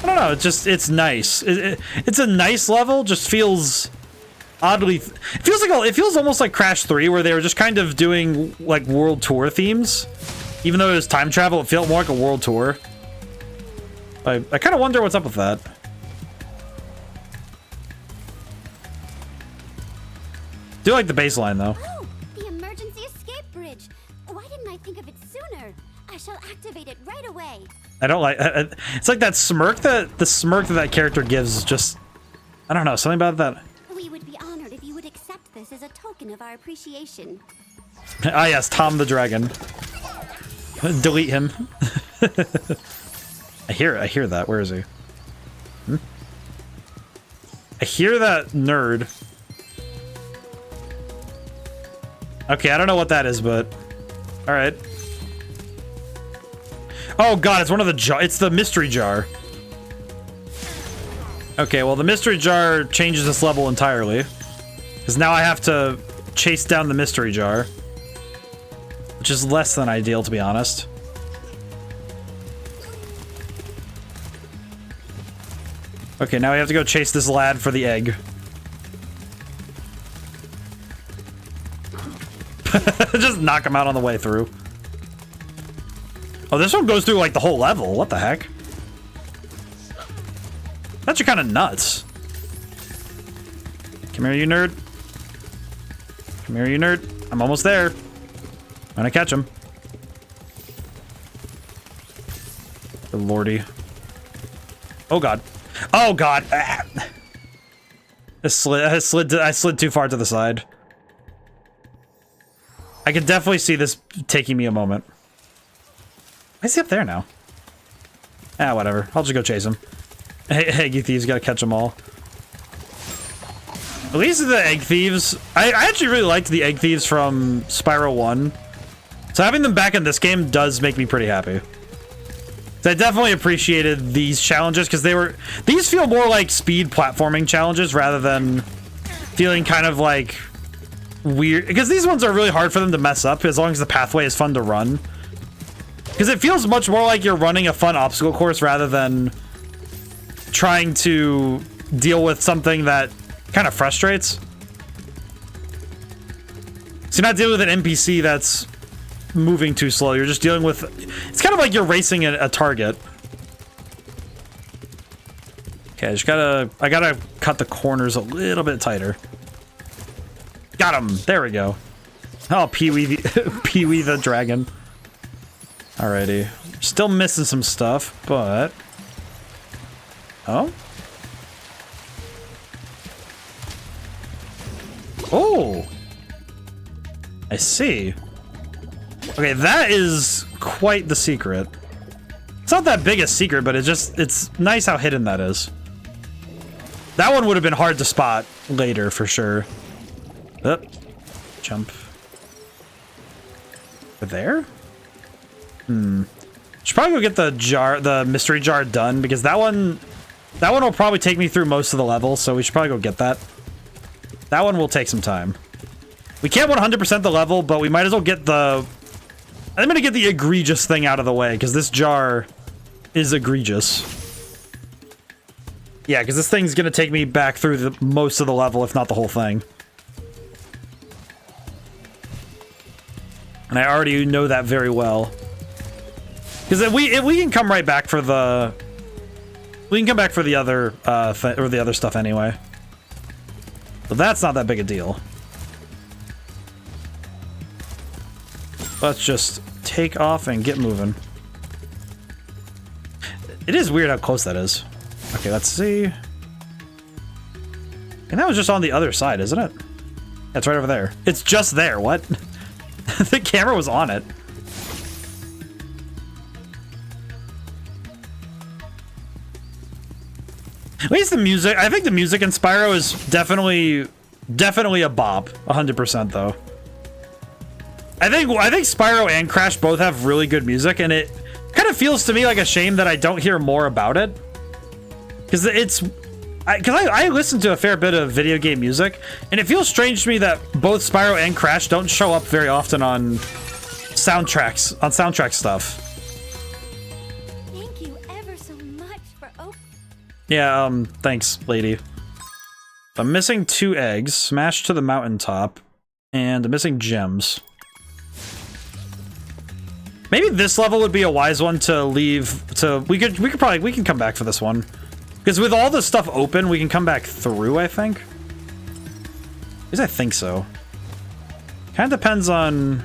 I don't know, it's nice. It's a nice level, just feels oddly, it feels almost like Crash 3, where they were just kind of doing like world tour themes. Even though it was time travel, it felt more like a world tour. I kind of wonder what's up with that. Do like the baseline though. Oh, the emergency escape bridge. Why didn't I think of it sooner? I shall activate it right away. I don't like it's like that smirk that character gives, just I don't know, something about that. We would be honored if you would accept this as a token of our appreciation. Ah yes, Tom the Dragon. Delete him. I hear that. Where is he? I hear that nerd. Okay, I don't know what that is, but all right. Oh god, it's one of the it's the mystery jar. Okay, well the mystery jar changes this level entirely, because now I have to chase down the mystery jar, which is less than ideal, to be honest. Okay, now we have to go chase this lad for the egg. Just knock him out on the way through. Oh, this one goes through like the whole level. What the heck? That's kind of nuts. Come here, you nerd. Come here, you nerd. I'm almost there. I'm gonna catch him. Good lordy. Oh god. Oh god. Ah. I slid too far to the side. I could definitely see this taking me a moment. Why is he up there now? Ah, whatever. I'll just go chase him. Hey, eggy thieves, gotta catch them all. At least the egg thieves. I actually really liked the egg thieves from Spyro 1. So having them back in this game does make me pretty happy. So I definitely appreciated these challenges, because these feel more like speed platforming challenges rather than feeling kind of like weird, because these ones are really hard for them to mess up as long as the pathway is fun to run. Because it feels much more like you're running a fun obstacle course rather than trying to deal with something that kind of frustrates. So you're not dealing with an NPC that's moving too slow. You're just dealing with, it's kind of like you're racing a target. Okay, I gotta cut the corners a little bit tighter. Got him. There we go. Oh, Pee-wee the dragon. Alrighty. Still missing some stuff, but... Oh? Oh! I see. Okay, that is quite the secret. It's not that big a secret, but it's nice how hidden that is. That one would have been hard to spot later for sure. Up. Jump. There? Should probably go get the mystery jar done, because that one will probably take me through most of the level, so we should probably go get that. That one will take some time. We can't 100% the level, but we might as well get the... I'm gonna get the egregious thing out of the way, because this jar is egregious. Yeah, because this thing's gonna take me back through most of the level, if not the whole thing. And I already know that very well. Because if we can come right back for the... We can come back for the other, or the other stuff anyway. But that's not that big a deal. Let's just take off and get moving. It is weird how close that is. Okay, let's see. And that was just on the other side, isn't it? Yeah, it's right over there. It's just there, what? The camera was on it. At least the music, I think the music in Spyro is definitely a bop. 100% though. I think Spyro and Crash both have really good music, and it kind of feels to me like a shame that I don't hear more about it. Because I listen to a fair bit of video game music, and it feels strange to me that both Spyro and Crash don't show up very often on soundtrack stuff. Thank you ever so much for Yeah, thanks, lady. I'm missing 2 eggs, smashed to the mountaintop, and I'm missing gems. Maybe this level would be a wise one to leave to... We can come back for this one. Because with all the stuff open, we can come back through, I think. At least I think so. Kind of depends on...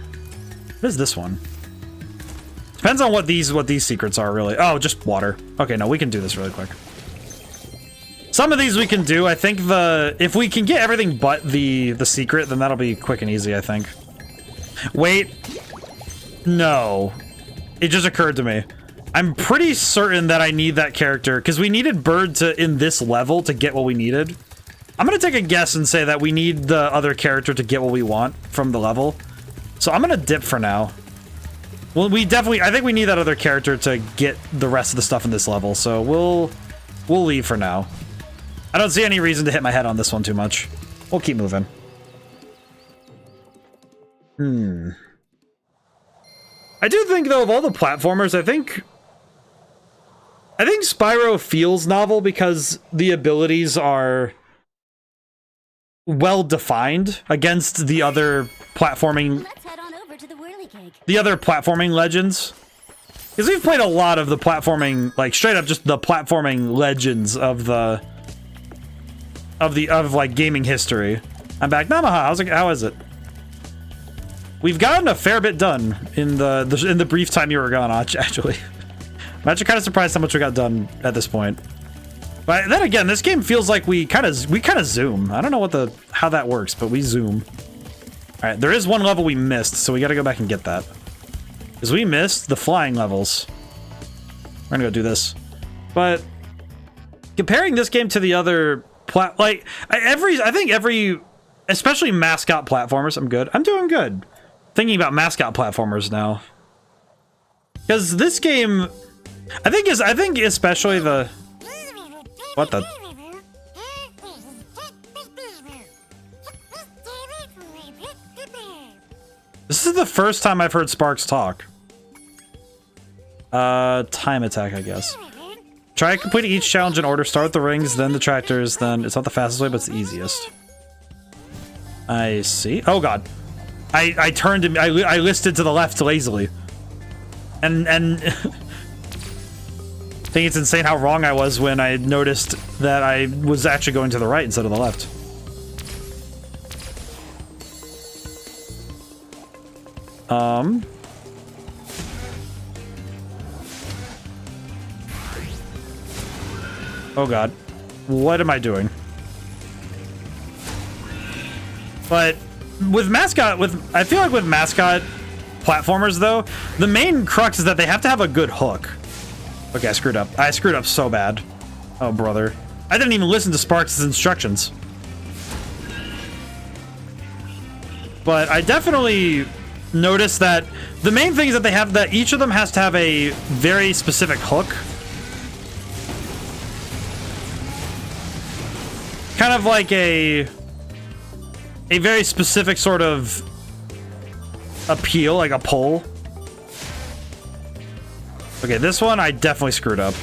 What is this one? Depends on what these secrets are, really. Oh, just water. Okay, no, we can do this really quick. Some of these we can do. I think if we can get everything but the secret, then that'll be quick and easy, I think. Wait. No. It just occurred to me. I'm pretty certain that I need that character, because we needed Bird in this level to get what we needed. I'm gonna take a guess and say that we need the other character to get what we want from the level. So I'm gonna dip for now. Well, I think we need that other character to get the rest of the stuff in this level, so we'll leave for now. I don't see any reason to hit my head on this one too much. We'll keep moving. I do think, though, of all the platformers, I think Spyro feels novel because the abilities are well defined against the other platforming. Let's head on over to the whirligig. The other platforming legends. Because we've played a lot of the platforming, like straight up just the platforming legends of like gaming history. I'm back. Namaha, how is it? We've gotten a fair bit done in the brief time you were gone, actually. I'm actually kind of surprised how much we got done at this point. But then again, this game feels like we kind of zoom. I don't know how that works, but we zoom. All right, there is one level we missed, so we got to go back and get that. Because we missed the flying levels. We're gonna go do this. But comparing this game to the other I think every, especially mascot platformers, I'm good. I'm doing good. Thinking about mascot platformers now. Because this game, I think especially the... What the... This is the first time I've heard Sparks talk. Time attack, I guess. Try completing each challenge in order. Start with the rings, then the tractors, then... It's not the fastest way, but it's the easiest. I see. Oh, God. I turned and I listed to the left lazily. And I think it's insane how wrong I was when I noticed that I was actually going to the right instead of the left. Oh God. What am I doing? But with Mascot, I feel like with Mascot, platformers, though, the main crux is that they have to have a good hook. Okay, I screwed up. I screwed up so bad. Oh, brother. I didn't even listen to Sparks' instructions. But I definitely noticed that the main thing is that they have that each of them has to have a very specific hook. Kind of like a very specific sort of appeal, like a pull. Okay, this one I definitely screwed up.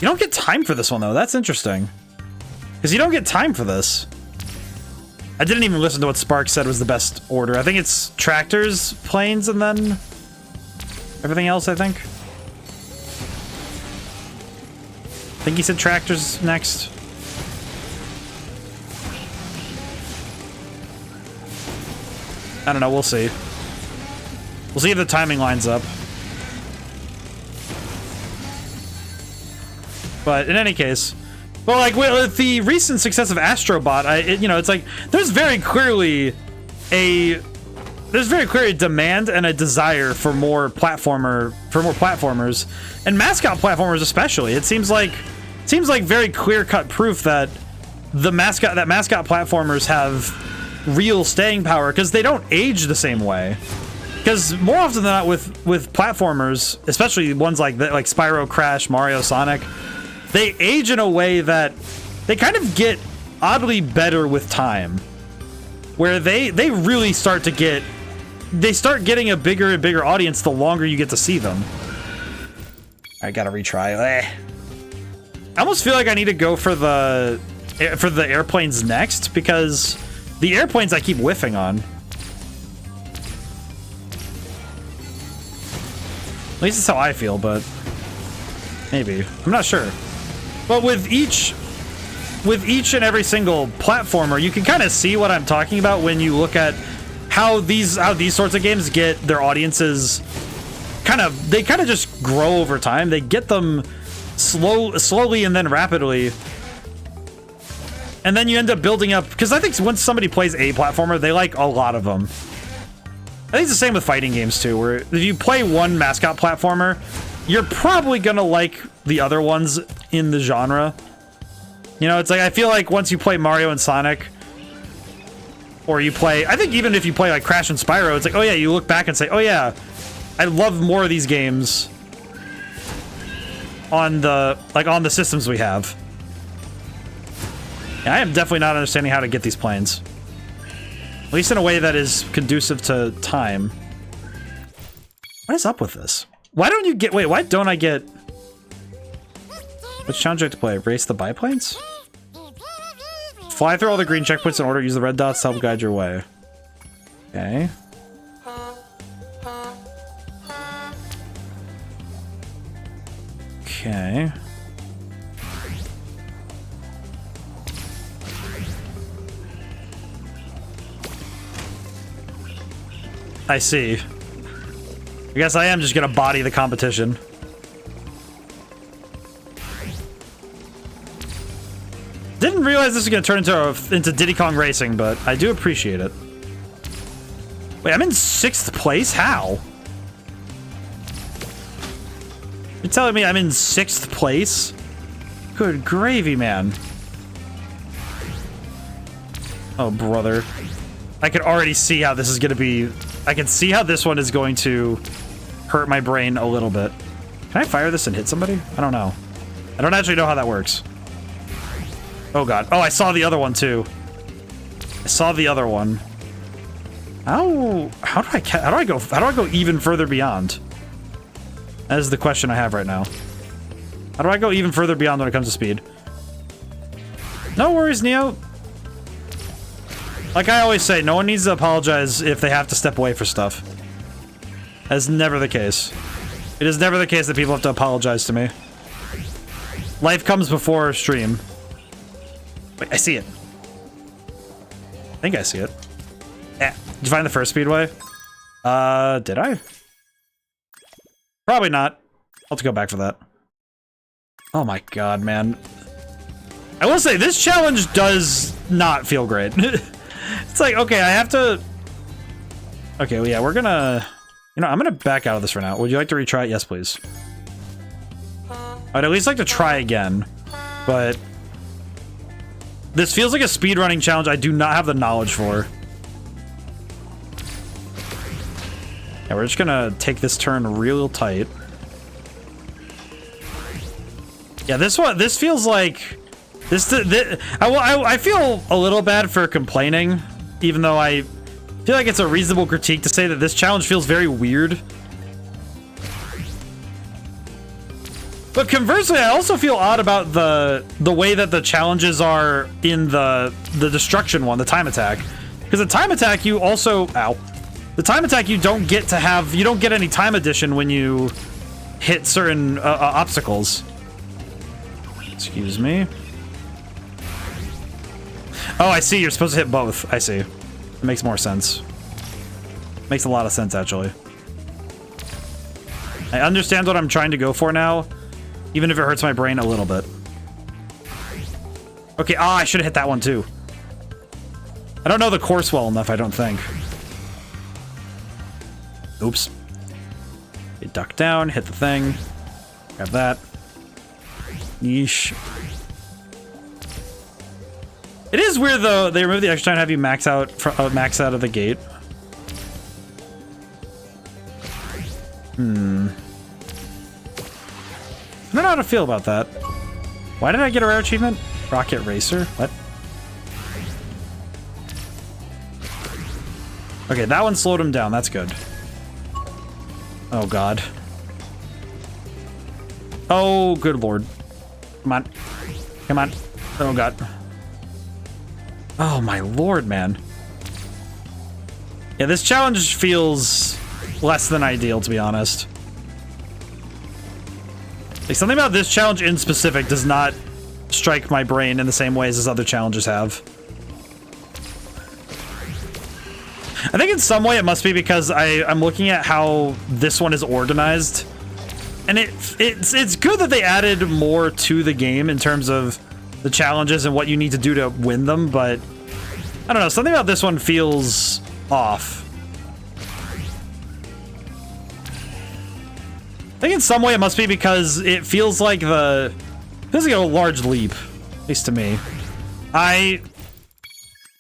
You don't get time for this one, though. That's interesting. Because you don't get time for this. I didn't even listen to what Spark said was the best order. I think it's tractors, planes, and then everything else, I think. I think he said tractors next. I don't know, we'll see. We'll see if the timing lines up. But in any case, well, like with the recent success of Astrobot, you know, it's like there's very clearly a demand and a desire for more platformers, and mascot platformers especially. It seems like very clear-cut proof that mascot platformers have real staying power because they don't age the same way. Because more often than not with platformers, especially ones like that, like Spyro, Crash, Mario, Sonic, they age in a way that they kind of get oddly better with time, where they really start getting a bigger and bigger audience the longer you get to see them. I gotta retry. I almost feel like I need to go for the airplanes next, because the airplanes I keep whiffing on. At least that's how I feel, but maybe. I'm not sure. But with each and every single platformer, you can kind of see what I'm talking about when you look at how these sorts of games get their audiences they kind of just grow over time. They get them slowly and then rapidly. And then you end up building up, because I think once somebody plays a platformer, they like a lot of them. I think it's the same with fighting games too, where if you play one mascot platformer, you're probably gonna like the other ones in the genre. You know, it's like, I feel like once you play Mario and Sonic, or you play, I think even if you play like Crash and Spyro, it's like, oh yeah, you look back and say, oh yeah, I love more of these games on the systems we have. Yeah, I am definitely not understanding how to get these planes. At least in a way that is conducive to time. What is up with this? Why don't you get... Wait, why don't I get... Which challenge do I have to play? Race the biplanes? Fly through all the green checkpoints in order. Use the red dots to help guide your way. Okay. Okay. I see. I guess I am just gonna body the competition. Didn't realize this was gonna turn into Diddy Kong Racing, but I do appreciate it. Wait, I'm in 6th place? How? You're telling me I'm in 6th place? Good gravy, man. Oh, brother. I can already see how this is gonna be... I can see how this one is going to hurt my brain a little bit. Can I fire this and hit somebody? I don't know. I don't actually know how that works. Oh god. Oh, I saw the other one too. I saw the other one. How do I go even further beyond? That is the question I have right now. How do I go even further beyond when it comes to speed? No worries, Neo. Like I always say, no one needs to apologize if they have to step away for stuff. That's never the case. It is never the case that people have to apologize to me. Life comes before stream. Wait, I see it. I think I see it. Eh. Did you find the first speedway? Did I? Probably not. I'll have to go back for that. Oh my god, man. I will say, this challenge does not feel great. It's like, okay, I have to Okay, well, yeah, we're gonna... You know, I'm gonna back out of this for now. Would you like to retry it? Yes, please. I'd at least like to try again, but... This feels like a speedrunning challenge I do not have the knowledge for. Yeah, we're just gonna take this turn real tight. Yeah, this feels like... I feel a little bad for complaining, even though I feel like it's a reasonable critique to say that this challenge feels very weird. But conversely, I also feel odd about the way that the challenges are in the destruction one, the time attack. Because the time attack you also... Ow. The time attack you don't get to have... You don't get any time addition when you hit certain obstacles. Excuse me. Oh, I see. You're supposed to hit both. I see. It makes more sense. Makes a lot of sense, actually. I understand what I'm trying to go for now, even if it hurts my brain a little bit. Okay, I should have hit that one, too. I don't know the course well enough, I don't think. Oops. Okay, duck down, hit the thing. Grab that. Yeesh. It is weird though. They remove the extra time to have you max out of the gate. I don't know how to feel about that. Why did I get a rare achievement? Rocket Racer? What? Okay, that one slowed him down. That's good. Oh god. Oh, good lord. Come on. Come on. Oh god. Oh my lord, man. Yeah, this challenge feels less than ideal, to be honest. Like, something about this challenge in specific does not strike my brain in the same ways as other challenges have. I think in some way it must be because I'm looking at how this one is organized. And it's good that they added more to the game in terms of the challenges and what you need to do to win them, but I don't know, something about this one feels off. I think in some way it must be because it feels like a large leap, at least to me.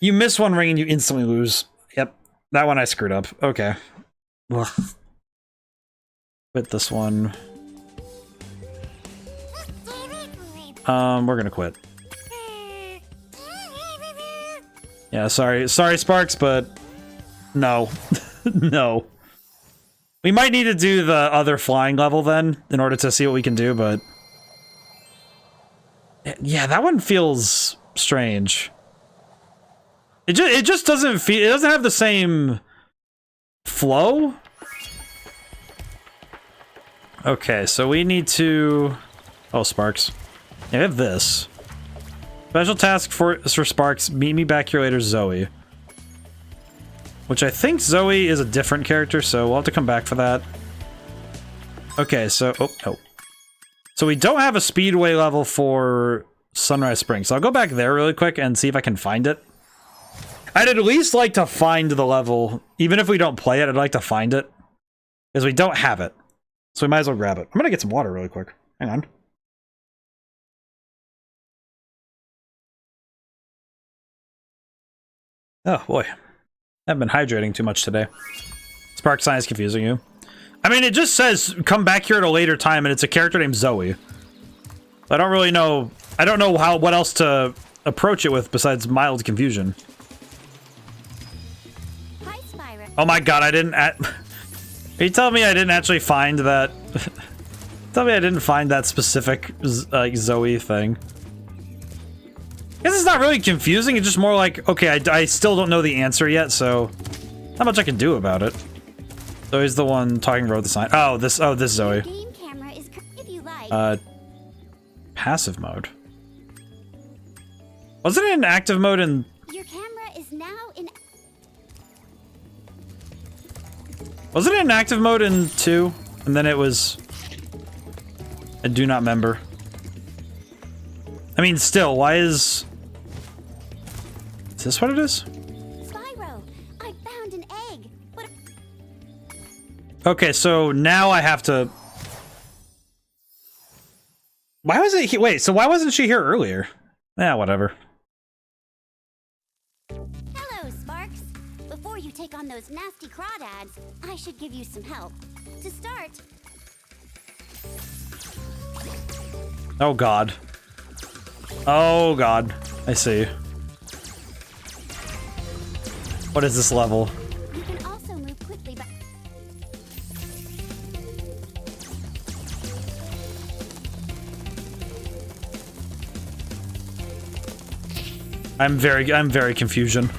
You miss one ring and you instantly lose. Yep, that one I screwed up. Okay. Ugh. Quit this one. We're gonna quit. Yeah, sorry Sparks, but no. No. We might need to do the other flying level then in order to see what we can do, but yeah, that one feels strange. It just doesn't feel, it doesn't have the same flow. Okay, so we need to... Oh, Sparks. Yeah, we have this. Special task for Sparks. Meet me back here later, Zoe. Which I think Zoe is a different character, so we'll have to come back for that. Okay, so... Oh, no. So we don't have a speedway level for Sunrise Spring, so I'll go back there really quick and see if I can find it. I'd at least like to find the level. Even if we don't play it, I'd like to find it. Because we don't have it. So we might as well grab it. I'm gonna get some water really quick. Hang on. Oh, boy. I haven't been hydrating too much today. Spark sign is confusing you. I mean, it just says, come back here at a later time, and it's a character named Zoe. I don't really know... I don't know what else to approach it with besides mild confusion. Hi, Spyro. Oh my god, I didn't... Are you telling me I didn't actually find that... Tell me I didn't find that specific Zoe thing. I guess it's not really confusing, it's just more like, okay, I still don't know the answer yet, so not much I can do about it. Zoe's the one talking about the sign. Oh, this Zoe. Game camera is if you like. Passive mode. Wasn't it in active mode in... Your camera is now in... Wasn't it in active mode in 2? And then it was... I do not remember. I mean, still, why is... Is this what it is? Spyro, I found an egg. Okay, so now I have to... Why was it... Wait, so why wasn't she here earlier? Yeah, whatever. Hello, Sparks. Before you take on those nasty crawdads, I should give you some help. To start... Oh, God. Oh, God. I see. What is this level? You can also move quickly by... I'm very confusion.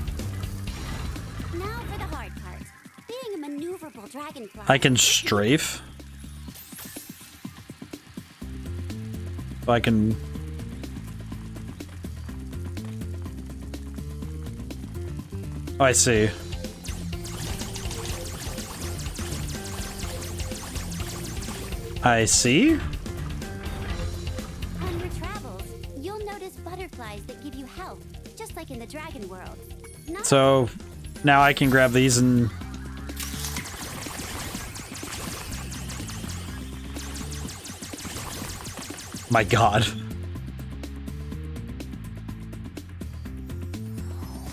Now for the hard part. Being a maneuverable dragonfly... I can strafe. I can... Oh, I see. I see. On your travels, you'll notice butterflies that give you health, just like in the dragon world. Not So now I can grab these and... My God.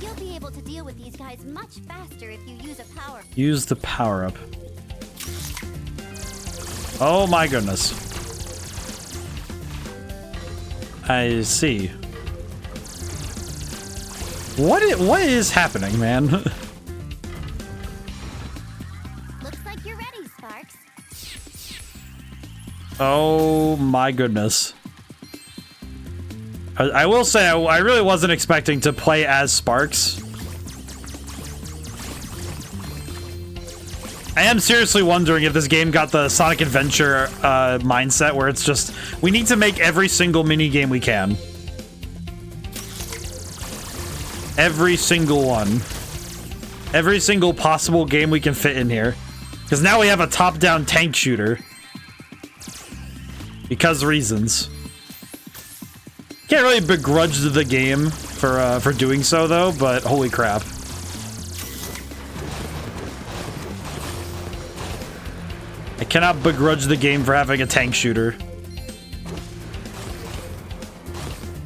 You'll be able to deal with these guys much faster if you use a power. Use the power-up. Oh my goodness. I see. What is happening, man? Looks like you're ready, Sparks. Oh my goodness. I will say, I really wasn't expecting to play as Sparks. I am seriously wondering if this game got the Sonic Adventure mindset where it's just, we need to make every single mini game we can. Every single one. Every single possible game we can fit in here. Because now we have a top-down tank shooter. Because reasons. Can't really begrudge the game for doing so though, but holy crap. I cannot begrudge the game for having a tank shooter.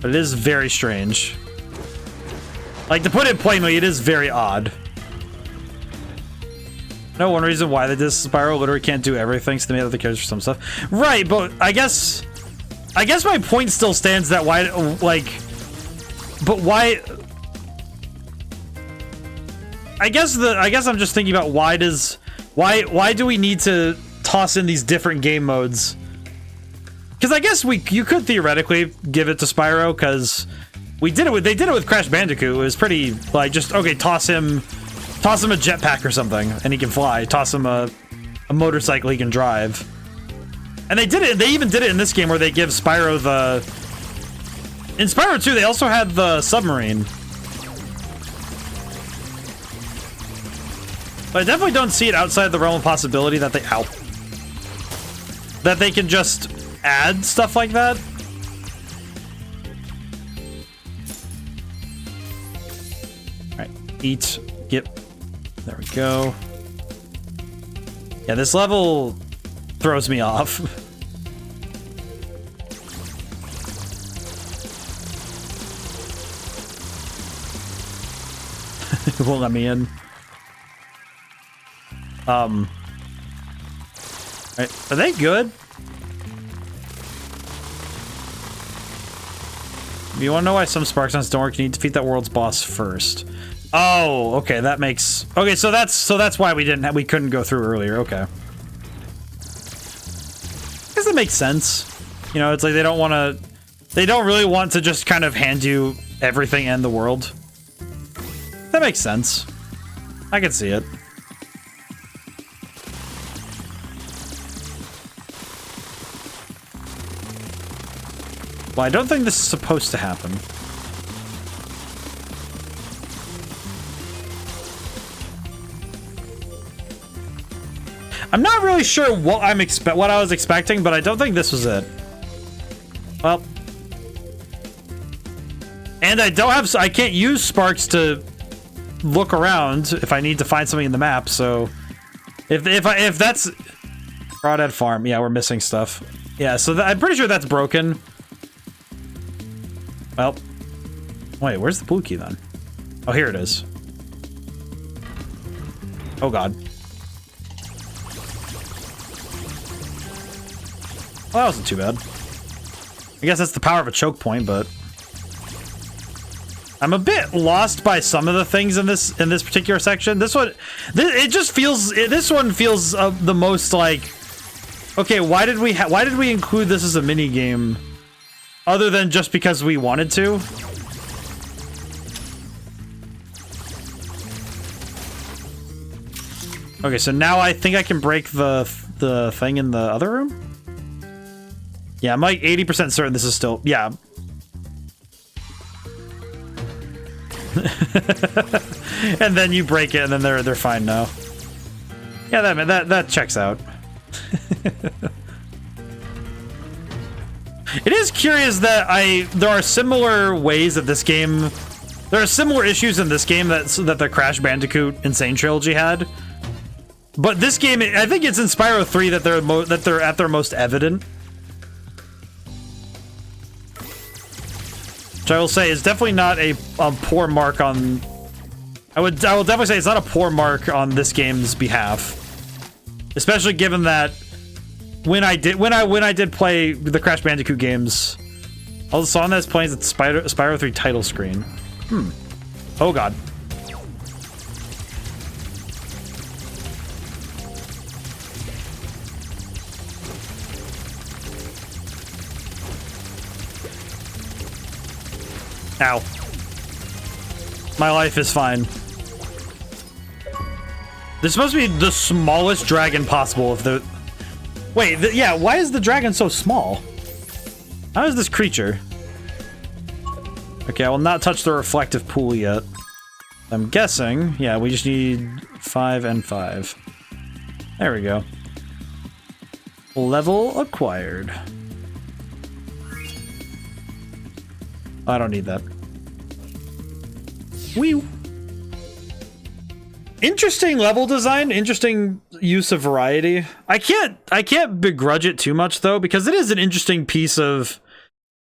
But it is very strange. Like, to put it plainly, it is very odd. No, one reason why they did Spyro literally can't do everything, so they made other characters for some stuff. Right, but I guess my point still stands that why, like, but why? I guess I'm just thinking about why do we need to toss in these different game modes? Because I guess you could theoretically give it to Spyro, because they did it with Crash Bandicoot. It was pretty, like, just, okay, toss him a jetpack or something and he can fly. Toss him a motorcycle he can drive. And they did it. They even did it in this game where they give Spyro the... In Spyro 2, they also had the submarine. But I definitely don't see it outside the realm of possibility that they... Ow. That they can just add stuff like that. Alright, eat, get... There we go. Yeah, this level throws me off. It won't let me in. Right, are they good? If you want to know why some Spark Sounds don't work, you need to defeat that world's boss first. Oh, okay, that makes... Okay, so that's why we couldn't go through earlier, okay. I guess that makes sense. You know, it's like they don't really want to just kind of hand you everything in the world. That makes sense. I can see it. Well, I don't think this is supposed to happen. I'm not really sure what what I was expecting, but I don't think this was it. Well, and I can't use Sparks to look around if I need to find something in the map. So if that's Crawdad Farm, yeah, we're missing stuff. Yeah, so I'm pretty sure that's broken. Well, wait, where's the blue key then? Oh, here it is. Oh god. Well, that wasn't too bad. I guess that's the power of a choke point, but I'm a bit lost by some of the things in this particular section. This one feels the most like, okay, why did we include this as a mini game, other than just because we wanted to? Okay, so now I think I can break the thing in the other room. Yeah, I'm like 80% certain this is still, yeah. And then you break it, and then they're fine now. Yeah, that checks out. It is curious that there are similar ways that this game, there are similar issues in this game that the Crash Bandicoot Insane Trilogy had. But this game, I think it's in Spyro 3 that they're at their most evident. Which I will say is definitely not a poor mark on. I will definitely say it's not a poor mark on this game's behalf, especially given that when I did play the Crash Bandicoot games, all the song that's playing is the Spyro 3 title screen. Oh god. Ow. My life is fine. This is supposed to be the smallest dragon possible. If the wait, yeah, why is the dragon so small? How is this creature? Okay, I will not touch the reflective pool yet. I'm guessing, yeah, we just need 5 and 5. There we go. Level acquired. I don't need that. Wee. Interesting level design, interesting use of variety. I can't begrudge it too much though, because it is an interesting piece of.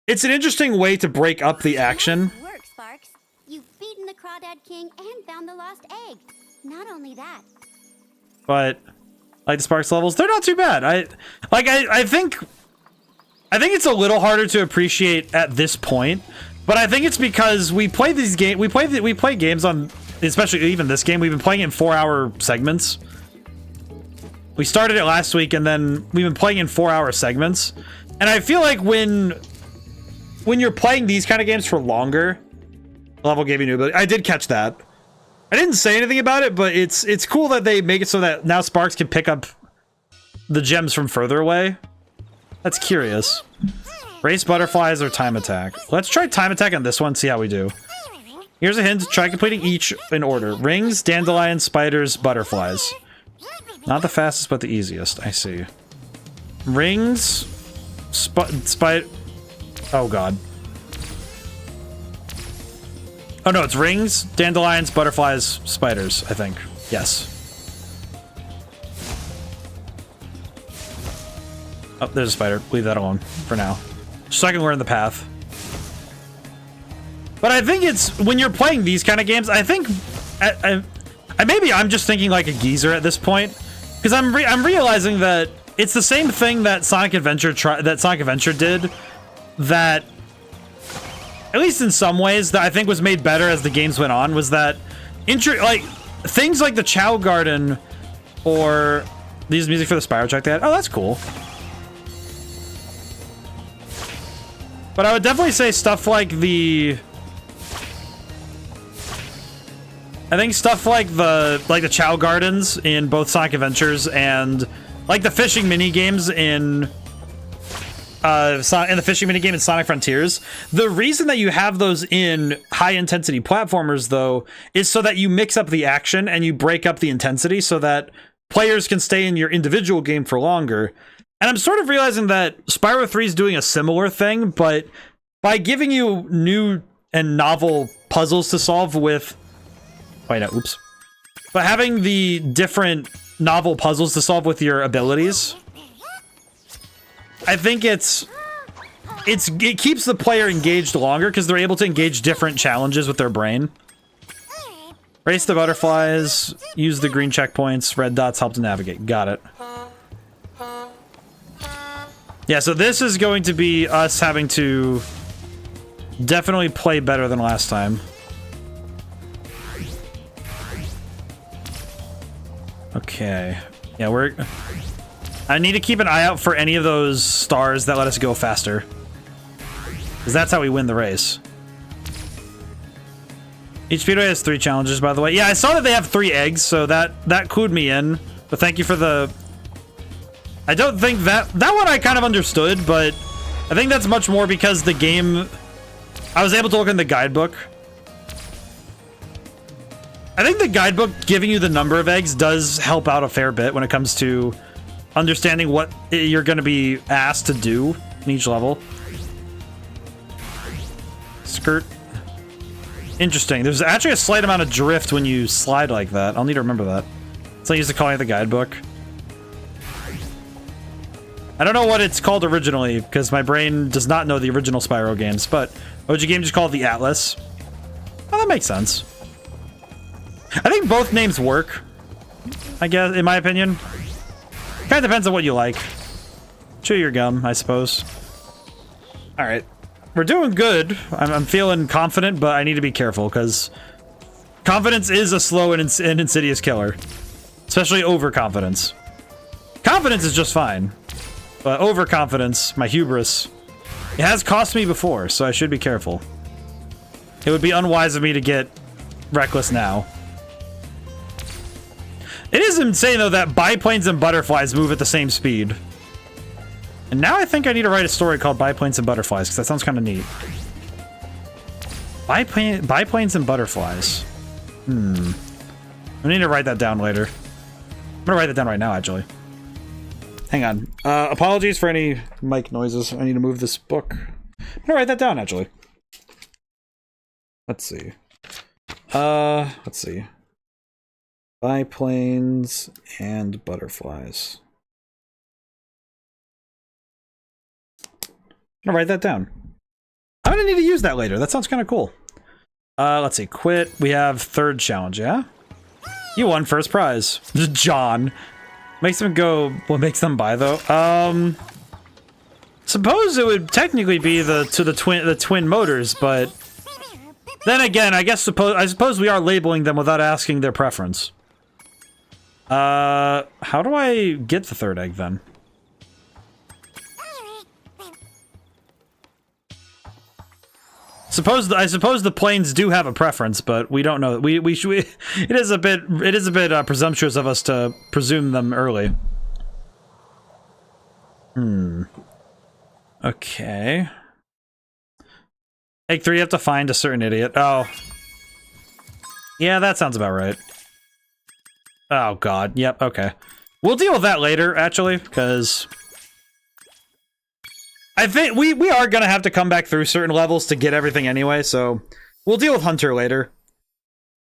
It's an interesting way to break up the action. Nice work, Sparks. You've beaten the Crawdad King and found the lost egg. Not only that. But like the Sparks levels, they're not too bad. I think it's a little harder to appreciate at this point. But I think it's because we play these games. We play games on, especially even this game. We've been playing in 4-hour segments. We started it last week, and then we've been playing in 4-hour segments. And I feel like when you're playing these kind of games for longer, level gave you new ability. I did catch that. I didn't say anything about it, but it's cool that they make it so that now Sparks can pick up the gems from further away. That's curious. Race butterflies or time attack. Let's try time attack on this one, see how we do. Here's a hint, try completing each in order. Rings, dandelions, spiders, butterflies. Not the fastest, but the easiest. I see. Rings, oh god. Oh no, it's rings, dandelions, butterflies, spiders, I think. Yes. Oh, there's a spider. Leave that alone for now. So I can learn the path. But I think it's when you're playing these kind of games, I think maybe I'm just thinking like a geezer at this point, because I'm realizing that it's the same thing that Sonic Adventure did, that at least in some ways that I think was made better as the games went on, was that like things like the Chow Garden or these music for the Spyro track they had. Oh, that's cool. But I would definitely say stuff like the the Chow Gardens in both Sonic Adventures and like the fishing mini games in the fishing mini game in Sonic Frontiers. The reason that you have those in high intensity platformers though is so that you mix up the action and you break up the intensity so that players can stay in your individual game for longer. And I'm sort of realizing that Spyro 3 is doing a similar thing, but by giving you new and novel puzzles to solve with Wait, no, oops. But having the different novel puzzles to solve with your abilities, I think it keeps the player engaged longer because they're able to engage different challenges with their brain. Race the butterflies, use the green checkpoints, red dots help to navigate. Got it. Yeah, so this is going to be us having to definitely play better than last time. Okay. Yeah, I need to keep an eye out for any of those stars that let us go faster. Because that's how we win the race. Each speedway has 3 challenges, by the way. Yeah, I saw that they have 3 eggs, so that clued me in. But thank you for the... I don't think that one I kind of understood, but I think that's much more because the game... I was able to look in the guidebook. I think the guidebook giving you the number of eggs does help out a fair bit when it comes to understanding what you're going to be asked to do in each level. Skirt. Interesting. There's actually a slight amount of drift when you slide like that. I'll need to remember that. So I used to call it the guidebook. I don't know what it's called originally because my brain does not know the original Spyro games, but OG Game just called the Atlas. Oh, that makes sense. I think both names work, I guess, in my opinion. Kind of depends on what you like. Chew your gum, I suppose. All right. We're doing good. I'm feeling confident, but I need to be careful because confidence is a slow and insidious killer. Especially overconfidence. Confidence is just fine. But overconfidence, my hubris, it has cost me before, so I should be careful. It would be unwise of me to get reckless now. It is insane, though, that biplanes and butterflies move at the same speed. And now I think I need to write a story called Biplanes and Butterflies, because that sounds kind of neat. Biplanes and butterflies. I need to write that down later. I'm gonna write that down right now, actually. Hang on. Apologies for any mic noises. I need to move this book. I'm gonna write that down, actually. Let's see. Let's see. Biplanes and butterflies. I'm gonna write that down. I'm gonna need to use that later. That sounds kind of cool. Let's see. Quit. We have 3rd challenge, yeah? You won first prize. John. Makes them go... What makes them buy, though? Suppose it would technically be the twin motors, but... Then again, I suppose we are labeling them without asking their preference. How do I get the 3rd egg, then? I suppose the planes do have a preference, but we don't know. It is a bit presumptuous of us to presume them early. Okay. Egg 3, you have to find a certain idiot. Oh. Yeah, that sounds about right. Oh god. Yep, okay. We'll deal with that later, actually, because I think we are gonna have to come back through certain levels to get everything anyway, so we'll deal with Hunter later.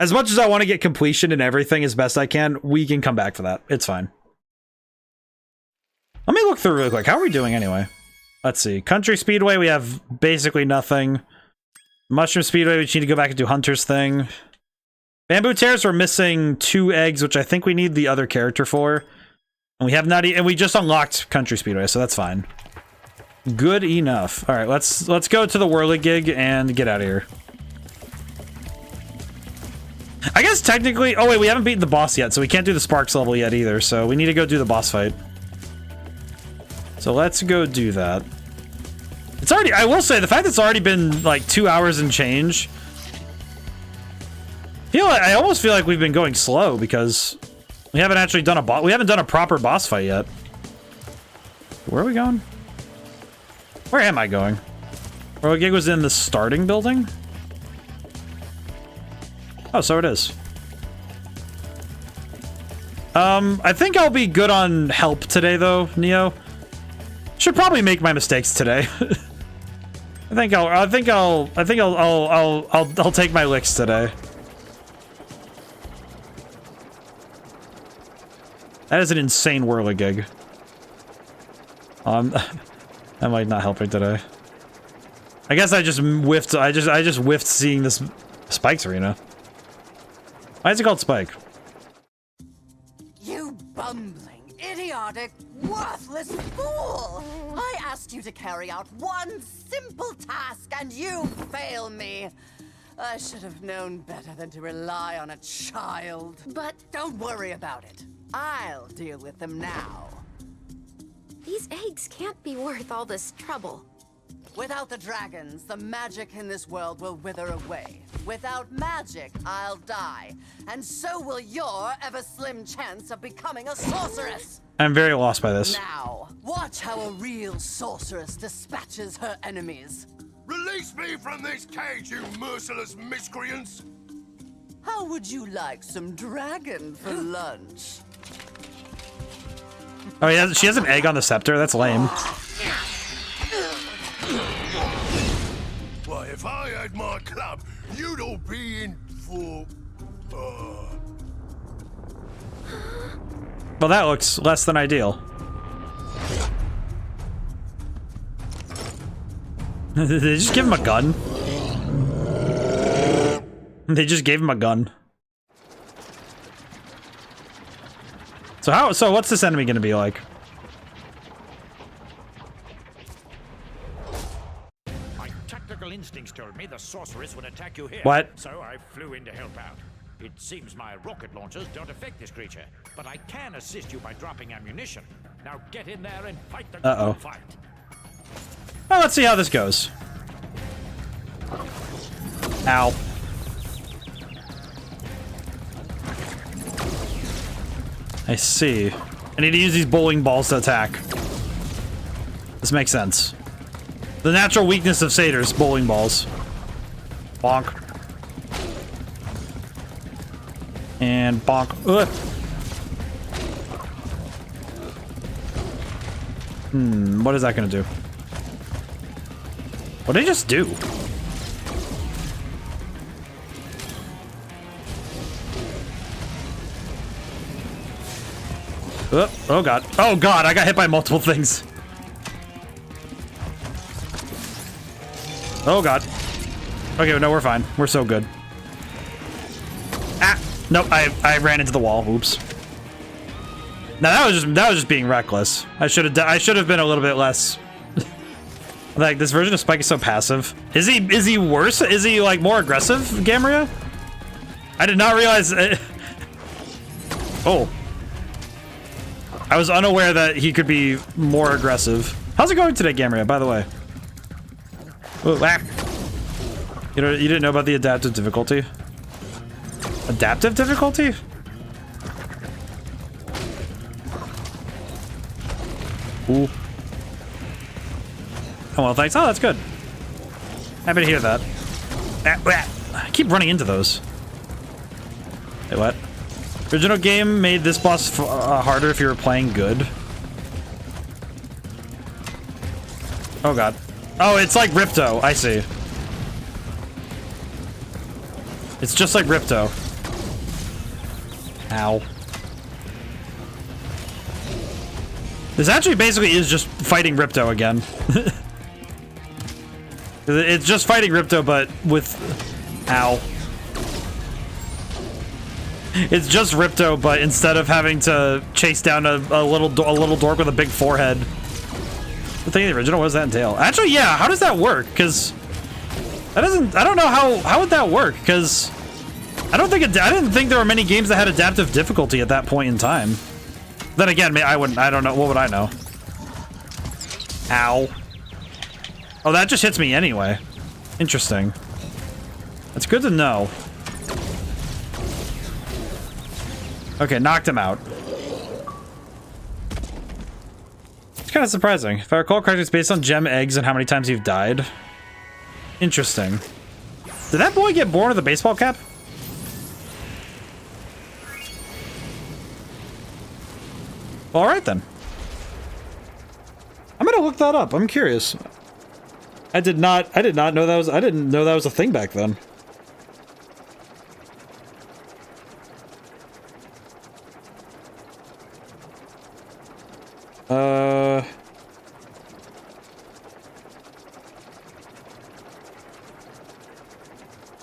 As much as I want to get completion and everything as best I can, we can come back for that. It's fine. Let me look through really quick. How are we doing anyway? Let's see. Country Speedway, we have basically nothing. Mushroom Speedway, we need to go back and do Hunter's thing. Bamboo Terrace, we're missing 2 eggs, which I think we need the other character for. And we have not and we just unlocked Country Speedway, so that's fine. Good enough. All right, let's go to the Whirligig and get out of here. I guess technically... Oh, wait, we haven't beaten the boss yet, so we can't do the Sparks level yet either, so we need to go do the boss fight. So let's go do that. It's already... I will say, the fact that it's already been, like, 2 hours and change... I almost feel like we've been going slow, because we haven't actually done we haven't done a proper boss fight yet. Where are we going? Where am I going? Whirligig was in the starting building? Oh, so it is. I think I'll be good on help today, though, Neo. Should probably make my mistakes today. I think I'll take my licks today. That is an insane whirligig. That might not help me today. I guess I just whiffed. I just whiffed seeing this Spike's arena. Why is it called Spike? You bumbling, idiotic, worthless fool! I asked you to carry out one simple task, and you fail me. I should have known better than to rely on a child. But don't worry about it. I'll deal with them now. These eggs can't be worth all this trouble. Without the dragons, the magic in this world will wither away. Without magic, I'll die. And so will your ever-slim chance of becoming a sorceress. I'm very lost by this. Now, watch how a real sorceress dispatches her enemies. Release me from this cage, you merciless miscreants! How would you like some dragon for lunch? Oh, yeah, she has an egg on the scepter? That's lame. Why, if I had my club, you'd all be in for... Well, that looks less than ideal. Did they just give him a gun? They just gave him a gun. So what's this enemy gonna be like? My tactical instincts told me the sorceress would attack you here. What? So I flew in to help out. It seems my rocket launchers don't affect this creature, but I can assist you by dropping ammunition. Now get in there and fight the good fight. Well, let's see how this goes. Ow. I see. I need to use these bowling balls to attack. This makes sense. The natural weakness of satyrs, bowling balls. Bonk. And bonk. Ugh. What is that gonna do? What did he just do? Oh god. Oh god, I got hit by multiple things. Oh god. Okay, no, we're fine. We're so good. Ah! Nope, I ran into the wall. Oops. Now that was just being reckless. I should have been a little bit less. Like, this version of Spike is so passive. Is he worse? Is he like more aggressive, Gamria? I did not realize. Oh. I was unaware that he could be more aggressive. How's it going today, Gamria, by the way? Ooh, whack. You didn't know about the adaptive difficulty? Adaptive difficulty? Ooh. Oh, well, thanks. Oh, that's good. Happy to hear that. I keep running into those. Wait, what? Original game made this boss harder if you were playing good. Oh, God. Oh, it's like Ripto. I see. It's just like Ripto. Ow. This actually basically is just fighting Ripto again. It's just fighting Ripto, but with... Ow. It's just Ripto, but instead of having to chase down a little dork with a big forehead. The thing in the original, what does that entail? Actually, yeah, how does that work? Because... I don't know how would that work, because... I didn't think there were many games that had adaptive difficulty at that point in time. Then again, I don't know. What would I know? Ow. Oh, that just hits me anyway. Interesting. That's good to know. Okay, knocked him out. It's kind of surprising. If I recall correctly, it's based on gem eggs and how many times you've died. Interesting. Did that boy get born with a baseball cap? All right then. I'm gonna look that up. I'm curious. I did not know that was. I didn't know that was a thing back then.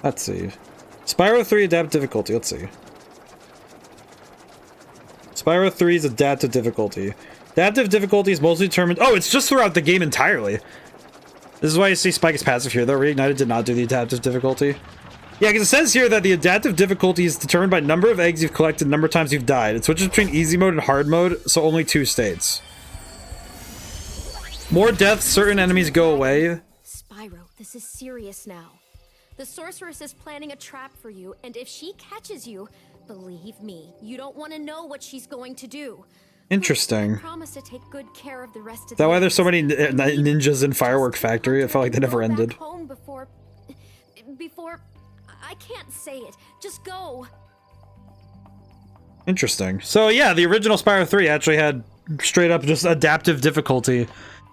Let's see. Spyro 3 adaptive difficulty. Let's see. Spyro 3's adaptive difficulty. Adaptive difficulty is mostly determined. Oh, it's just throughout the game entirely. This is why you see Spike is passive here, though. Reignited did not do the adaptive difficulty. Yeah, because it says here that the adaptive difficulty is determined by number of eggs you've collected, number of times you've died. It switches between easy mode and hard mode, so only 2 states. More deaths, certain enemies go away. Spyro, this is serious now. The sorceress is planning a trap for you, and if she catches you, believe me, you don't want to know what she's going to do. Interesting. Promise to take good care of the rest of Is that why there's so many ninjas in Firework Factory? It felt like they never ended. Home before I can't say it. Just go. Interesting. So yeah, the original Spyro 3 actually had straight up just adaptive difficulty,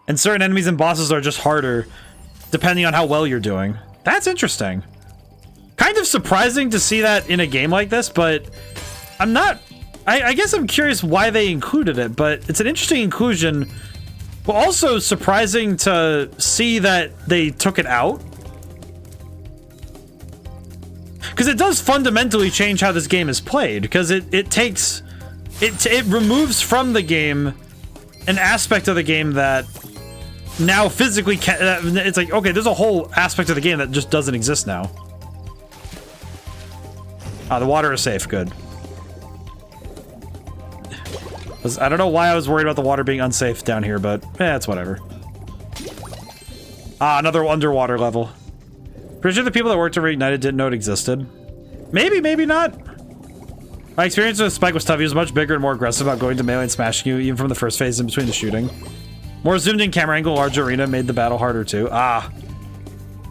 and certain enemies and bosses are just harder depending on how well you're doing. That's interesting. Kind of surprising to see that in a game like this, but I'm not... I guess I'm curious why they included it, but it's an interesting inclusion, but also surprising to see that they took it out. Because it does fundamentally change how this game is played, because it removes from the game an aspect of the game that now physically it's like, okay, there's a whole aspect of the game that just doesn't exist now. Ah, the water is safe, good. I don't know why I was worried about the water being unsafe down here, but it's whatever. Ah, another underwater level. Pretty sure the people that worked at Reignited didn't know it existed. Maybe, maybe not. My experience with Spike was tough. He was much bigger and more aggressive about going to melee and smashing you, even from the first phase in between the shooting. More zoomed in camera angle, large arena made the battle harder too. Ah.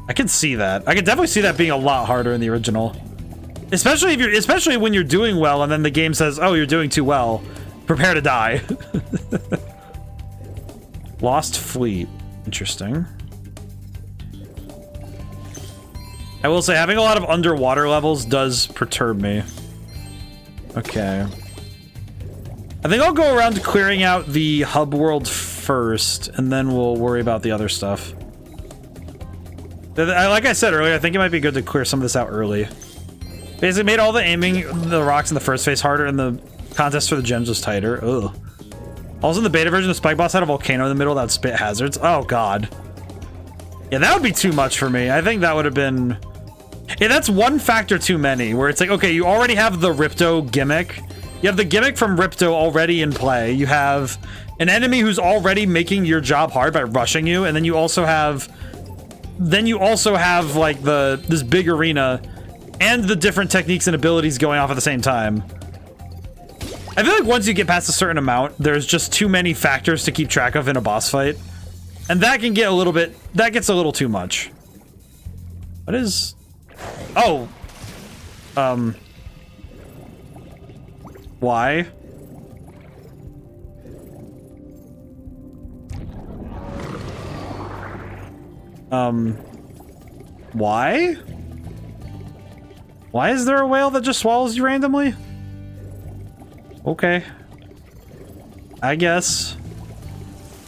I can see that. I can definitely see that being a lot harder in the original. Especially when you're doing well and then the game says, oh, you're doing too well. Prepare to die. Lost Fleet. Interesting. I will say, having a lot of underwater levels does perturb me. Okay. I think I'll go around to clearing out the hub world first, and then we'll worry about the other stuff. Like I said earlier, I think it might be good to clear some of this out early. Basically made all the aiming the rocks in the first phase harder, and the contest for the gems was tighter. Ugh. Also, in the beta version, the Spike Boss had a volcano in the middle that would spit hazards. Oh, God. Yeah, that would be too much for me. I think that would have been... Yeah, that's one factor too many, where it's like, okay, you already have the Ripto gimmick. You have the gimmick from Ripto already in play. You have an enemy who's already making your job hard by rushing you, and then you also have... like, this big arena and the different techniques and abilities going off at the same time. I feel like once you get past a certain amount, there's just too many factors to keep track of in a boss fight. And that can get a little bit... That gets a little too much. What is... Oh. Why? Why? Why is there a whale that just swallows you randomly? Okay. I guess.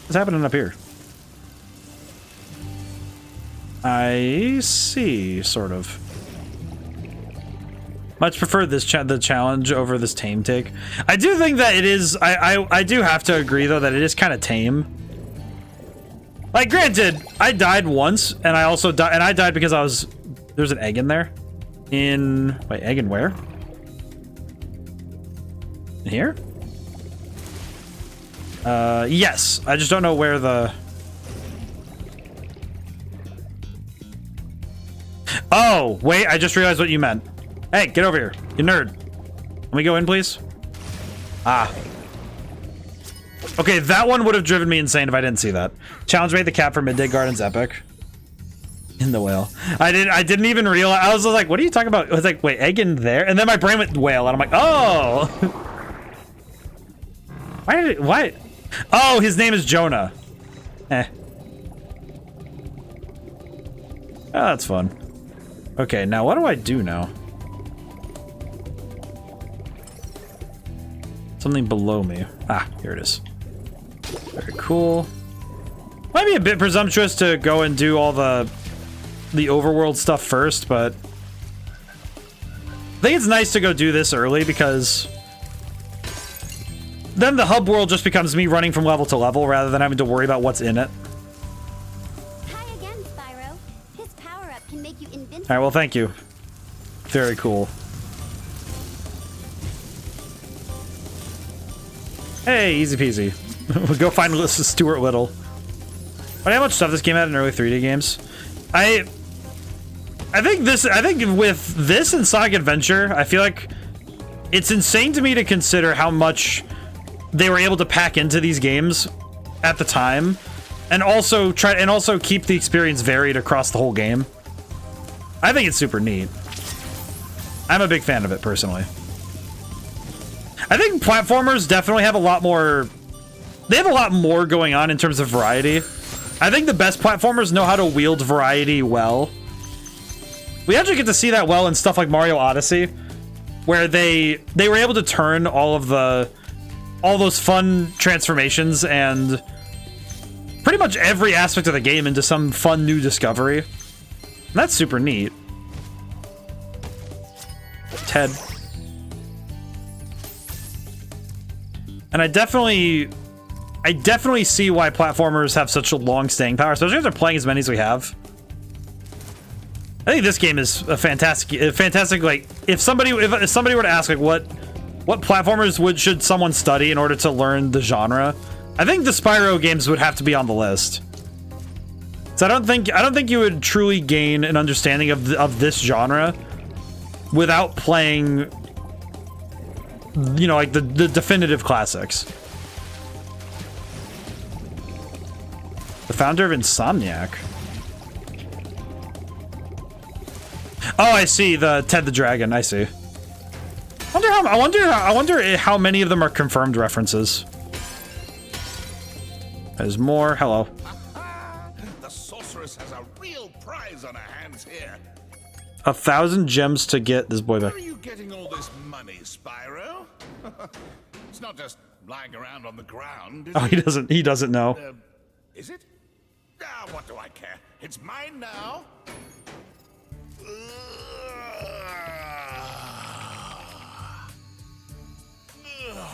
What's happening up here? I see, sort of. Much prefer this the challenge over this tame take. I do think that it is... I do have to agree, though, that it is kind of tame. Like, granted, I died once, and I also died... And I died because I was... There's an egg in there. Wait, egg in where? In here? Yes. I just don't know where the... Oh, wait, I just realized what you meant. Hey, get over here, you nerd. Let me go in, please. Ah. Okay, that one would have driven me insane if I didn't see that. Challenge made the cap for Midday Garden's epic. In the whale. I didn't even realize. I was like, what are you talking about? I was like, wait, egg in there? And then my brain went whale, and I'm like, oh. Why? Oh, his name is Jonah. Oh, that's fun. Okay, now what do I do now? Something below me. Ah, here it is. Very cool. Might be a bit presumptuous to go and do all the overworld stuff first, but I think it's nice to go do this early because then the hub world just becomes me running from level to level rather than having to worry about what's in it. Hi again, Spyro. His power-up can make you invincible. All right, well, thank you. Very cool. Hey, easy peasy. We'll go find Stuart Little. But how much stuff this game had in early 3D games? I think with this and Sonic Adventure, I feel like it's insane to me to consider how much they were able to pack into these games at the time, and also keep the experience varied across the whole game. I think it's super neat. I'm a big fan of it personally. I think platformers definitely have a lot more. They have a lot more going on in terms of variety. I think the best platformers know how to wield variety well. We actually get to see that well in stuff like Mario Odyssey, where they were able to turn all those fun transformations and pretty much every aspect of the game into some fun new discovery. And that's super neat. Ted. And I definitely see why platformers have such a long staying power, especially after playing as many as we have. I think this game is a fantastic. Like, if somebody were to ask, like, what platformers should someone study in order to learn the genre, I think the Spyro games would have to be on the list. So I don't think you would truly gain an understanding of this genre without playing, you know, like the definitive classics. The founder of Insomniac. Oh, I see. The Ted the Dragon. I see. I wonder how many of them are confirmed references. There's more. Hello. The sorceress has a real prize on her hands here. 1,000 gems to get this boy back. Where are you getting all this money, Spyro? It's not just lying around on the ground. Oh, he doesn't know. Is it? Ah, what do I care? It's mine now.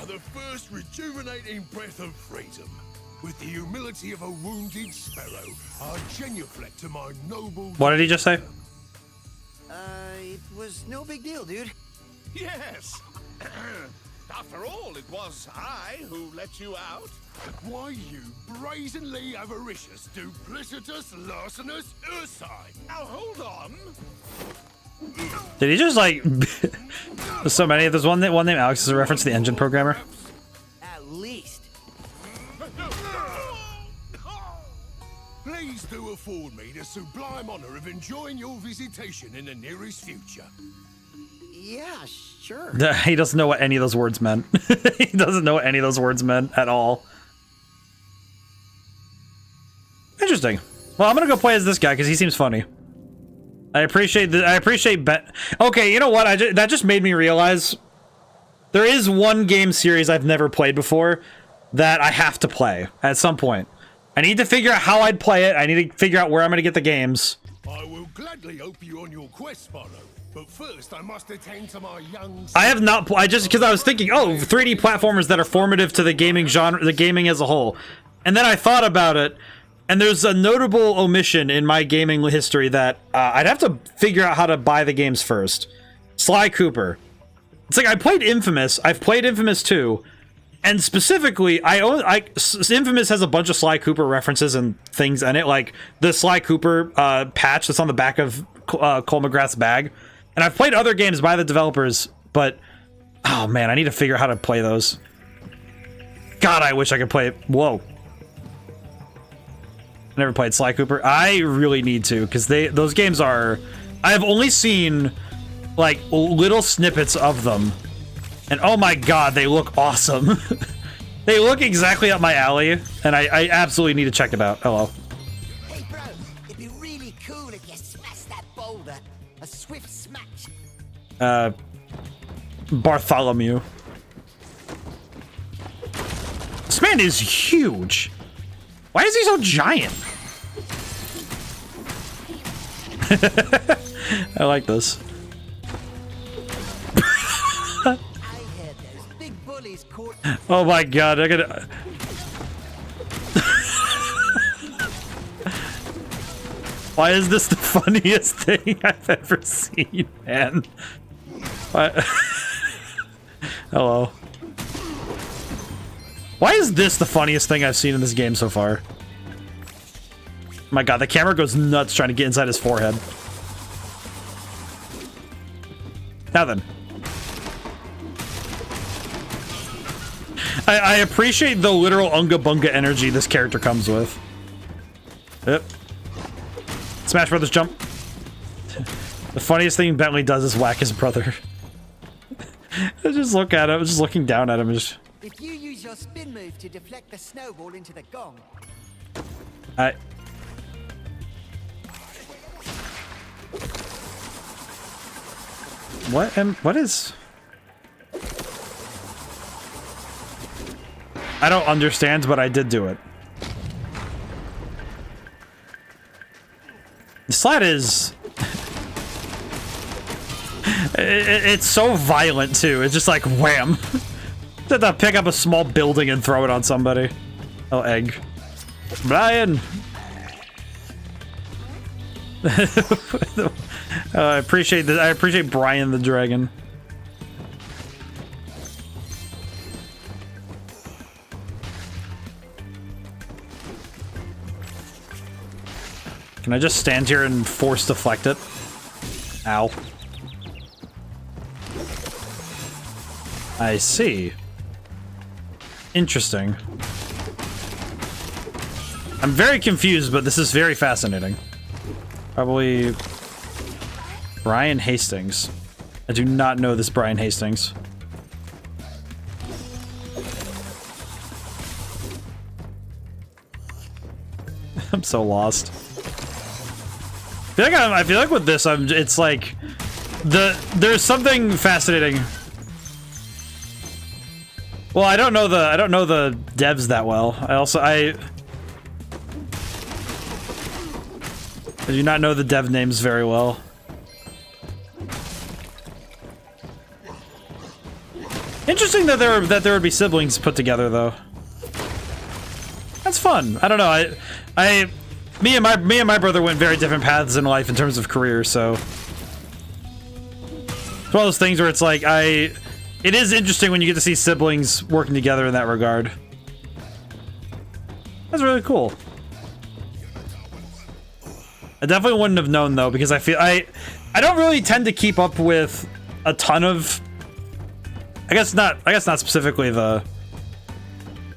The first rejuvenating breath of freedom. With the humility of a wounded sparrow, I genuflect to my noble... What did he just say? It was no big deal, dude. Yes. After all, it was I who let you out. Why, you brazenly avaricious, duplicitous, larcenous ursine. Now hold on. Did he just like... There's so many. There's one named Alex is a reference to the engine programmer. At least. Please do afford me the sublime honor of enjoying your visitation in the nearest future. Yeah, sure. He doesn't know what any of those words meant. He doesn't know what any of those words meant at all. Interesting. Well, I'm gonna go play as this guy because he seems funny. I appreciate Ben. Okay, you know what? That just made me realize there is one game series I've never played before that I have to play at some point. I need to figure out how I'd play it. I need to figure out where I'm going to get the games. I will gladly help you on your quest, Spyro. But first, I must attend to my young... I have not... because I was thinking, oh, 3D platformers that are formative to the gaming genre, the gaming as a whole. And then I thought about it, and there's a notable omission in my gaming history that I'd have to figure out how to buy the games first. Sly Cooper. It's like, I played Infamous. I've played Infamous 2. And specifically, Infamous has a bunch of Sly Cooper references and things in it, like the Sly Cooper patch that's on the back of Cole McGrath's bag. And I've played other games by the developers, but oh man, I need to figure out how to play those. God, I wish I could play it. Whoa. I never played Sly Cooper. I really need to, because those games are... I have only seen like little snippets of them. And oh my god, they look awesome. They look exactly up my alley, and I absolutely need to check it out. Hello. Hey bro, it'd be really cool if you smashed that boulder. A swift smash. Bartholomew. This man is huge. Why is he so giant? I like this. Oh my god, I gotta... Why is this the funniest thing I've ever seen, man? Hello. Why is this the funniest thing I've seen in this game so far? My god, the camera goes nuts trying to get inside his forehead. Now then. I appreciate the literal unga bunga energy this character comes with. Yep. Smash Brothers jump. The funniest thing Bentley does is whack his brother. I just look at him, just looking down at him. Just... If you use your spin move to deflect the snowball into the gong. What is... I don't understand, but I did do it. The slide is... it's so violent, too. It's just like, wham. Did that pick up a small building and throw it on somebody. Oh, egg. Brian! I appreciate that. I appreciate Brian the Dragon. Can I just stand here and force deflect it? Ow. I see. Interesting. I'm very confused, but this is very fascinating. Probably Brian Hastings. I do not know this Brian Hastings. I'm so lost. I feel like with this, it's like there's something fascinating. Well, I don't know the devs that well. I do not know the dev names very well. Interesting that there would be siblings put together though. That's fun. I don't know. Me and my brother went very different paths in life in terms of career, so it's one of those things where it's like it is interesting when you get to see siblings working together in that regard. That's really cool. I definitely wouldn't have known though, because I don't really tend to keep up with a ton of I guess not specifically the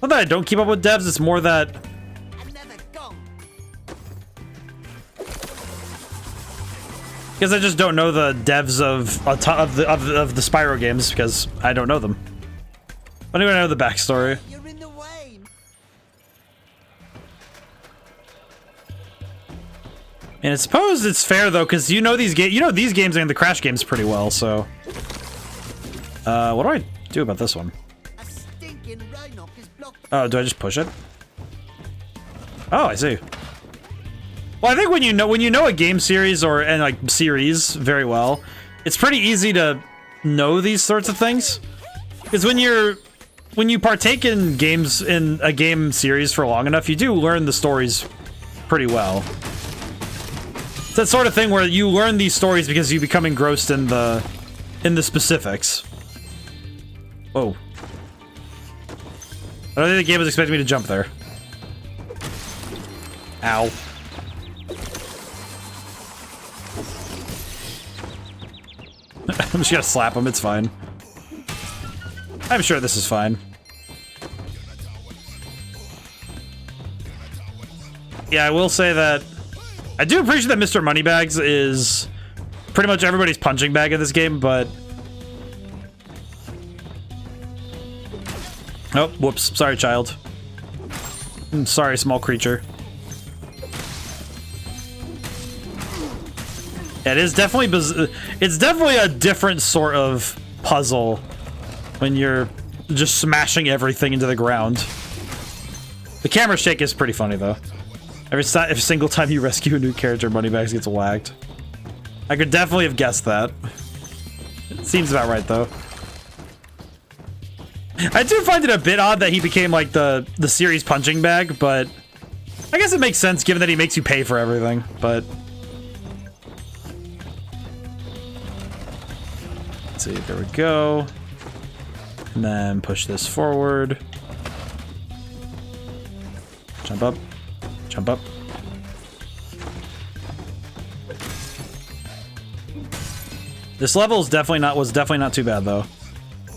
not that I don't keep up with devs, it's more that because I just don't know the devs of a ton of the Spyro games because I don't know them. But anyway, I know the backstory. You're in the way. And I suppose it's fair though, because you know these games and the Crash games pretty well. So, what do I do about this one? Oh, do I just push it? Oh, I see. Well, I think when you know a game series and like series very well, it's pretty easy to know these sorts of things. Because when you partake in games in a game series for long enough, you do learn the stories pretty well. It's that sort of thing where you learn these stories because you become engrossed in the specifics. Whoa. I don't think the game was expecting me to jump there. Ow. I'm just gonna slap him, it's fine. I'm sure this is fine. Yeah, I will say that I do appreciate that Mr. Moneybags is pretty much everybody's punching bag in this game, but... Oh, whoops. Sorry, child. I'm sorry, small creature. It is definitely it's definitely a different sort of puzzle when you're just smashing everything into the ground. The camera shake is pretty funny, though. Every single time you rescue a new character, Moneybags gets whacked. I could definitely have guessed that. It seems about right, though. I do find it a bit odd that he became, like, the series punching bag, but... I guess it makes sense, given that he makes you pay for everything, but... Let's see, there we go. And then push this forward. Jump up. Jump up. This level is was definitely not too bad, though.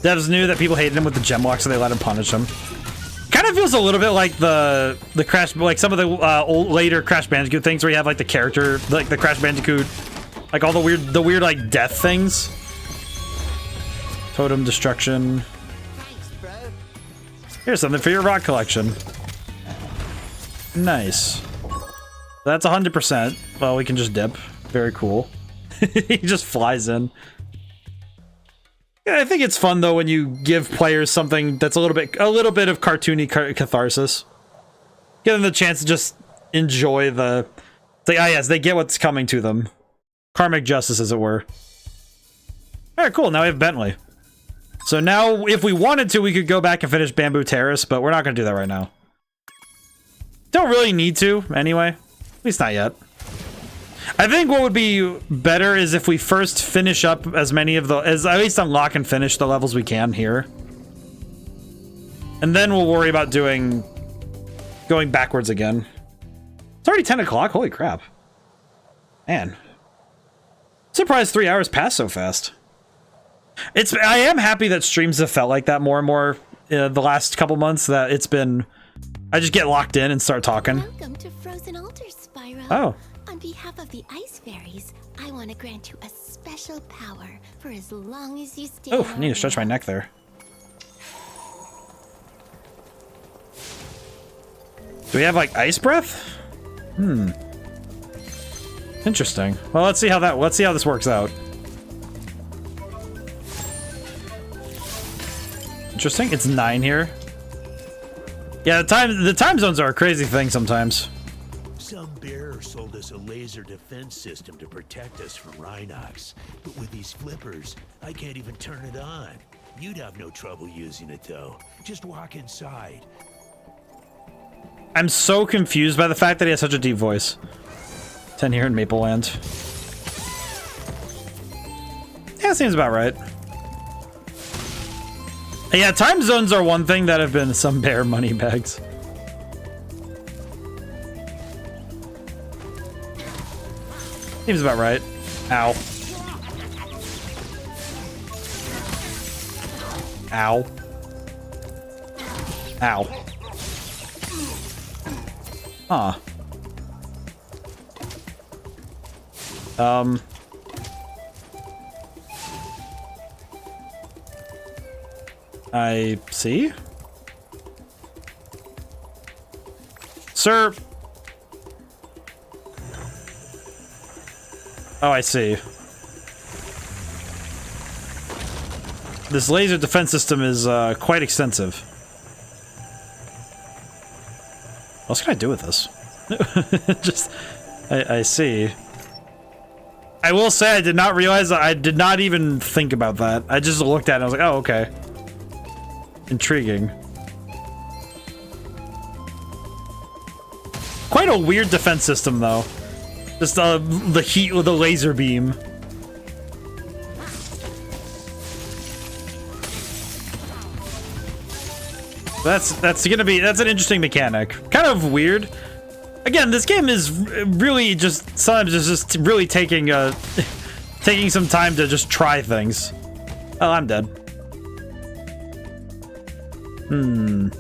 Devs knew that people hated him with the gem lock, so they let him punish him. Kind of feels a little bit like the Crash, like some of the later Crash Bandicoot things where you have like the character, like the Crash Bandicoot, like all the weird like death things. Totem destruction. Thanks, bro. Here's something for your rock collection. Nice. That's 100%. Well, we can just dip. Very cool. He just flies in. Yeah, I think it's fun though when you give players something that's a little bit of cartoony catharsis. Give them the chance to just enjoy the. Like, ah, yes, they get what's coming to them. Karmic justice, as it were. All right, cool. Now we have Bentley. So now, if we wanted to, we could go back and finish Bamboo Terrace, but we're not going to do that right now. Don't really need to, anyway. At least not yet. I think what would be better is if we first finish up as many of the... at least unlock and finish the levels we can here. And then we'll worry about going backwards again. It's already 10 o'clock? Holy crap. Man. Surprised 3 hours passed so fast. I am happy that streams have felt like that more and more the last couple months, that it's been... I just get locked in and start talking. Welcome to Frozen Altars, Spyro. Oh. On behalf of the Ice Fairies, I want to grant you a special power for as long as you stay. Oh, I need to stretch my neck there. Do we have like ice breath? Interesting. Well, let's see how this works out. Interesting. It's 9 here. Yeah, the time zones are a crazy thing sometimes. Some bearer sold us a laser defense system to protect us from Rhinox. But with these flippers, I can't even turn it on. You'd have no trouble using it, though. Just walk inside. I'm so confused by the fact that he has such a deep voice. 10 here in Maple Land. Yeah, seems about right. Yeah, time zones are one thing that have been some bear money bags. Seems about right. Ow. Ow. Ow. Huh. I see. Sir. Oh, I see. This laser defense system is quite extensive. What else can I do with this? Just, I see. I will say I did not realize that. I did not even think about that. I just looked at it and I was like, oh, okay. Intriguing. Quite a weird defense system, though. Just the heat with the laser beam. That's an interesting mechanic. Kind of weird. Again, this game is really just sometimes it's just really taking taking some time to just try things. Oh, I'm dead. Wonder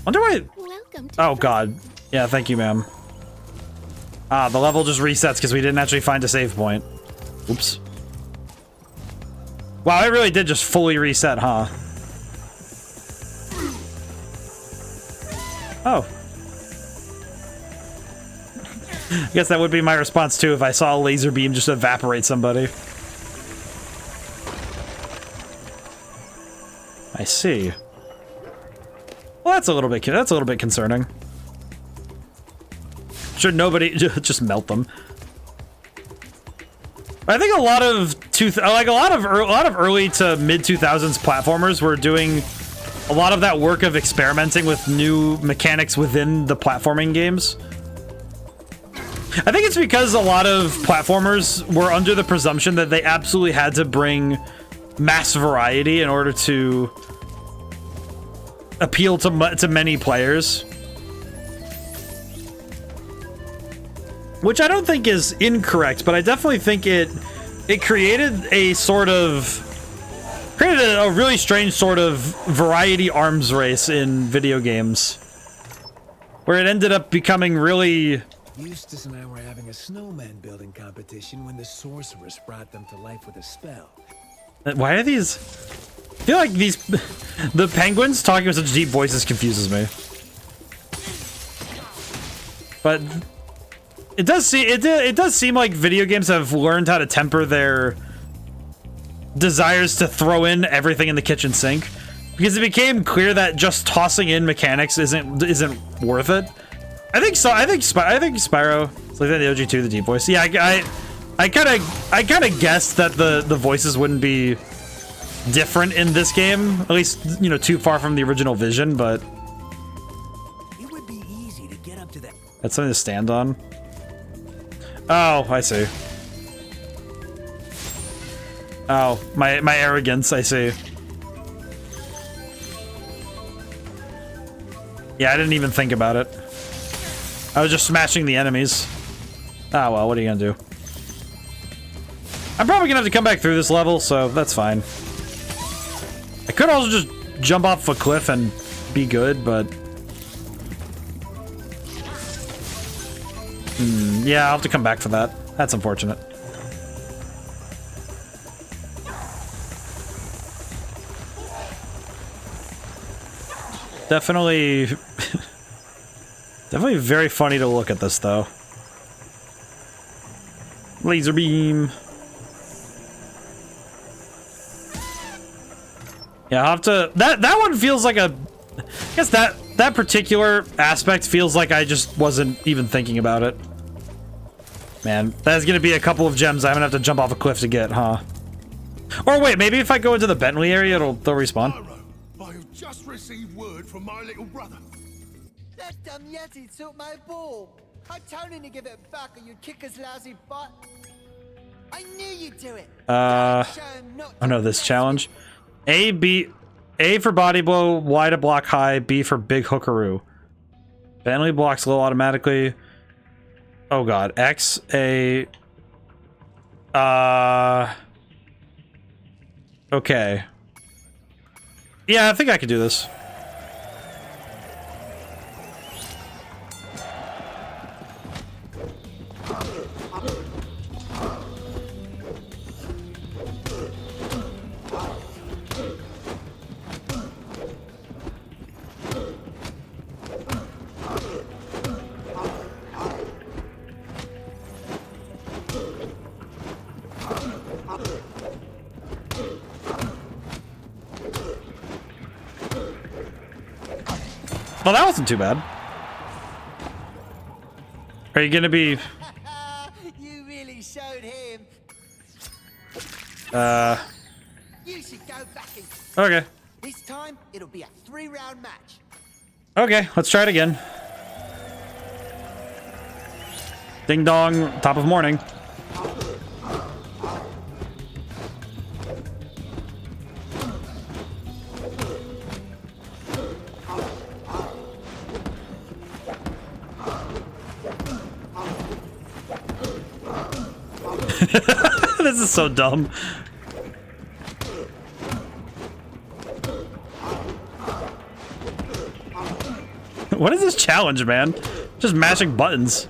why. Oh God. Yeah, thank you, ma'am. Ah, the level just resets because we didn't actually find a save point. Oops. Wow, it really did just fully reset, huh? Oh. I guess that would be my response too if I saw a laser beam just evaporate somebody. I see. Well, that's a little bit concerning. Should nobody just melt them? I think a lot of early to mid 2000s platformers were doing a lot of that work of experimenting with new mechanics within the platforming games. I think it's because a lot of platformers were under the presumption that they absolutely had to bring mass variety in order to appeal to many players. Which I don't think is incorrect, but I definitely think it created a really strange sort of variety arms race in video games, where it ended up becoming really. Eustace and I were having a snowman building competition when the sorceress brought them to life with a spell. Why are these? I feel like the penguins talking with such deep voices confuses me. But it does seem like video games have learned how to temper their desires to throw in everything in the kitchen sink, because it became clear that just tossing in mechanics isn't worth it. I think Spyro, it's like that the OG2, the deep voice. Yeah, I kind of guessed that the voices wouldn't be different in this game, at least, you know, too far from the original vision, but It would be easy to get up to that. that's something to stand on. Oh, I see. Oh, my arrogance, I see. Yeah, I didn't even think about it. I was just smashing the enemies. Ah, well, what are you gonna do? I'm probably gonna have to come back through this level, so that's fine. I could also just jump off a cliff and be good, but yeah, I'll have to come back for that. That's unfortunate. Definitely definitely very funny to look at this, though. Laser beam. Yeah, I'll have to. That one feels like a. I guess that particular aspect feels like I just wasn't even thinking about it. Man, that's gonna be a couple of gems I'm gonna have to jump off a cliff to get, huh? Or wait, maybe if I go into the Bentley area, they'll respawn. I have just received word from my little brother. That dumb Yeti took my ball. I told him to give it back or you'd kick his lousy butt. I knew you'd do it. Oh no, this challenge. A for body blow, Y to block high, B for big hookaroo. Bentley blocks low automatically. Oh god, X, A. Okay. Yeah, I think I could do this. Well, that wasn't too bad. Are you gonna be... You really showed him. You should go back and... Okay. This time, it'll be a 3-round match. Okay, let's try it again. Ding dong, top of morning. This is so dumb. What is this challenge, man? Just mashing buttons.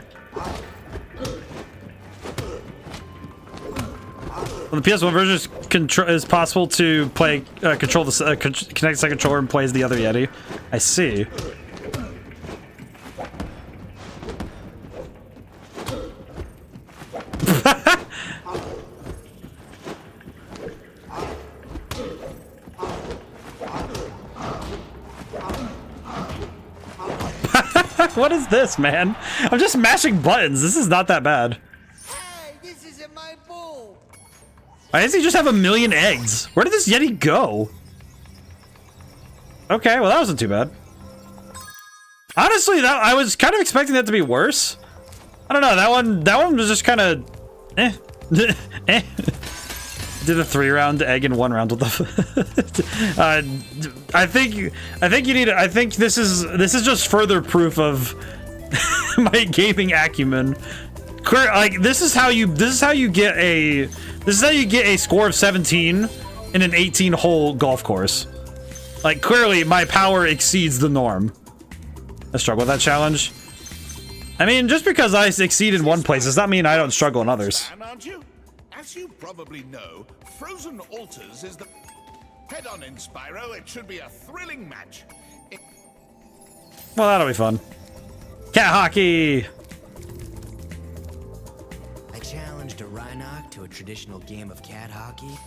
On the PS1 version, is possible to play control the connect the controller and play as the other Yeti. I see. What is this, man? I'm just mashing buttons. This is not that bad. Hey, this isn't my ball. Why does he just have a million eggs? Where did this Yeti go? Okay, well that wasn't too bad. Honestly, I was kind of expecting that to be worse. I don't know, that one was just kind of eh. Eh. Did a 3-round egg in 1 round with the I think you need I think this is just further proof of my gaming acumen. Like this is how you get a score of 17 in an 18-hole golf course. Like clearly my power exceeds the norm. I struggle with that challenge. I mean, just because I succeed in one place does not mean I don't struggle in others. Aren't you? As you probably know, Frozen Altars is the... Head on in, Spyro. It should be a thrilling match. Well, that'll be fun. Cat hockey! I challenged a Rhinoc to a traditional game of cat hockey.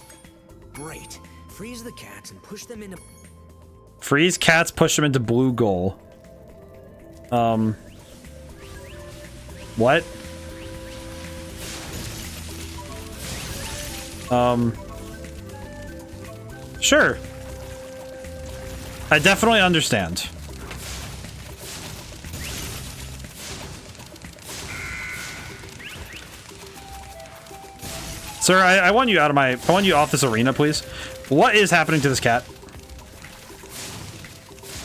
Great. Freeze the cats and push them into... Freeze cats, push them into blue goal. What? Sure. I definitely understand. Sir, I want you out of I want you off this arena, please. What is happening to this cat?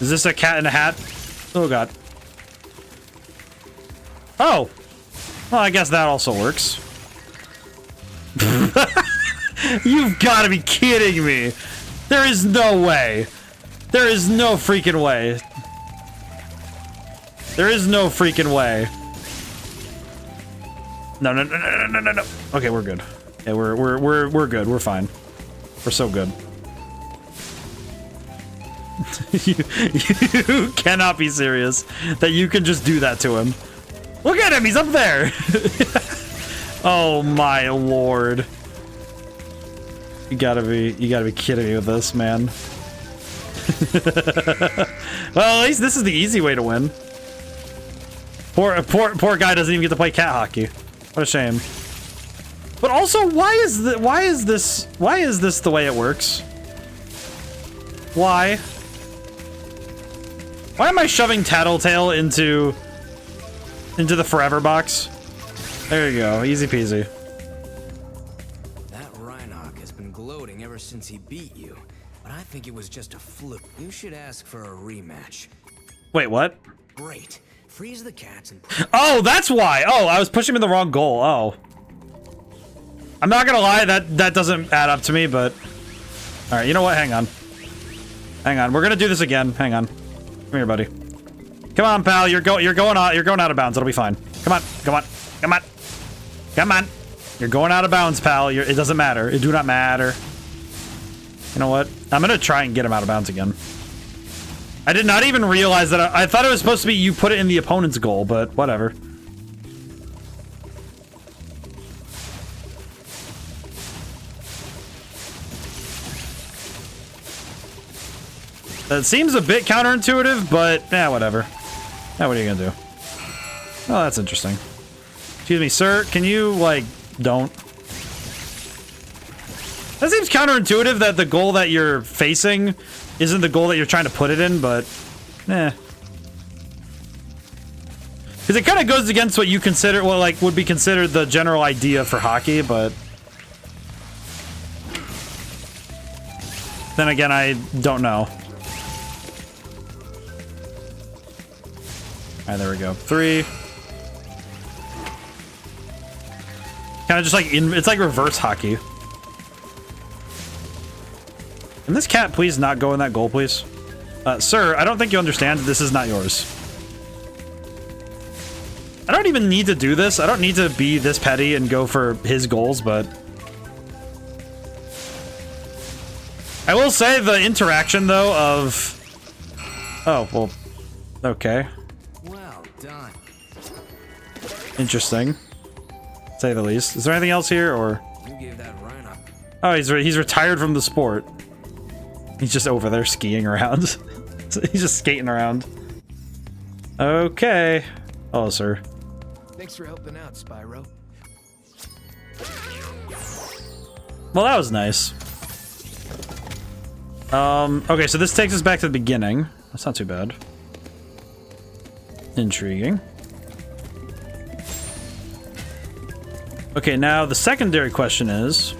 Is this a cat in a hat? Oh god. Oh! Well, I guess that also works. You've got to be kidding me! There is no way! There is no freaking way! There is no freaking way! No, no, no, no, no, no, no! Okay, we're good. Yeah, we're good. We're fine. We're so good. You cannot be serious that you can just do that to him. Look at him, he's up there. Oh my lord. You gotta be kidding me with this, man. Well, at least this is the easy way to win. Poor guy doesn't even get to play cat hockey. What a shame. But also, why is this the way it works? Why? Why am I shoving Tattletale into the forever box? There you go, easy peasy. That Rhinoc has been gloating ever since he beat you, but I think it was just a fluke. You should ask for a rematch. Wait, what? Great. Freeze the cats and... Oh, that's why! Oh, I was pushing him in the wrong goal. Oh. I'm not gonna lie, that doesn't add up to me, but... Alright, you know what? Hang on. Hang on, we're gonna do this again. Hang on. Come here, buddy. Come on, pal. You're going out of bounds. It'll be fine. Come on. Come on. Come on. Come on. You're going out of bounds, pal. It doesn't matter. It do not matter. You know what? I'm gonna try and get him out of bounds again. I did not even realize that I thought it was supposed to be you put it in the opponent's goal, but whatever. That seems a bit counterintuitive, but yeah, whatever. Yeah, what are you gonna do? Oh, that's interesting. Excuse me, sir, can you, like, don't? That seems counterintuitive that the goal that you're facing isn't the goal that you're trying to put it in, but eh. Because it kind of goes against what you consider, well, like, would be considered the general idea for hockey, but then again, I don't know. Alright, there we go. 3. Kind of just like it's like reverse hockey. Can this cat please not go in that goal, please? Sir, I don't think you understand that this is not yours. I don't even need to do this. I don't need to be this petty and go for his goals, but I will say the interaction, though, of... Oh, well, okay. Well done. Interesting. To say the least. Is there anything else here, or... You gave that Rhinoc. Oh, he's retired from the sport. He's just over there skiing around. He's just skating around. Okay. Oh, sir. Thanks for helping out, Spyro. Well, that was nice. Okay, so this takes us back to the beginning. That's not too bad. Intriguing. Okay, now the secondary question is...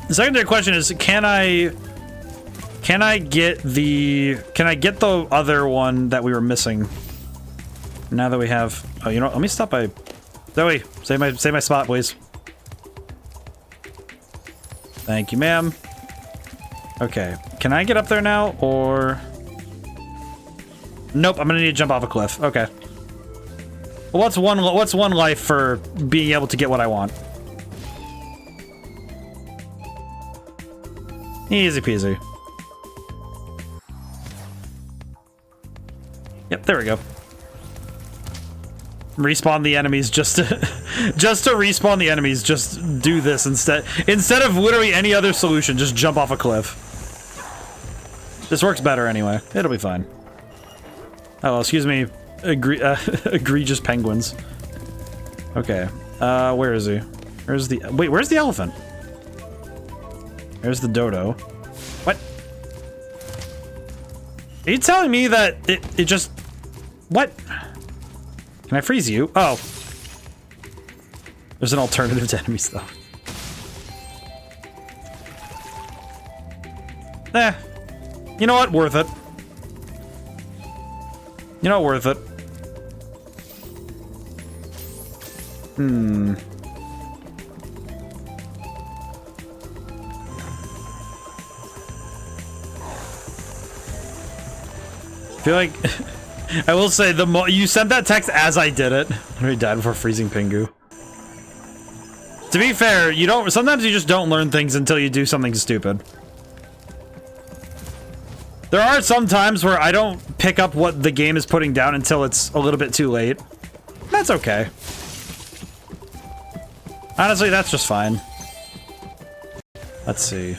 The secondary question is, can I get the other one that we were missing? Now that we have... Oh, you know what? Let me stop by... Zoe, say my spot, please. Thank you, ma'am. Okay, can I get up there now, or... Nope, I'm gonna need to jump off a cliff. Okay. Well, what's one life for being able to get what I want? Easy peasy. Yep, there we go. Respawn the enemies just to respawn the enemies. Just do this instead of literally any other solution. Just jump off a cliff. This works better anyway. It'll be fine. Oh, well, excuse me, egregious penguins. Okay, where is he? Where's the elephant? There's the dodo. What? Are you telling me that it just... What? Can I freeze you? Oh. There's an alternative to enemies, though. Eh. You know what? Worth it. You know, worth it. Hmm. I feel like... I will say, you sent that text as I did it. I died before freezing Pingu. To be fair, sometimes you just don't learn things until you do something stupid. There are some times where I don't pick up what the game is putting down until it's a little bit too late. That's okay. Honestly, that's just fine. Let's see.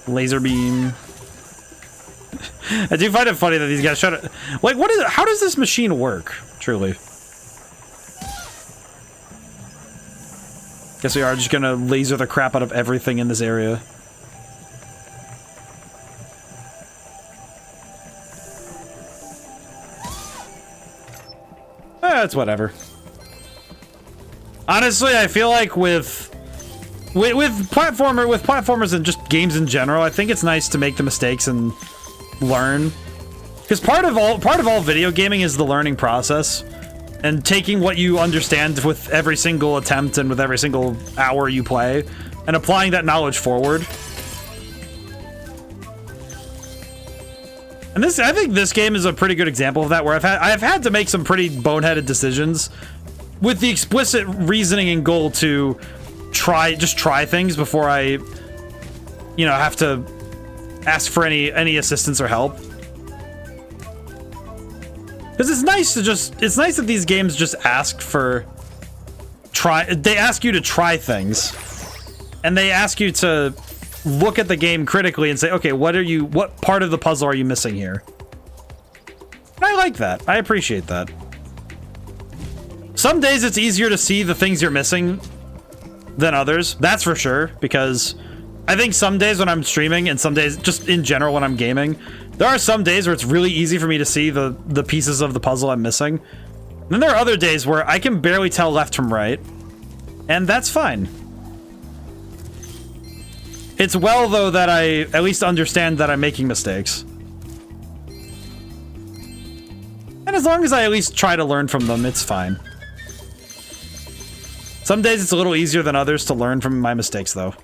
Laser beam. I do find it funny that these guys try to... Like, how does this machine work? Truly. Guess we are just gonna laser the crap out of everything in this area. It's whatever. Honestly, I feel like with platformers and just games in general, I think it's nice to make the mistakes and learn, because part of all video gaming is the learning process and taking what you understand with every single attempt and with every single hour you play and applying that knowledge forward. And I think this game is a pretty good example of that, where I've had to make some pretty boneheaded decisions with the explicit reasoning and goal to just try things before I, have to ask for any assistance or help. Because it's nice that these games just ask they ask you to try things. And they ask you to look at the game critically and say, okay, what part of the puzzle are you missing here? And I like that. I appreciate that. Some days it's easier to see the things you're missing than others. That's for sure, because I think some days when I'm streaming and some days just in general when I'm gaming, there are some days where it's really easy for me to see the pieces of the puzzle I'm missing. And then there are other days where I can barely tell left from right, and that's fine. It's well, though, that I at least understand that I'm making mistakes. And as long as I at least try to learn from them, it's fine. Some days it's a little easier than others to learn from my mistakes, though.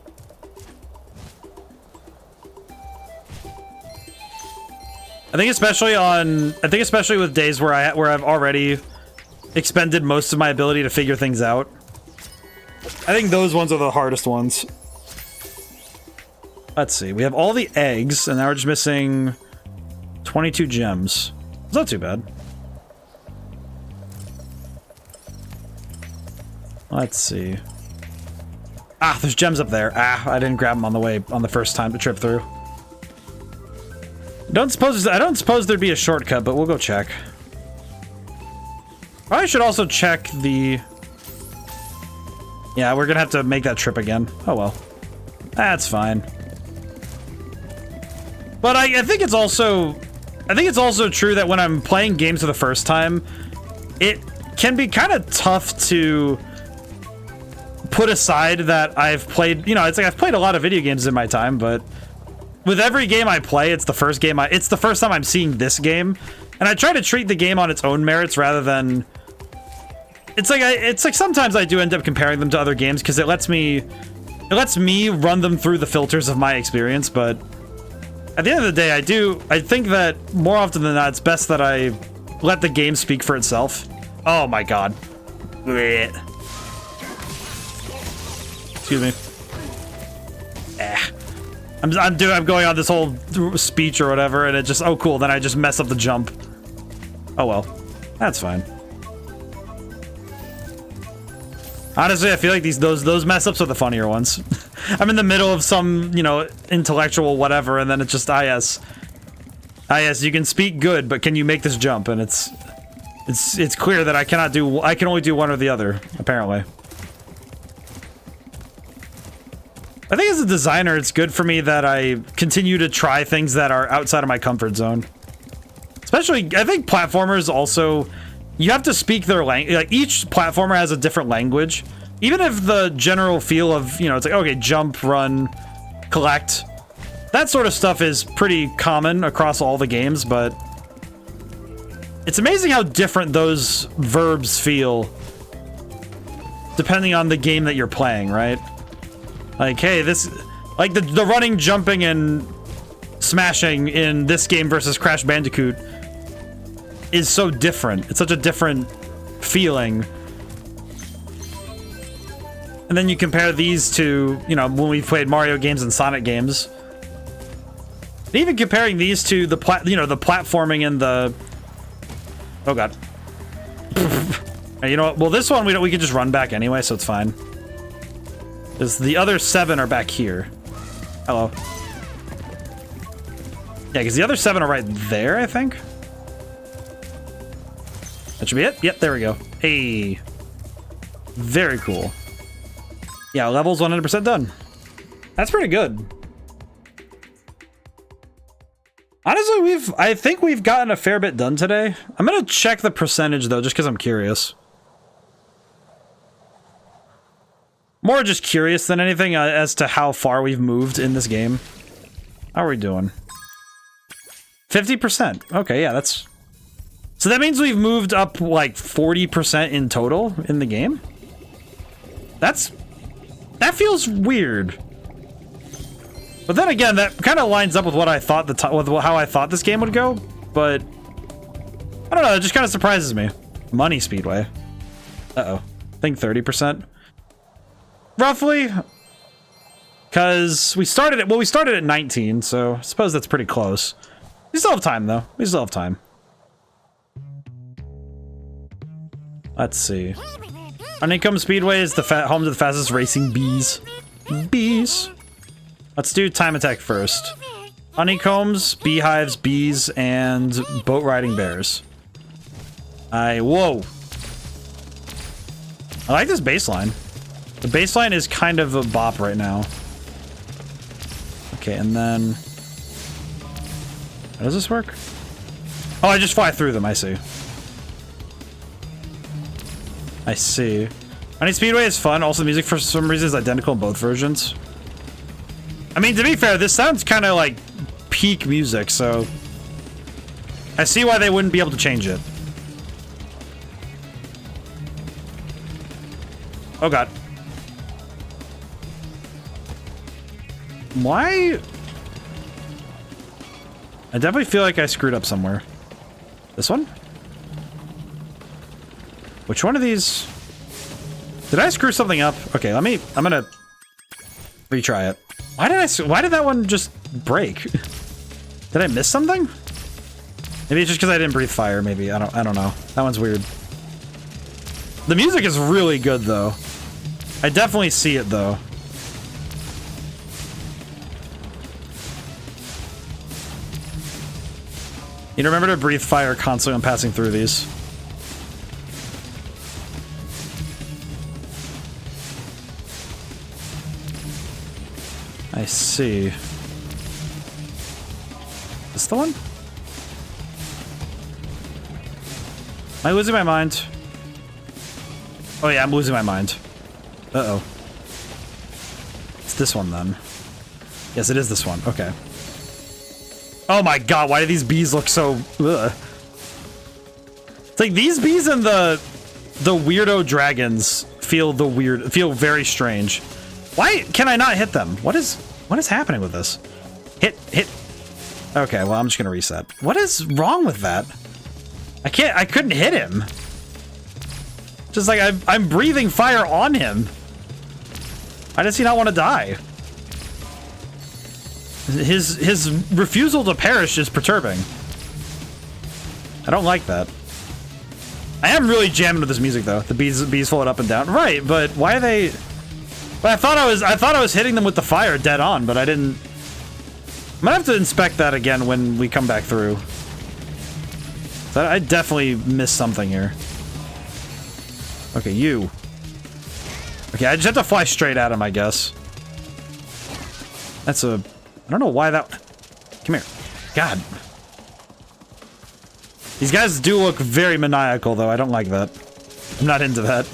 I think especially with days where I've already expended most of my ability to figure things out. I think those ones are the hardest ones. Let's see. We have all the eggs, and now we're just missing 22 gems. It's not too bad. Let's see. Ah, there's gems up there. Ah, I didn't grab them on the first time to trip through. I don't suppose there'd be a shortcut, but we'll go check. I should also check the... Yeah, we're gonna have to make that trip again. Oh well. That's fine. But I think it's also true that when I'm playing games for the first time, it can be kind of tough to put aside that I've played, you know, it's like I've played a lot of video games in my time, but with every game I play, it's the first time I'm seeing this game, and I try to treat the game on its own merits rather than... It's like sometimes I do end up comparing them to other games because it lets me run them through the filters of my experience, but at the end of the day, I think that more often than not, it's best that I let the game speak for itself. Oh my god. Excuse me. I'm going on this whole speech or whatever, and it just, oh cool, then I just mess up the jump. Oh well, that's fine. Honestly, I feel like those mess ups are the funnier ones. I'm in the middle of some, you know, intellectual whatever, and then it's just, yes, you can speak good, but can you make this jump? And it's clear that I can only do one or the other, apparently. I think as a designer, it's good for me that I continue to try things that are outside of my comfort zone. Especially, I think platformers also, you have to speak their language. Like, each platformer has a different language. Even if the general feel of, you know, it's like, okay, jump, run, collect. That sort of stuff is pretty common across all the games, but it's amazing how different those verbs feel depending on the game that you're playing, right? Like, hey, like the running, jumping, and smashing in this game versus Crash Bandicoot is so different. It's such a different feeling. And then you compare these to, you know, when we've played Mario games and Sonic games. And even comparing these to the platforming and the... Oh god. You know what? Well, this one we can just run back anyway, so it's fine. Because the other 7 are back here. Hello. Yeah, because the other 7 are right there, I think. That should be it. Yep, there we go. Hey. Very cool. Yeah, level's 100% done. That's pretty good. Honestly, I think we've gotten a fair bit done today. I'm gonna check the percentage though, just because I'm curious. More just curious than anything as to how far we've moved in this game. How are we doing? 50%. Okay, yeah, that's... So that means we've moved up like 40% in total in the game? That feels weird. But then again, that kind of lines up with what I thought with how I thought this game would go, but I don't know, it just kind of surprises me. Money Speedway. Uh-oh. I think 30%. Roughly. Because we started at 19, so I suppose that's pretty close. We still have time, though. We still have time. Let's see. Honeycomb Speedway is the home to the fastest racing bees. Bees. Let's do time attack first. Honeycombs, beehives, bees, and boat riding bears. Whoa. I like this baseline. The baseline is kind of a bop right now. Okay, and then... How does this work? Oh, I just fly through them, I see. I see. Honey Speedway is fun. Also, the music for some reason is identical in both versions. I mean, to be fair, this sounds kind of like peak music, so... I see why they wouldn't be able to change it. Oh god. Why? I definitely feel like I screwed up somewhere. This one? Which one of these? Did I screw something up? Okay, I'm gonna retry it. Why did that one just break? Did I miss something? Maybe it's just because I didn't breathe fire, maybe. I don't know. That one's weird. The music is really good though. I definitely see it though. You know, remember to breathe fire constantly when passing through these. I see. Is this the one? Am I losing my mind? Oh yeah, I'm losing my mind. Uh-oh. It's this one then. Yes, it is this one. Okay. Oh my god, why do these bees look so... Ugh. It's like these bees and the weirdo dragons feel very strange. Why can I not hit them? What is happening with this? Hit. Okay, well, I'm just gonna reset. What is wrong with that? I couldn't hit him. Just like I'm breathing fire on him. Why does he not want to die? His refusal to perish is perturbing. I don't like that. I am really jamming with this music though. The bees float up and down. Right, but why are they? But I thought I was hitting them with the fire dead on, but I didn't. I'm gonna have to inspect that again when we come back through. So I definitely missed something here. Okay, you. Okay, I just have to fly straight at him, I guess. That's a... I don't know why that... Come here. God. These guys do look very maniacal, though. I don't like that. I'm not into that.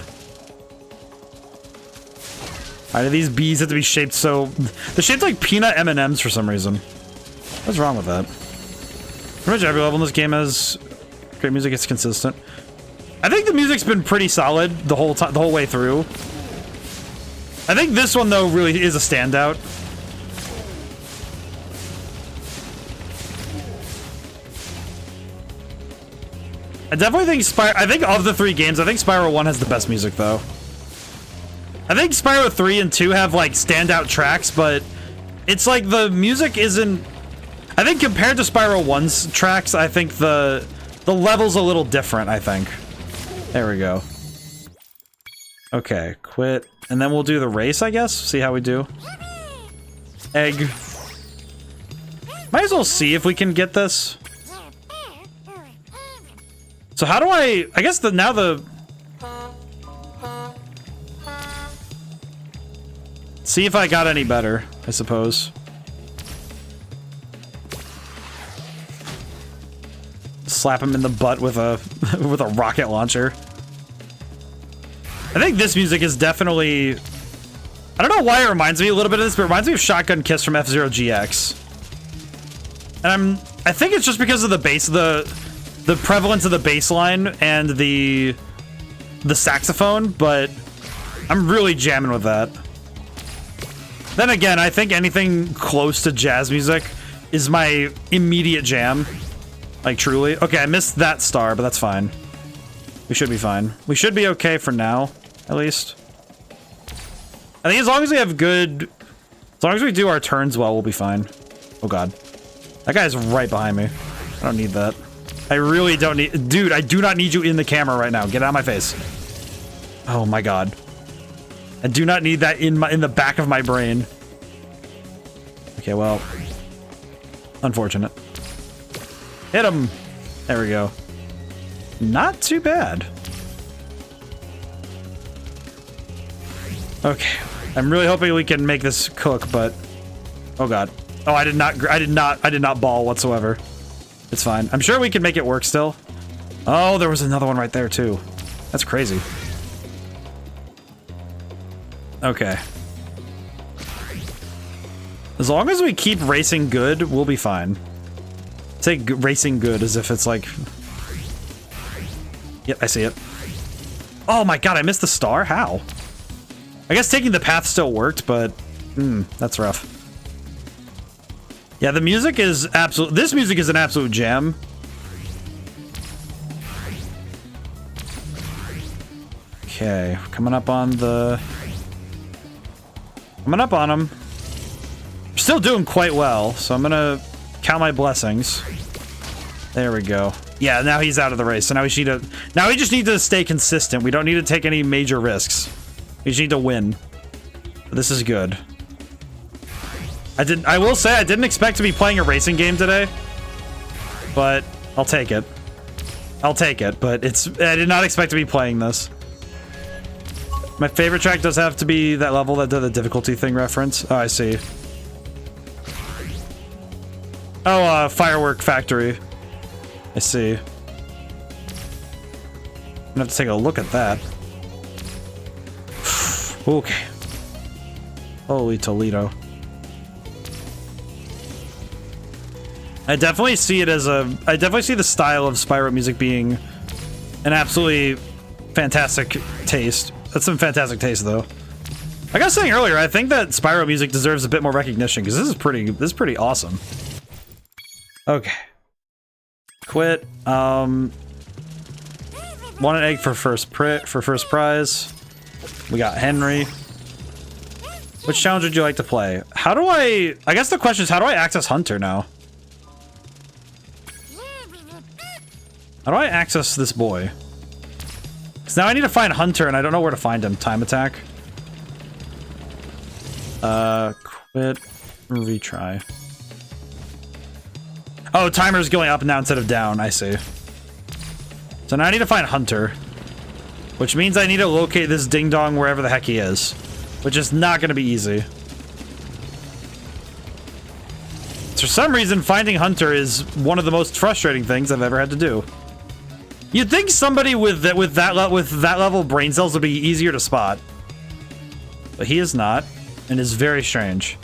Why do these bees have to be shaped so... They're shaped like peanut M&Ms for some reason. What's wrong with that? Pretty much every level in this game has great music. It's consistent. I think the music's been pretty solid the whole way through. I think this one, though, really is a standout. I definitely think I think of the three games, I think Spyro 1 has the best music, though. I think Spyro 3 and 2 have, like, standout tracks, but it's like the music isn't... I think compared to Spyro 1's tracks, I think the level's a little different, I think. There we go. Okay, quit. And then we'll do the race, I guess? See how we do. Egg. Might as well see if we can get this. So how do I guess now the... See if I got any better, I suppose. Slap him in the butt with a with a rocket launcher. I think this music is definitely... I don't know why it reminds me a little bit of this, but it reminds me of Shotgun Kiss from F-Zero GX. And I think it's just because of the bass, the prevalence of the bass line and the saxophone, but I'm really jamming with that. Then again, I think anything close to jazz music is my immediate jam. Like, truly. Okay, I missed that star, but that's fine. We should be fine. We should be okay for now, at least. I think as long as we have good... As long as we do our turns well, we'll be fine. Oh, God. That guy's right behind me. I don't need that. I really don't need... Dude, I do not need you in the camera right now. Get out of my face. Oh, my God. I do not need that in the back of my brain. Okay, well... Unfortunate. Hit him! There we go. Not too bad. Okay. I'm really hoping we can make this cook, but... Oh, God. Oh, I did not ball whatsoever. It's fine. I'm sure we can make it work still. Oh, there was another one right there, too. That's crazy. Okay. As long as we keep racing good, we'll be fine. Say racing good as if it's like... Yep, I see it. Oh my God, I missed the star? How? I guess taking the path still worked, but... that's rough. Yeah, the music is absolute... This music is an absolute jam. Okay, coming up on the... Coming up on him. Still doing quite well, so I'm gonna count my blessings. There we go. Yeah, now he's out of the race. So now we just need to stay consistent. We don't need to take any major risks. We just need to win. But this is good. I will say I didn't expect to be playing a racing game today, but I'll take it. I'll take it, but I did not expect to be playing this. My favorite track does have to be that level that did the difficulty thing reference. Oh, I see. Oh, Firework Factory. I see. I'm gonna have to take a look at that. Okay. Holy Toledo. I definitely see it as I definitely see the style of Spyro music being an absolutely fantastic taste. That's some fantastic taste, though. Like I was saying earlier, I think that Spyro music deserves a bit more recognition because this is pretty awesome. Okay. Quit. Want an egg for first prize. We got Henry. Which challenge would you like to play? How do I guess the question is, how do I access Hunter now? How do I access this boy? Because now I need to find Hunter and I don't know where to find him. Time attack. Quit. Retry. Oh, timer's going up now instead of down. I see. So now I need to find Hunter. Which means I need to locate this ding-dong wherever the heck he is. Which is not going to be easy. For some reason, finding Hunter is one of the most frustrating things I've ever had to do. You'd think somebody with that level of brain cells would be easier to spot. But he is not, and is very strange.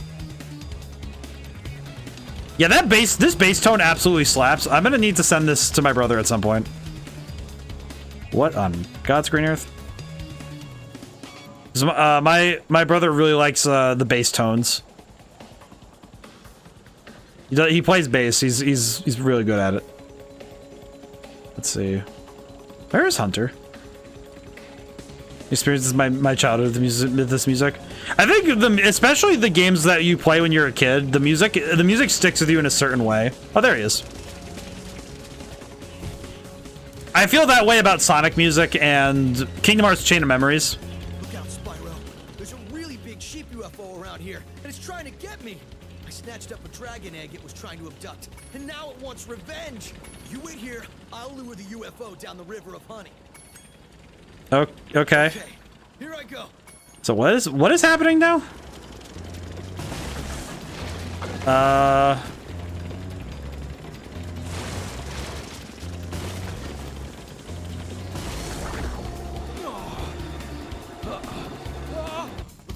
Yeah, this bass tone absolutely slaps. I'm gonna need to send this to my brother at some point. What on God's green earth? My brother really likes the bass tones. He plays bass. He's really good at it. Let's see. Where is Hunter? Experiences my childhood with this music. I think especially the games that you play when you're a kid, the music sticks with you in a certain way. Oh, there he is. I feel that way about Sonic music and Kingdom Hearts Chain of Memories. Look out, Spyro. There's a really big sheep UFO around here, and it's trying to get me. I snatched up a dragon egg it was trying to abduct, and now it wants revenge. You wait here, I'll lure the UFO down the river of honey. Okay. Here I go. So what is happening now? Look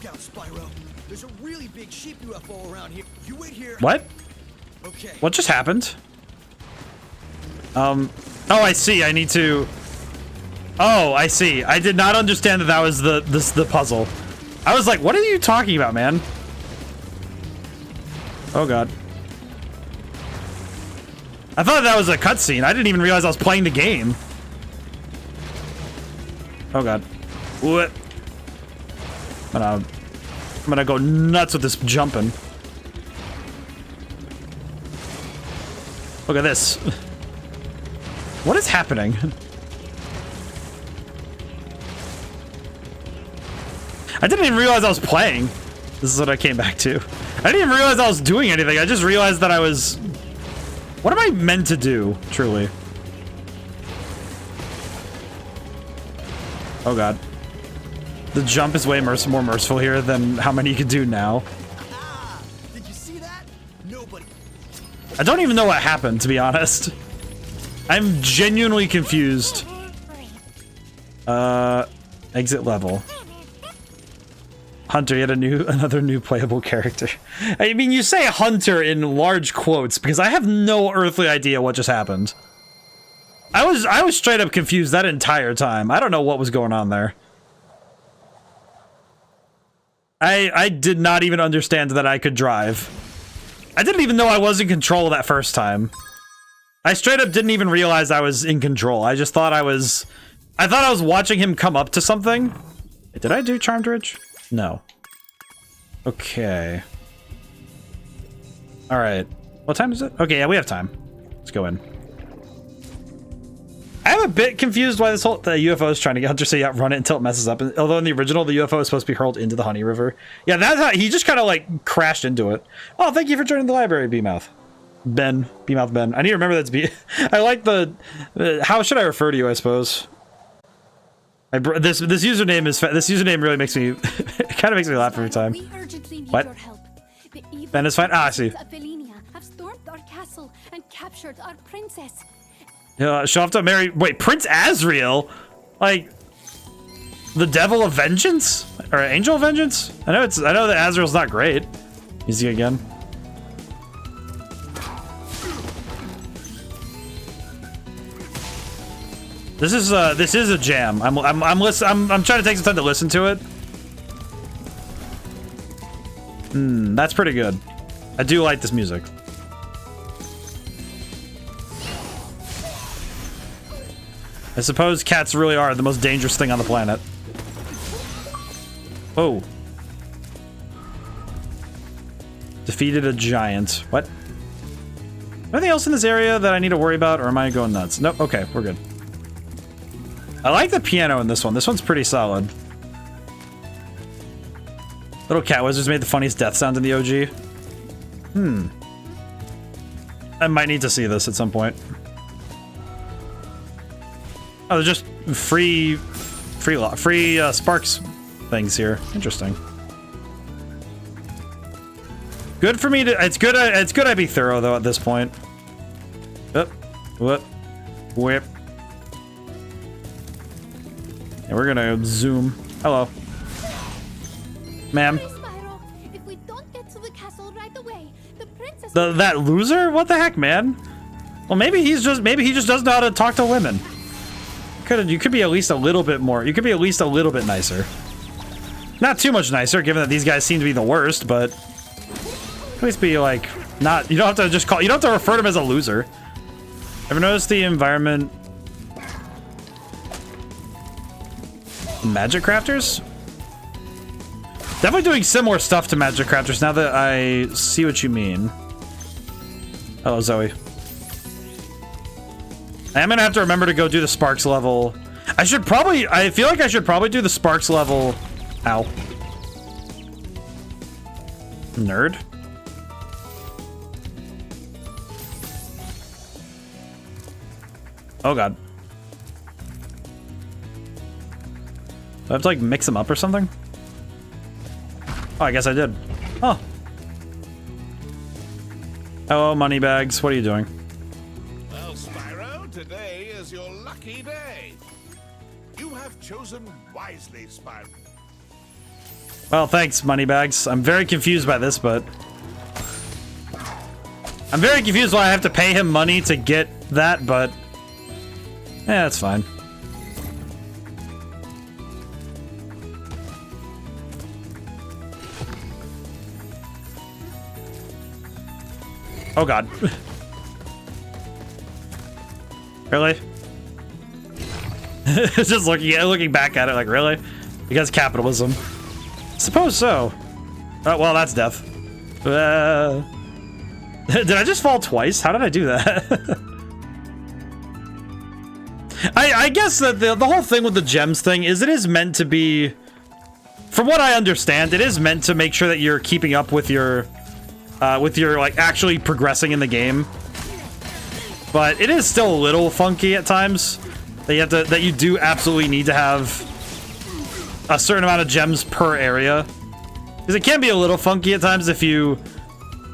out, Spyro. There's a really big sheep UFO around here. You wait here. What? Okay. What just happened? Oh, I see. I need to. Oh, I see. I did not understand that was the puzzle. I was like, what are you talking about, man? Oh god. I thought that was a cutscene. I didn't even realize I was playing the game. Oh god. What? I'm gonna go nuts with this jumping. Look at this. What is happening? I didn't even realize I was playing. This is what I came back to. I didn't even realize I was doing anything. I just realized that I was... What am I meant to do, truly? Oh god. The jump is way more merciful here than how many you could do now. Did you see that? Nobody. I don't even know what happened, to be honest. I'm genuinely confused. Exit level. Hunter, yet another new playable character. I mean, you say Hunter in large quotes because I have no earthly idea what just happened. I was straight up confused that entire time. I don't know what was going on there. I did not even understand that I could drive. I didn't even know I was in control that first time. I straight up didn't even realize I was in control. I just thought I was watching him come up to something. Did I do Charmed Ridge? No. Okay. All right. What time is it? Okay, yeah, we have time. Let's go in. I'm a bit confused why the UFO is trying to get Hunter, so you outrun it until it messes up. Although in the original, the UFO is supposed to be hurled into the Honey River. Yeah, that's how he just kind of like crashed into it. Oh, thank you for joining the library, B-Mouth. Ben. Beemouth Ben. I need to remember that's B. I like the... how should I refer to you, I suppose? This username is... This username really makes me... it kind of makes me laugh every time. What? Ben is fine? Ah, I see. Have stormed our castle and captured our princess. She'll have to marry... Wait, Prince Asriel? Like... the Devil of Vengeance? Or Angel of Vengeance? I know that Asriel's not great. Easy again. This is a jam. I'm trying to take some time to listen to it. That's pretty good. I do like this music. I suppose cats really are the most dangerous thing on the planet. Oh. Defeated a giant. What? Anything else in this area that I need to worry about, or am I going nuts? Nope. Okay, we're good. I like the piano in this one. This one's pretty solid. Little cat wizards made the funniest death sound in the OG. I might need to see this at some point. Oh, they're just free sparks things here. Interesting. Good for me to. It's good I be thorough though at this point. Whoop. And we're gonna zoom. Hello, ma'am. If we don't get to the castle right away, the princess. That loser? What the heck, man? Well, maybe he just doesn't know how to talk to women. You could be at least a little bit more. You could be at least a little bit nicer. Not too much nicer, given that these guys seem to be the worst, but at least be like not. You don't have to just call. You don't have to refer to him as a loser. Ever notice the environment? Magic crafters? Definitely doing similar stuff to magic crafters now that I see what you mean. Hello, Zoe. I am gonna have to remember to go do the Sparks level. I feel like I should probably do the Sparks level. Ow. Nerd. Oh god. Do I have to like mix them up or something? Oh, I guess I did. Oh. Hello, Moneybags. What are you doing? Well, Spyro, today is your lucky day. You have chosen wisely, Spyro. Well, thanks, Moneybags. I'm very confused by this, but... I'm very confused why I have to pay him money to get that, but... yeah, that's fine. Oh god. Really? Just looking back at it like, really? Because capitalism. Suppose so. Oh, well, that's death. Did I just fall twice? How did I do that? I guess that the whole thing with the gems thing is it is meant to be, from what I understand, it is meant to make sure that you're keeping up with your like actually progressing in the game. But it is still a little funky at times that you do absolutely need to have a certain amount of gems per area, because it can be a little funky at times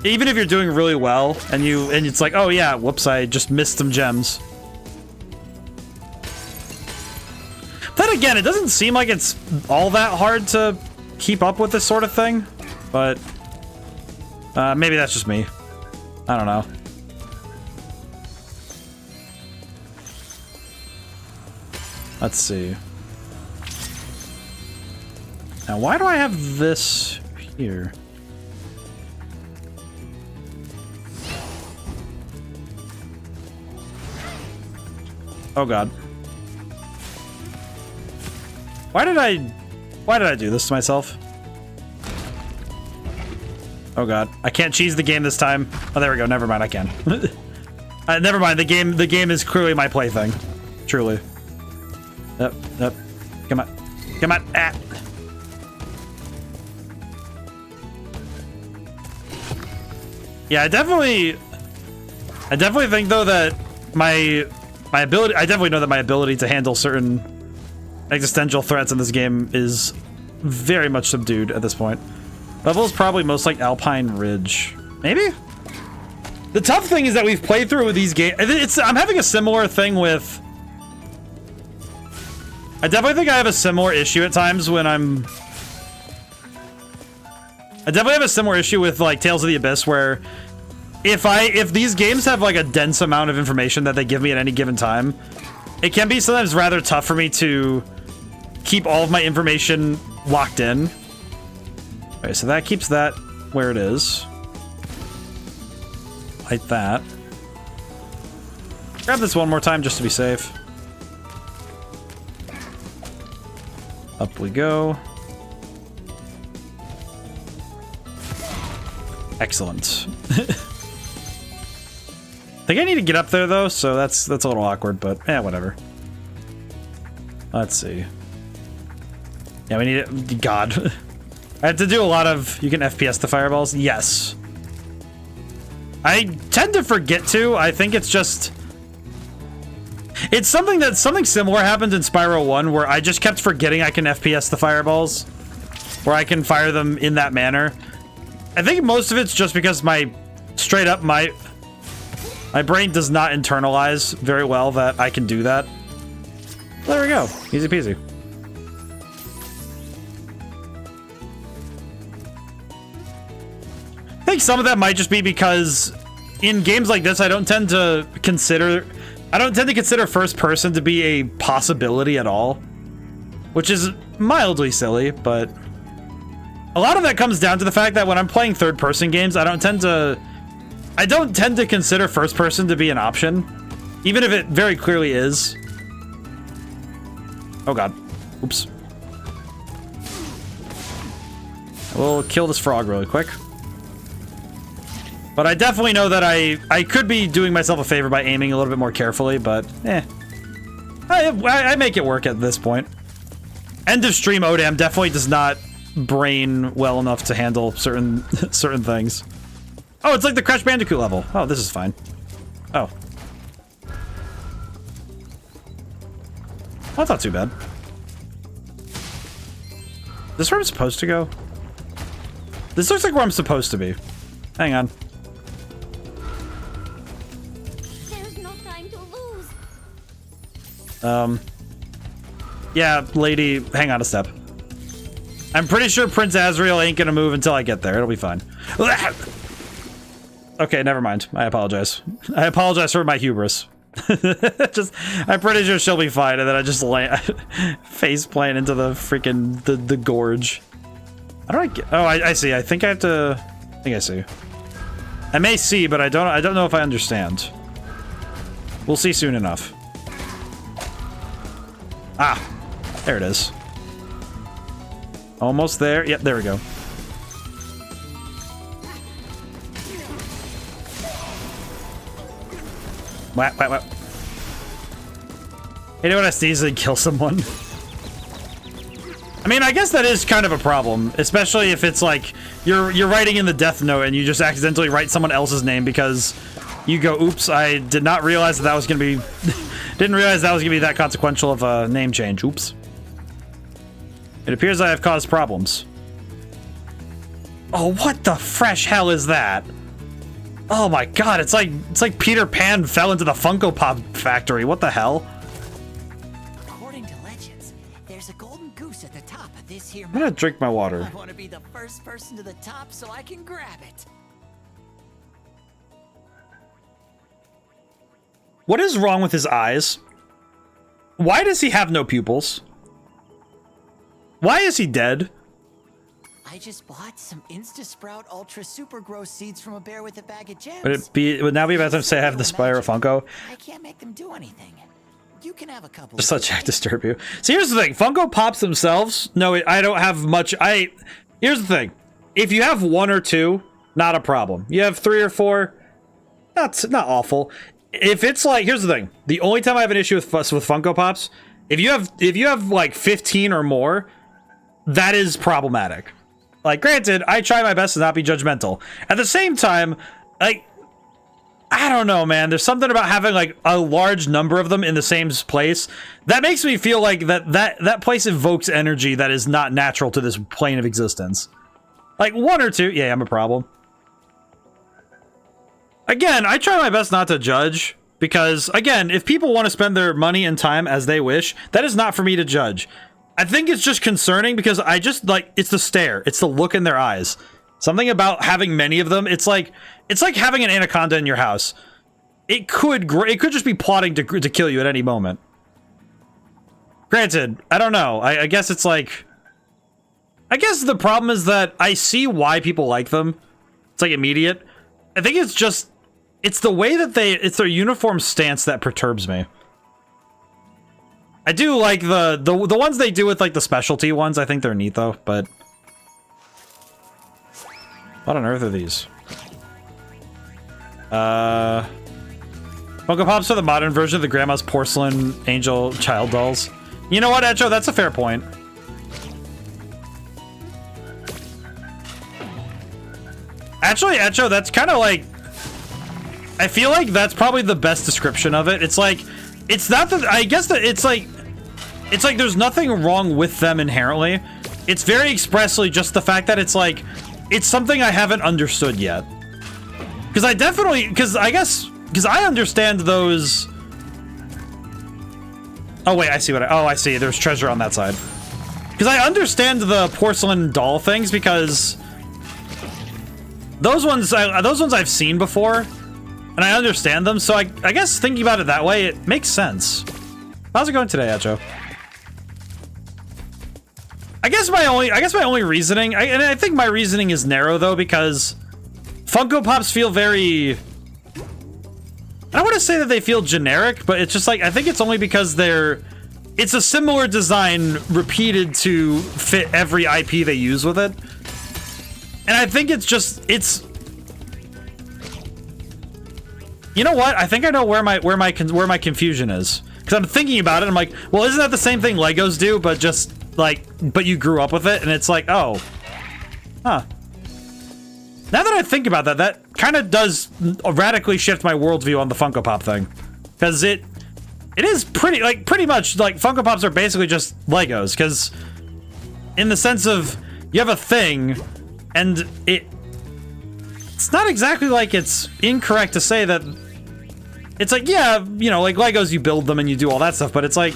even if you're doing really well and it's like, oh yeah, whoops, I just missed some gems. Then again, it doesn't seem like it's all that hard to keep up with this sort of thing, but maybe that's just me. I don't know. Let's see. Now, why do I have this here? Oh god. Why did I do this to myself? Oh god. I can't cheese the game this time. Oh, there we go. Never mind. I can. Never mind. The game is clearly my plaything. Truly. Yep. Come on. Come on. Ah. Yeah, I definitely I definitely think though that my ability, I definitely know that my ability to handle certain existential threats in this game is very much subdued at this point. Level is probably most like Alpine Ridge. Maybe? The tough thing is that we've played through these games. I'm having a similar thing with... I definitely think I have a similar issue at times when I'm... I definitely have a similar issue with like Tales of the Abyss where if these games have like a dense amount of information that they give me at any given time, it can be sometimes rather tough for me to keep all of my information locked in. Okay, so that keeps that where it is. Like that. Grab this one more time just to be safe. Up we go. Excellent. I think I need to get up there though, so that's a little awkward, but yeah, whatever. Let's see. Yeah, we need it. God. I had to do a lot of... You can FPS the fireballs? Yes. I tend to forget to. I think it's just... It's something similar happened in Spyro 1 where I just kept forgetting I can FPS the fireballs. Where I can fire them in that manner. I think most of it's just because my brain does not internalize very well that I can do that. There we go. Easy peasy. I think some of that might just be because in games like this, I don't tend to consider first person to be a possibility at all, which is mildly silly, but a lot of that comes down to the fact that when I'm playing third person games, I don't tend to consider first person to be an option, even if it very clearly is. Oh god. Oops. We'll kill this frog really quick. But I definitely know that I could be doing myself a favor by aiming a little bit more carefully, but I make it work at this point. End of stream ODaM definitely does not brain well enough to handle certain things. Oh, it's like the Crash Bandicoot level. Oh, this is fine. Oh. That's not too bad. This is where I'm supposed to go? This looks like where I'm supposed to be. Hang on. Yeah, lady, hang on a step. I'm pretty sure Prince Azrael ain't gonna move until I get there. It'll be fine. Okay, never mind. I apologize. I apologize for my hubris. I'm pretty sure she'll be fine, and then I just face plant into the freaking the gorge. How do I get? Oh, I see. I think I have to. I think I see. I may see, but I don't know if I understand. We'll see soon enough. Ah, there it is. Almost there. Yep, there we go. What? You know what? I just easily kill someone. I mean, I guess that is kind of a problem, especially if it's like you're writing in the death note and you just accidentally write someone else's name because you go, "Oops, I did not realize that was gonna be." Didn't realize that was gonna be that consequential of a name change. Oops. It appears I have caused problems. Oh, what the fresh hell is that? Oh my god, it's like Peter Pan fell into the Funko Pop factory. What the hell? According to legends, there's a golden goose at the top of this here. I'm gonna drink my water. I want to be the first person to the top so I can grab it. What is wrong with his eyes? Why does he have no pupils? Why is he dead? I just bought some Insta-Sprout Ultra Super Gross seeds from a bear with a bag of gems. Would now be about time to say I have the Spyro Funko? I can't make them do anything. You can have a couple. Just let Jack disturb you. See, here's the thing. Funko Pops themselves, no, I don't have much. Here's the thing. If you have one or two, not a problem. You have 3 or 4, not awful. If it's like, here's the thing. The only time I have an issue with Funko Pops, if you have like 15 or more, that is problematic. Like, granted, I try my best to not be judgmental. At the same time, like, I don't know, man. There's something about having like a large number of them in the same place that makes me feel like that place evokes energy that is not natural to this plane of existence. Like one or two, yeah, I'm a problem. Again, I try my best not to judge because, again, if people want to spend their money and time as they wish, that is not for me to judge. I think it's just concerning because I just like it's the stare, it's the look in their eyes. Something about having many of them. It's like having an anaconda in your house. It could just be plotting to kill you at any moment. Granted, I don't know. I guess it's like. I guess the problem is that I see why people like them. It's like immediate. I think it's just. It's the way that it's their uniform stance that perturbs me. I do like the ones they do with like the specialty ones. I think they're neat though, but. What on earth are these? Funko Pops are the modern version of the grandma's porcelain angel child dolls. You know what, Echo? That's a fair point. Actually, Echo, that's kind of like... I feel like that's probably the best description of it. It's like... It's not that... I guess that it's like... It's like there's nothing wrong with them inherently. It's very expressly just the fact that it's like... It's something I haven't understood yet. Because I definitely... Because I guess... Because I understand those... Oh, wait, I see what I see. There's treasure on that side. Because I understand the porcelain doll things because... Those ones I've seen before. And I understand them. So I guess thinking about it that way, it makes sense. How's it going today, Echo? I guess my only reasoning, and I think my reasoning is narrow though, because Funko Pops feel very, I don't want to say that they feel generic, but it's just like, I think it's only because it's a similar design repeated to fit every IP they use with it. And I think you know what? I think I know where my confusion is. Because I'm thinking about it, I'm like, well, isn't that the same thing Legos do, but just like, but you grew up with it, and it's like, oh, huh. Now that I think about that, that kind of does radically shift my worldview on the Funko Pop thing, because it is pretty much like Funko Pops are basically just Legos, because in the sense of you have a thing, and it's not exactly like it's incorrect to say that. It's like, yeah, you know, like Legos, you build them and you do all that stuff, but it's like,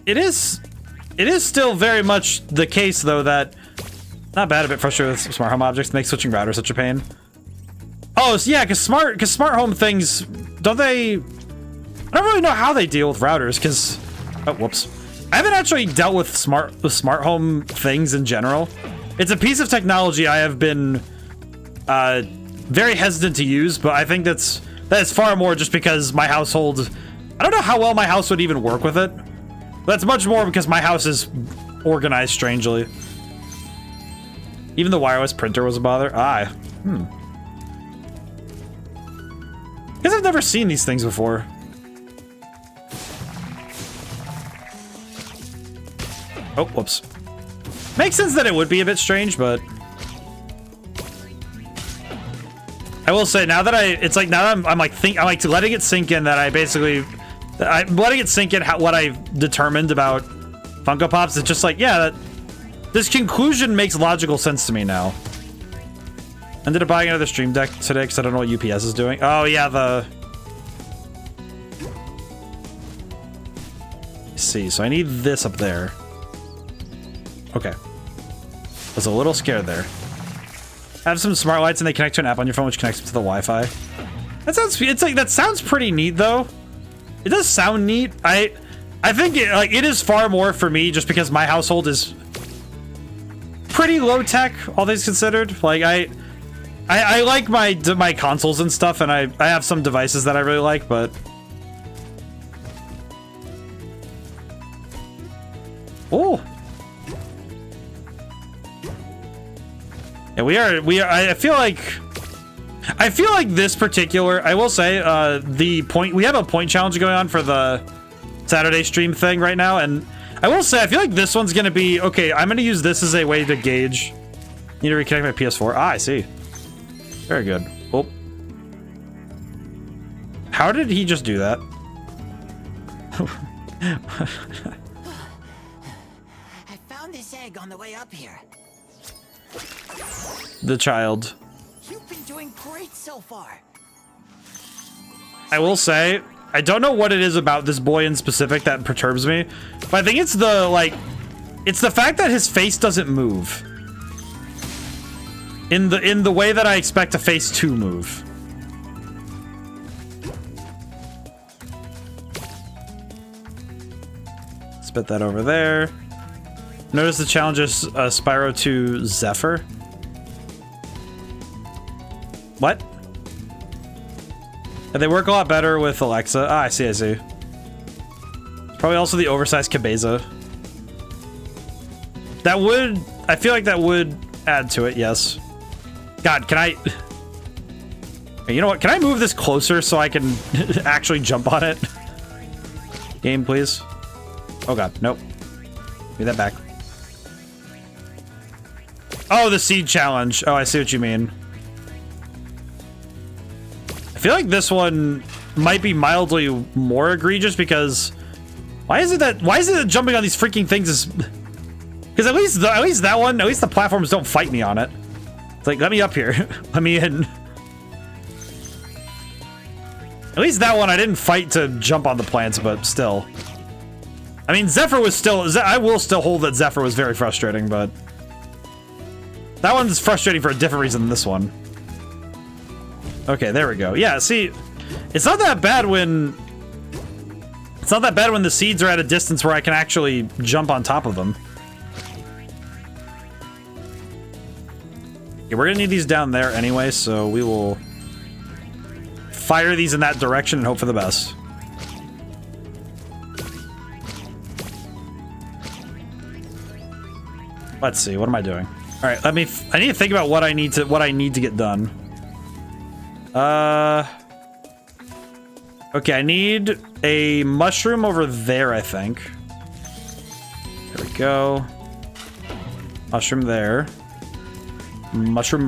it is still very much the case, though, that, not bad, a bit frustrated with smart home objects, make switching routers such a pain. Oh, so yeah, because smart home things, don't they, I don't really know how they deal with routers, because, oh, whoops. I haven't actually dealt with smart home things in general. It's a piece of technology I have been very hesitant to use, but I think that's far more just because my household, I don't know how well my house would even work with it. That's much more because my house is organized strangely. Even the wireless printer was a bother. Because I've never seen these things before. Oh, whoops. Makes sense that it would be a bit strange, but I will say now that I'm like letting it sink in that I'm letting it sink in what I've determined about Funko Pops. It's just like, yeah, this conclusion makes logical sense to me now. Ended up buying another Stream Deck today because I don't know what UPS is doing. Oh yeah, let's see, so I need this up there. Okay. I was a little scared there. I have some smart lights and they connect to an app on your phone which connects to the Wi-Fi. That sounds pretty neat though. It does sound neat. I think it is far more for me just because my household is pretty low tech, all things considered. Like I like my consoles and stuff, and I have some devices that I really like, but oh. Yeah, we are. I feel like this particular. I will say, we have a point challenge going on for the Saturday stream thing right now, and I will say I feel like this one's gonna be okay. I'm gonna use this as a way to gauge. Need to reconnect my PS4. I see. Very good. Oh. How did he just do that? I found this egg on the way up here. The child. You've been doing great so far. I will say, I don't know what it is about this boy in specific that perturbs me, but I think it's the, like, it's the fact that his face doesn't move. In the way that I expect a face to move. Spit that over there. Notice the challenges Spyro to Zephyr. What? They work a lot better with Alexa. Ah, I see. Probably also the oversized Cabeza. That would... I feel like that would add to it, yes. God, can I... You know what? Can I move this closer so I can actually jump on it? Game, please. Oh god, nope. Give me that back. Oh, the seed challenge. Oh, I see what you mean. I feel like this one might be mildly more egregious because why is it that jumping on these freaking things is because at least that one, at least the platforms don't fight me on it. It's like, let me up here. Let me in. At least that one I didn't fight to jump on the plants, but still. I mean, Zephyr was still, I will still hold that Zephyr was very frustrating, but that one's frustrating for a different reason than this one. Okay, there we go. Yeah, see, it's not that bad when the seeds are at a distance where I can actually jump on top of them. Okay, we're gonna need these down there anyway, so we will fire these in that direction and hope for the best. Let's see, what am I doing? All right, I need to think about what I need to get done. Okay, I need a mushroom over there, I think. There we go. Mushroom there. Mushroom.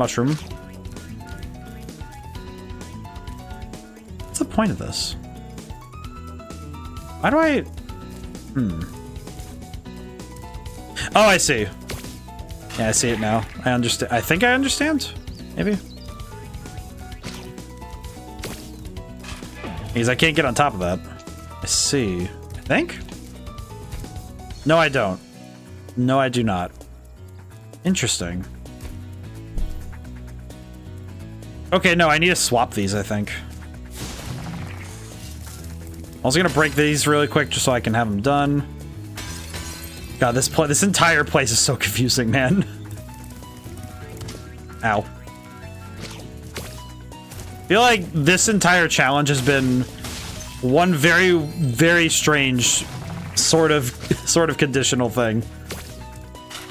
What's the point of this? Why do I... Oh, I see. Yeah, I see it now. I understand. I think I understand. Maybe. Because I can't get on top of that. I see. I think? No, I don't. No, I do not. Interesting. Okay, no, I need to swap these, I think. I was gonna break these really quick just so I can have them done. God, this entire place is so confusing, man. Ow. I feel like this entire challenge has been one very, very strange sort of conditional thing.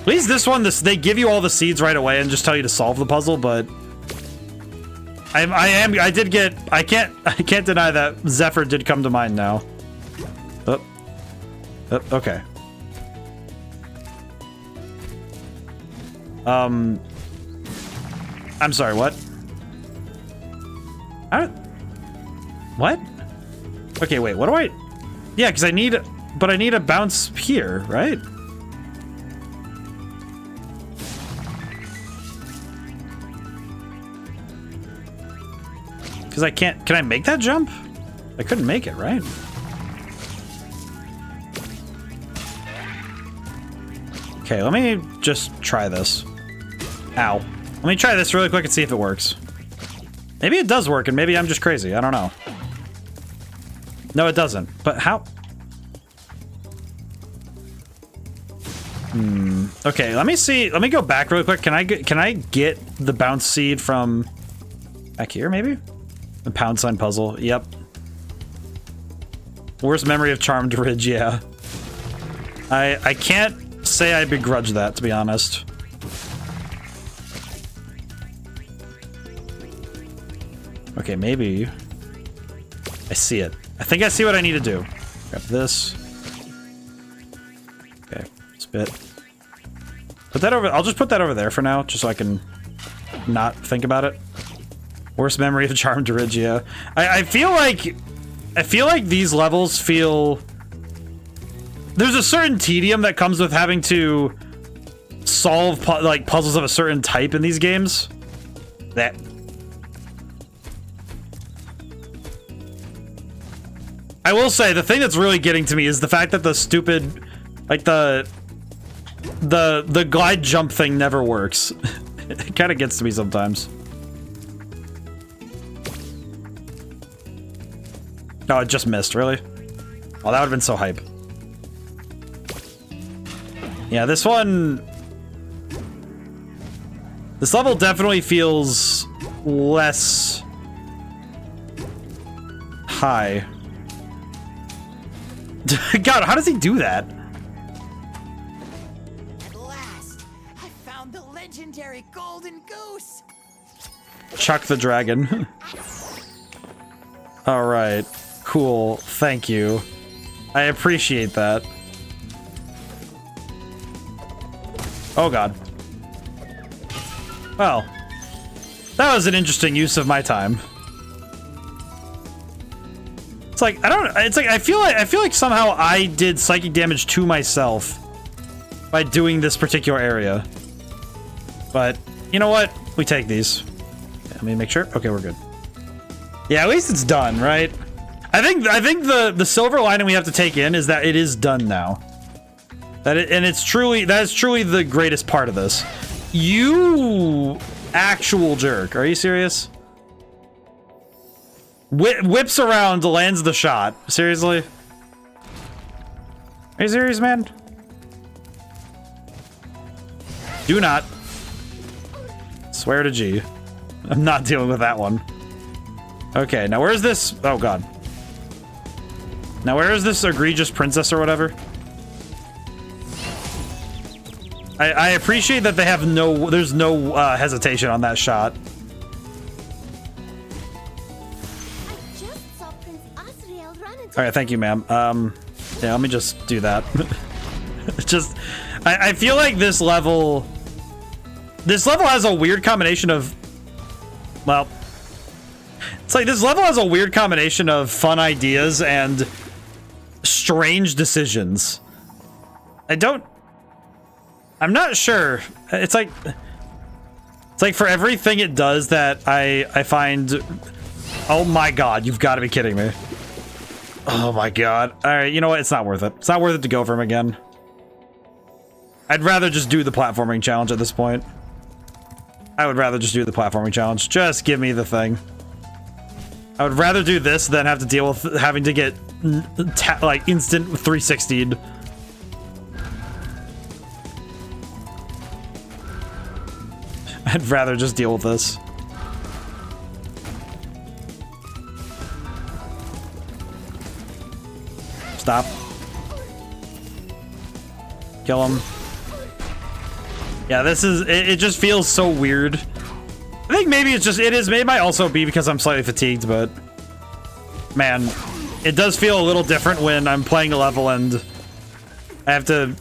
At least this one, they give you all the seeds right away and just tell you to solve the puzzle, but I can't deny that Zephyr did come to mind now. Okay. I'm sorry, what? What? Okay, wait, what do I... Yeah, because I need a bounce here, right? Because I can't... Can I make that jump? I couldn't make it, right? Okay, let me just try this. Ow. Let me try this really quick and see if it works. Maybe it does work, and maybe I'm just crazy. I don't know. No, it doesn't. But how? Okay, let me see. Let me go back really quick. Can I get the bounce seed from back here, maybe? The pound sign puzzle. Yep. Worst memory of Charmed Ridge, yeah. I can't say I begrudge that, to be honest. Okay, maybe. I see it. I think I see what I need to do. Grab this. Okay, spit. Put that over. I'll just put that over there for now, just so I can not think about it. Worst memory of Charmed Ridge, yeah. I feel like I feel like these levels feel... There's a certain tedium that comes with having to solve like puzzles of a certain type in these games. That... I will say, the thing that's really getting to me is the fact that the stupid... Like, the glide jump thing never works. It kind of gets to me sometimes. No, it just missed, really? Oh, that would have been so hype. Yeah, this one... This level definitely feels less high. God, how does he do that? At last, I found the legendary golden goose. Chuck the dragon. All right, cool. Thank you. I appreciate that. Oh God. Well, that was an interesting use of my time. It's like I feel like somehow I did psychic damage to myself by doing this particular area. But you know what? We take these. Let me make sure. Okay, we're good. Yeah, at least it's done, right? I think the silver lining we have to take in is that it is done now. That is truly the greatest part of this. You actual jerk. Are you serious? Whips around, lands the shot. Seriously? Are you serious, man? Do not. Swear to G. I'm not dealing with that one. Okay, now where's this? Oh God. Now where is this egregious princess or whatever? I appreciate that they have there's no hesitation on that shot. All right, thank you, ma'am. Yeah, let me just do that. I feel like this level has a weird combination of, well, it's like this level has a weird combination of fun ideas and strange decisions. I'm not sure. It's like for everything it does that I find, oh my God, you've got to be kidding me. Oh my God. All right, you know what? It's not worth it. It's not worth it to go for him again. I'd rather just do the platforming challenge at this point. I would rather just do the platforming challenge. Just give me the thing. I would rather do this than have to deal with having to get like instant 360'd. I'd rather just deal with this. Stop. Kill him. Yeah, this is... It just feels so weird. I think maybe it's just... It might also be because I'm slightly fatigued, but... Man, it does feel a little different when I'm playing a level and I have to...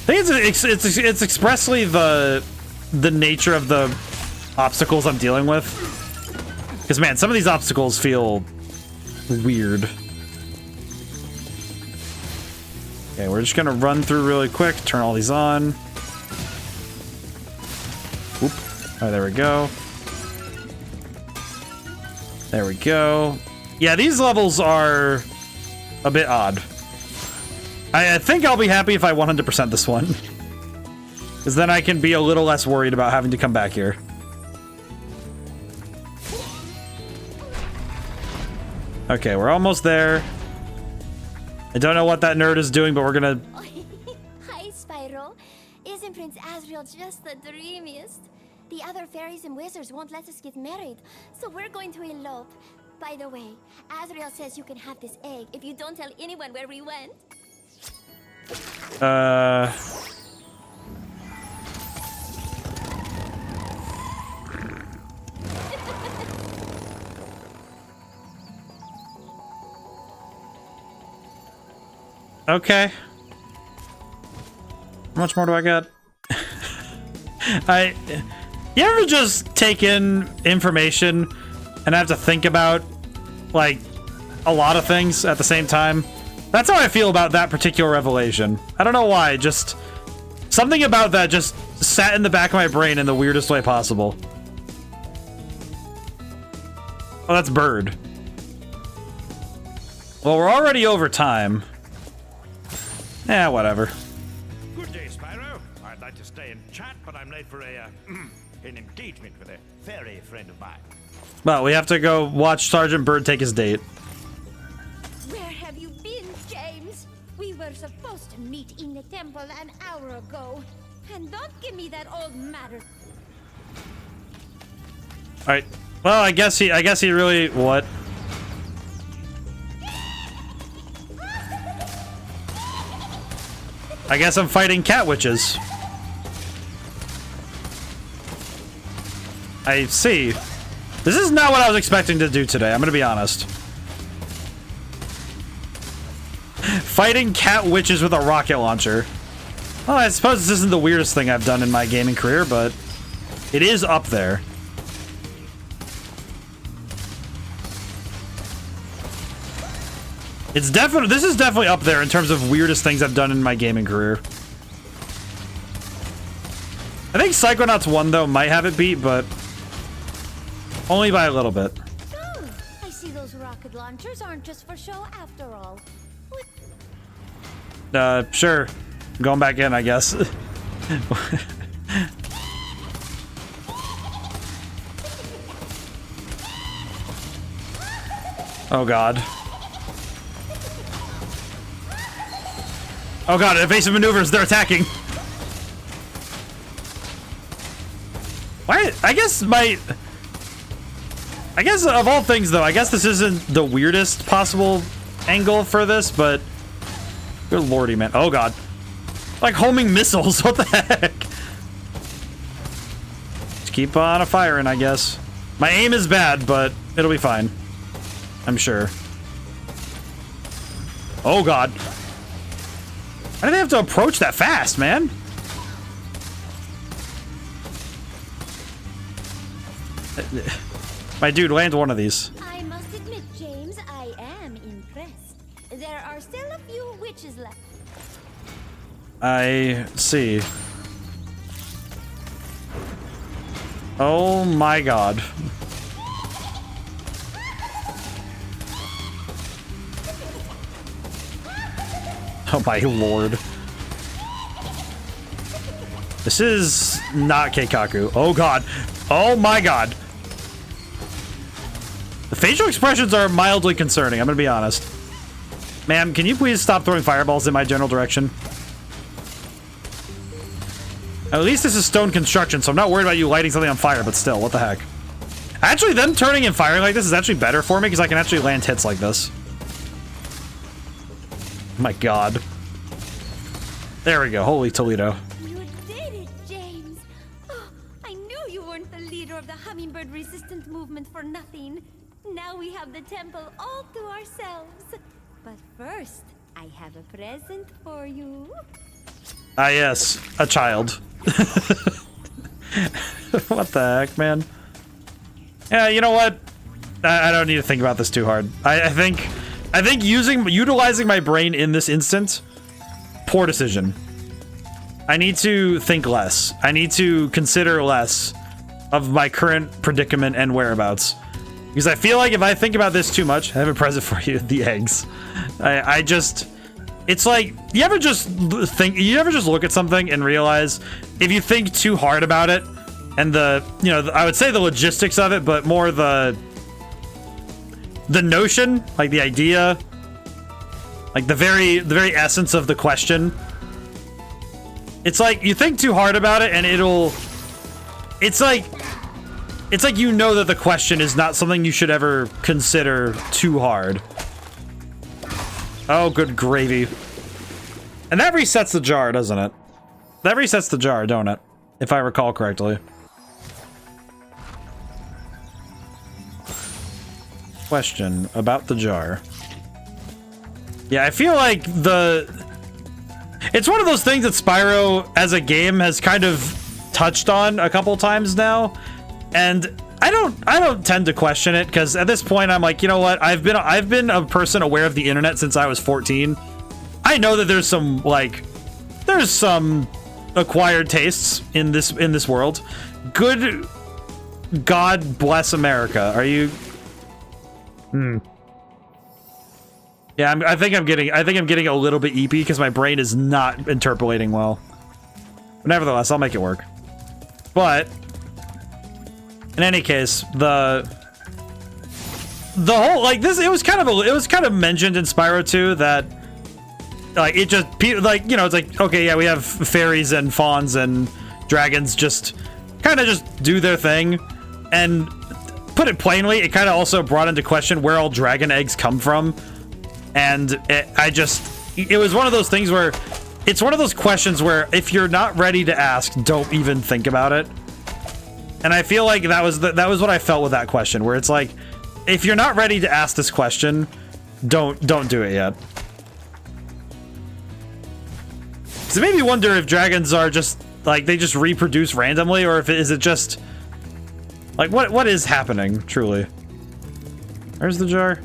I think it's expressly the nature of the obstacles I'm dealing with. Because, man, some of these obstacles feel weird. Okay, we're just gonna run through really quick, turn all these on. Oop. Oh, there we go. There we go. Yeah, these levels are a bit odd. I think I'll be happy if I 100% this one. Because then I can be a little less worried about having to come back here. Okay, we're almost there. I don't know what that nerd is doing, but we're gonna... Hi, Spyro. Isn't Prince Asriel just the dreamiest? The other fairies and wizards won't let us get married, so we're going to elope. By the way, Asriel says you can have this egg if you don't tell anyone where we went. Okay. How much more do I got? You ever just take in information and have to think about like a lot of things at the same time. That's how I feel about that particular revelation. I don't know why, just something about that just sat in the back of my brain in the weirdest way possible. Oh, that's Bird. Well, we're already over time. Yeah, whatever. Good day, Spyro. I'd like to stay and chat, but I'm late for an engagement with a fairy friend of mine. Well, we have to go watch Sergeant Bird take his date. Where have you been, James? We were supposed to meet in the temple an hour ago. And don't give me that old matter. All right. Well, I guess he really what? I guess I'm fighting cat witches. I see. This is not what I was expecting to do today, I'm gonna be honest. Fighting cat witches with a rocket launcher. Well, I suppose this isn't the weirdest thing I've done in my gaming career, but it is up there. This is definitely up there in terms of weirdest things I've done in my gaming career. I think Psychonauts 1 though might have it beat, but only by a little bit. Oh, I see those rocket launchers aren't just for show after all. What? Sure. Going back in, I guess. Oh god. Oh god, evasive maneuvers, they're attacking. Why? I guess of all things though, I guess this isn't the weirdest possible angle for this, but good lordy, man. Oh god. Like homing missiles, what the heck? Just keep on firing, I guess. My aim is bad, but it'll be fine. I'm sure. Oh god. Why do they have to approach that fast, man? My dude, land one of these. I must admit, James, I am impressed. There are still a few witches left. I see. Oh my god. Oh my lord. This is not Keikaku. Oh god. Oh my god. The facial expressions are mildly concerning, I'm gonna be honest. Ma'am, can you please stop throwing fireballs in my general direction? At least this is stone construction, so I'm not worried about you lighting something on fire, but still, what the heck. Actually, them turning and firing like this is actually better for me, because I can actually land hits like this. Oh my god. There we go. Holy Toledo. You did it, James. Oh, I knew you weren't the leader of the hummingbird resistant movement for nothing. Now we have the temple all to ourselves. But first, I have a present for you. Ah, yes. A child. What the heck, man? Yeah, you know what? I don't need to think about this too hard. I think utilizing my brain in this instant, poor decision. I need to think less. I need to consider less of my current predicament and whereabouts. Because I feel like if I think about this too much, I have a present for you, the eggs. It's like, you ever just look at something and realize if you think too hard about it and I would say the logistics of it, but more the notion, like the idea, like the very essence of the question. It's like you think too hard about it and it's like you know that the question is not something you should ever consider too hard. Oh, good gravy. And that resets the jar, doesn't it? That resets the jar, don't it? If I recall correctly. Question about the jar. Yeah, I feel like it's one of those things that Spyro as a game has kind of touched on a couple times now. And I I don't tend to question it, because at this point I'm like, you know what? I've been a person aware of the internet since I was 14. I know that there's some acquired tastes in this world. Good God bless America. Are you? Yeah, I think I'm getting a little bit eepy because my brain is not interpolating well. But nevertheless, I'll make it work. But in any case, the whole, like, this, it was kind of mentioned in Spyro 2 that, like, it just, like, you know, it's like, okay, yeah, we have fairies and fawns and dragons just kind of just do their thing. And put it plainly, it kind of also brought into question where all dragon eggs come from. And it was one of those things where it's one of those questions where if you're not ready to ask, don't even think about it. And I feel like that was what I felt with that question, where it's like, if you're not ready to ask this question, don't do it yet. So it made me wonder if dragons are just like, they just reproduce randomly, or if is it just like, what is happening truly? Where's the jar?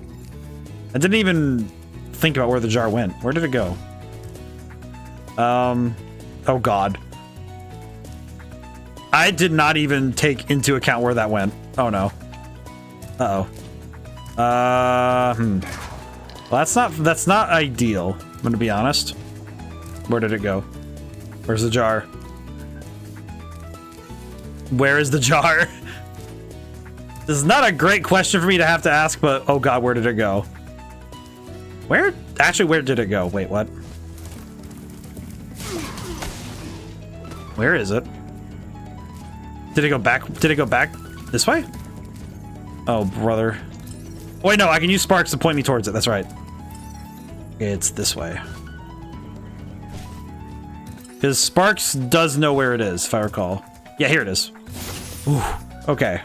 I didn't even think about where the jar went. Where did it go? Oh God. I did not even take into account where that went. Oh no. Uh-oh. Well, that's not ideal, I'm gonna be honest. Where did it go? Where's the jar? Where is the jar? This is not a great question for me to have to ask, but oh God, where did it go? Where did it go? Wait, what? Where is it? Did it go back? Did it go back this way? Oh, brother. Wait, no, I can use sparks to point me towards it. That's right. It's this way. Because sparks does know where it is, if I recall. Yeah, here it is. Ooh, okay.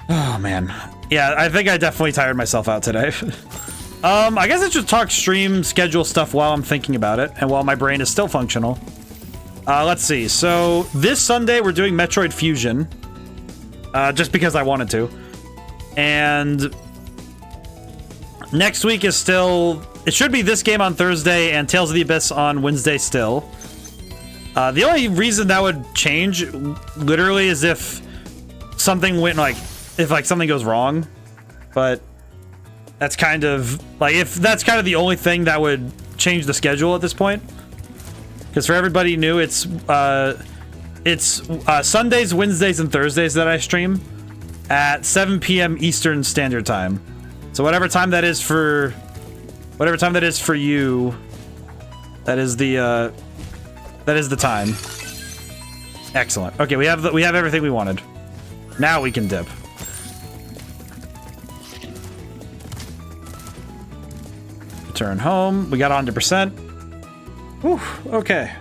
Oh, man. Yeah, I think I definitely tired myself out today. I guess I should talk stream schedule stuff while I'm thinking about it, and while my brain is still functional. Let's see. So, this Sunday, we're doing Metroid Fusion. Just because I wanted to. And next week is still... It should be this game on Thursday and Tales of the Abyss on Wednesday still. The only reason that would change, literally, is if something went, like... If, like, something goes wrong. But that's kind of... Like, if that's kind of the only thing that would change the schedule at this point. Because for everybody new, it's Sundays, Wednesdays, and Thursdays that I stream at 7 p.m. Eastern Standard Time. So whatever time that is for you, that is the time. Excellent. Okay, we have everything we wanted. Now we can dip. Return home. We got 100%. Whew, okay.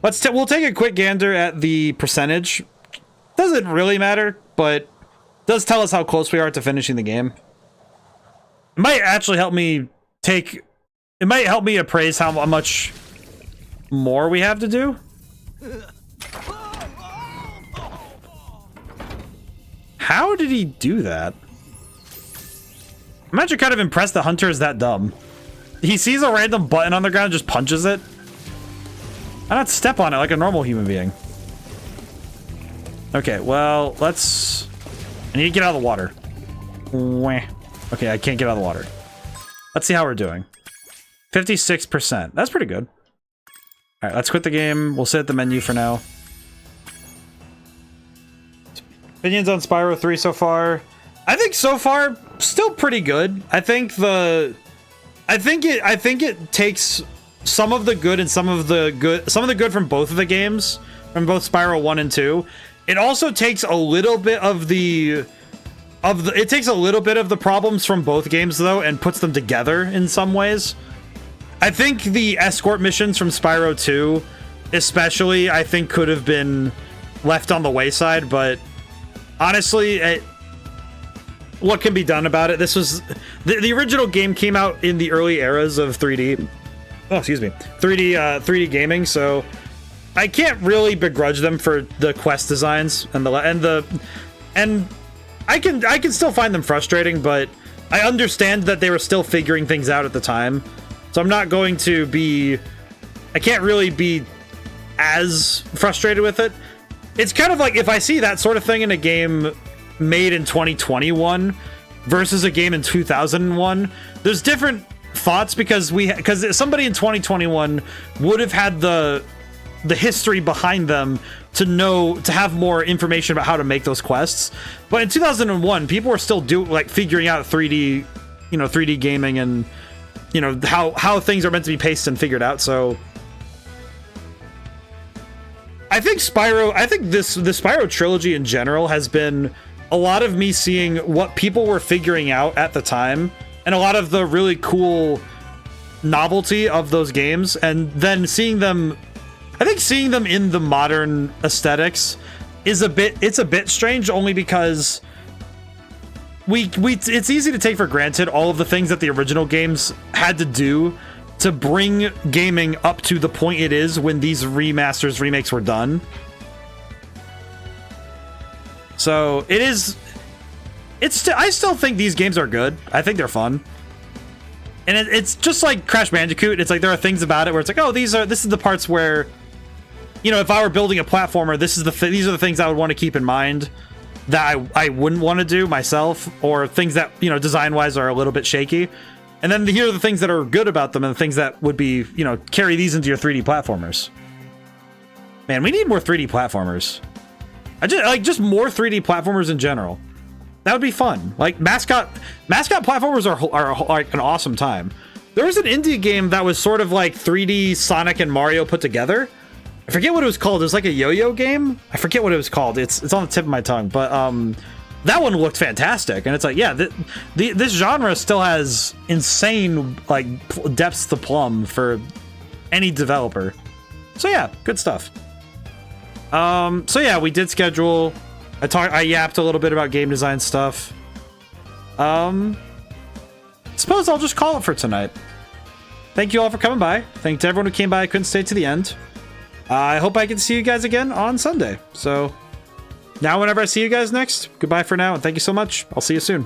We'll take a quick gander at the percentage. Doesn't really matter, but does tell us how close we are to finishing the game. It might actually help me appraise how much more we have to do. How did he do that? I'm actually kind of impressed that Hunter is that dumb. He sees a random button on the ground and just punches it. Why not step on it like a normal human being? Okay, well, I need to get out of the water. Okay, I can't get out of the water. Let's see how we're doing. 56%. That's pretty good. Alright, let's quit the game. We'll sit at the menu for now. Opinions on Spyro 3 so far? I think so far, still pretty good. I think it takes some of the good and some of the good from both of the games, from both Spyro 1 and 2. It also takes a little bit of the problems from both games though and puts them together in some ways. I think the escort missions from Spyro 2 especially, I think, could have been left on the wayside, but honestly, what can be done about it? This was the original game came out in the early eras of 3D. Oh, excuse me, 3D gaming. So I can't really begrudge them for the quest designs and I can still find them frustrating, but I understand that they were still figuring things out at the time. So I'm not going to be... I can't really be as frustrated with it. It's kind of like if I see that sort of thing in a game made in 2021 versus a game in 2001, there's different thoughts because somebody in 2021 would have had the history behind them to have more information about how to make those quests. But in 2001, people were still figuring out 3D, 3D gaming and how things are meant to be paced and figured out. So I think the Spyro trilogy in general has been a lot of me seeing what people were figuring out at the time and a lot of the really cool novelty of those games, and then seeing them in the modern aesthetics is a bit strange, only because it's easy to take for granted all of the things that the original games had to do to bring gaming up to the point it is when these remakes were done. So I still think these games are good. I think they're fun. And it's just like Crash Bandicoot. It's like there are things about it where it's like, oh, this is the parts where, if I were building a platformer, these are the things I would want to keep in mind that I wouldn't want to do myself, or things that, design-wise are a little bit shaky. And then here are the things that are good about them and the things that would be, carry these into your 3D platformers. Man, we need more 3D platformers. Just more 3D platformers in general. That would be fun. Like mascot platformers are like an awesome time. There was an indie game that was sort of like 3D Sonic and Mario put together. I forget what it was called. It was like a yo-yo game. I forget what it was called. It's on the tip of my tongue, but that one looked fantastic. And it's like, yeah, this genre still has insane depths to plumb for any developer. So yeah, good stuff. So yeah, we did schedule. I yapped a little bit about game design stuff. Suppose I'll just call it for tonight. Thank you all for coming by. Thank you to everyone who came by. I couldn't stay to the end. I hope I can see you guys again on Sunday. So now whenever I see you guys next, goodbye for now, and thank you so much. I'll see you soon.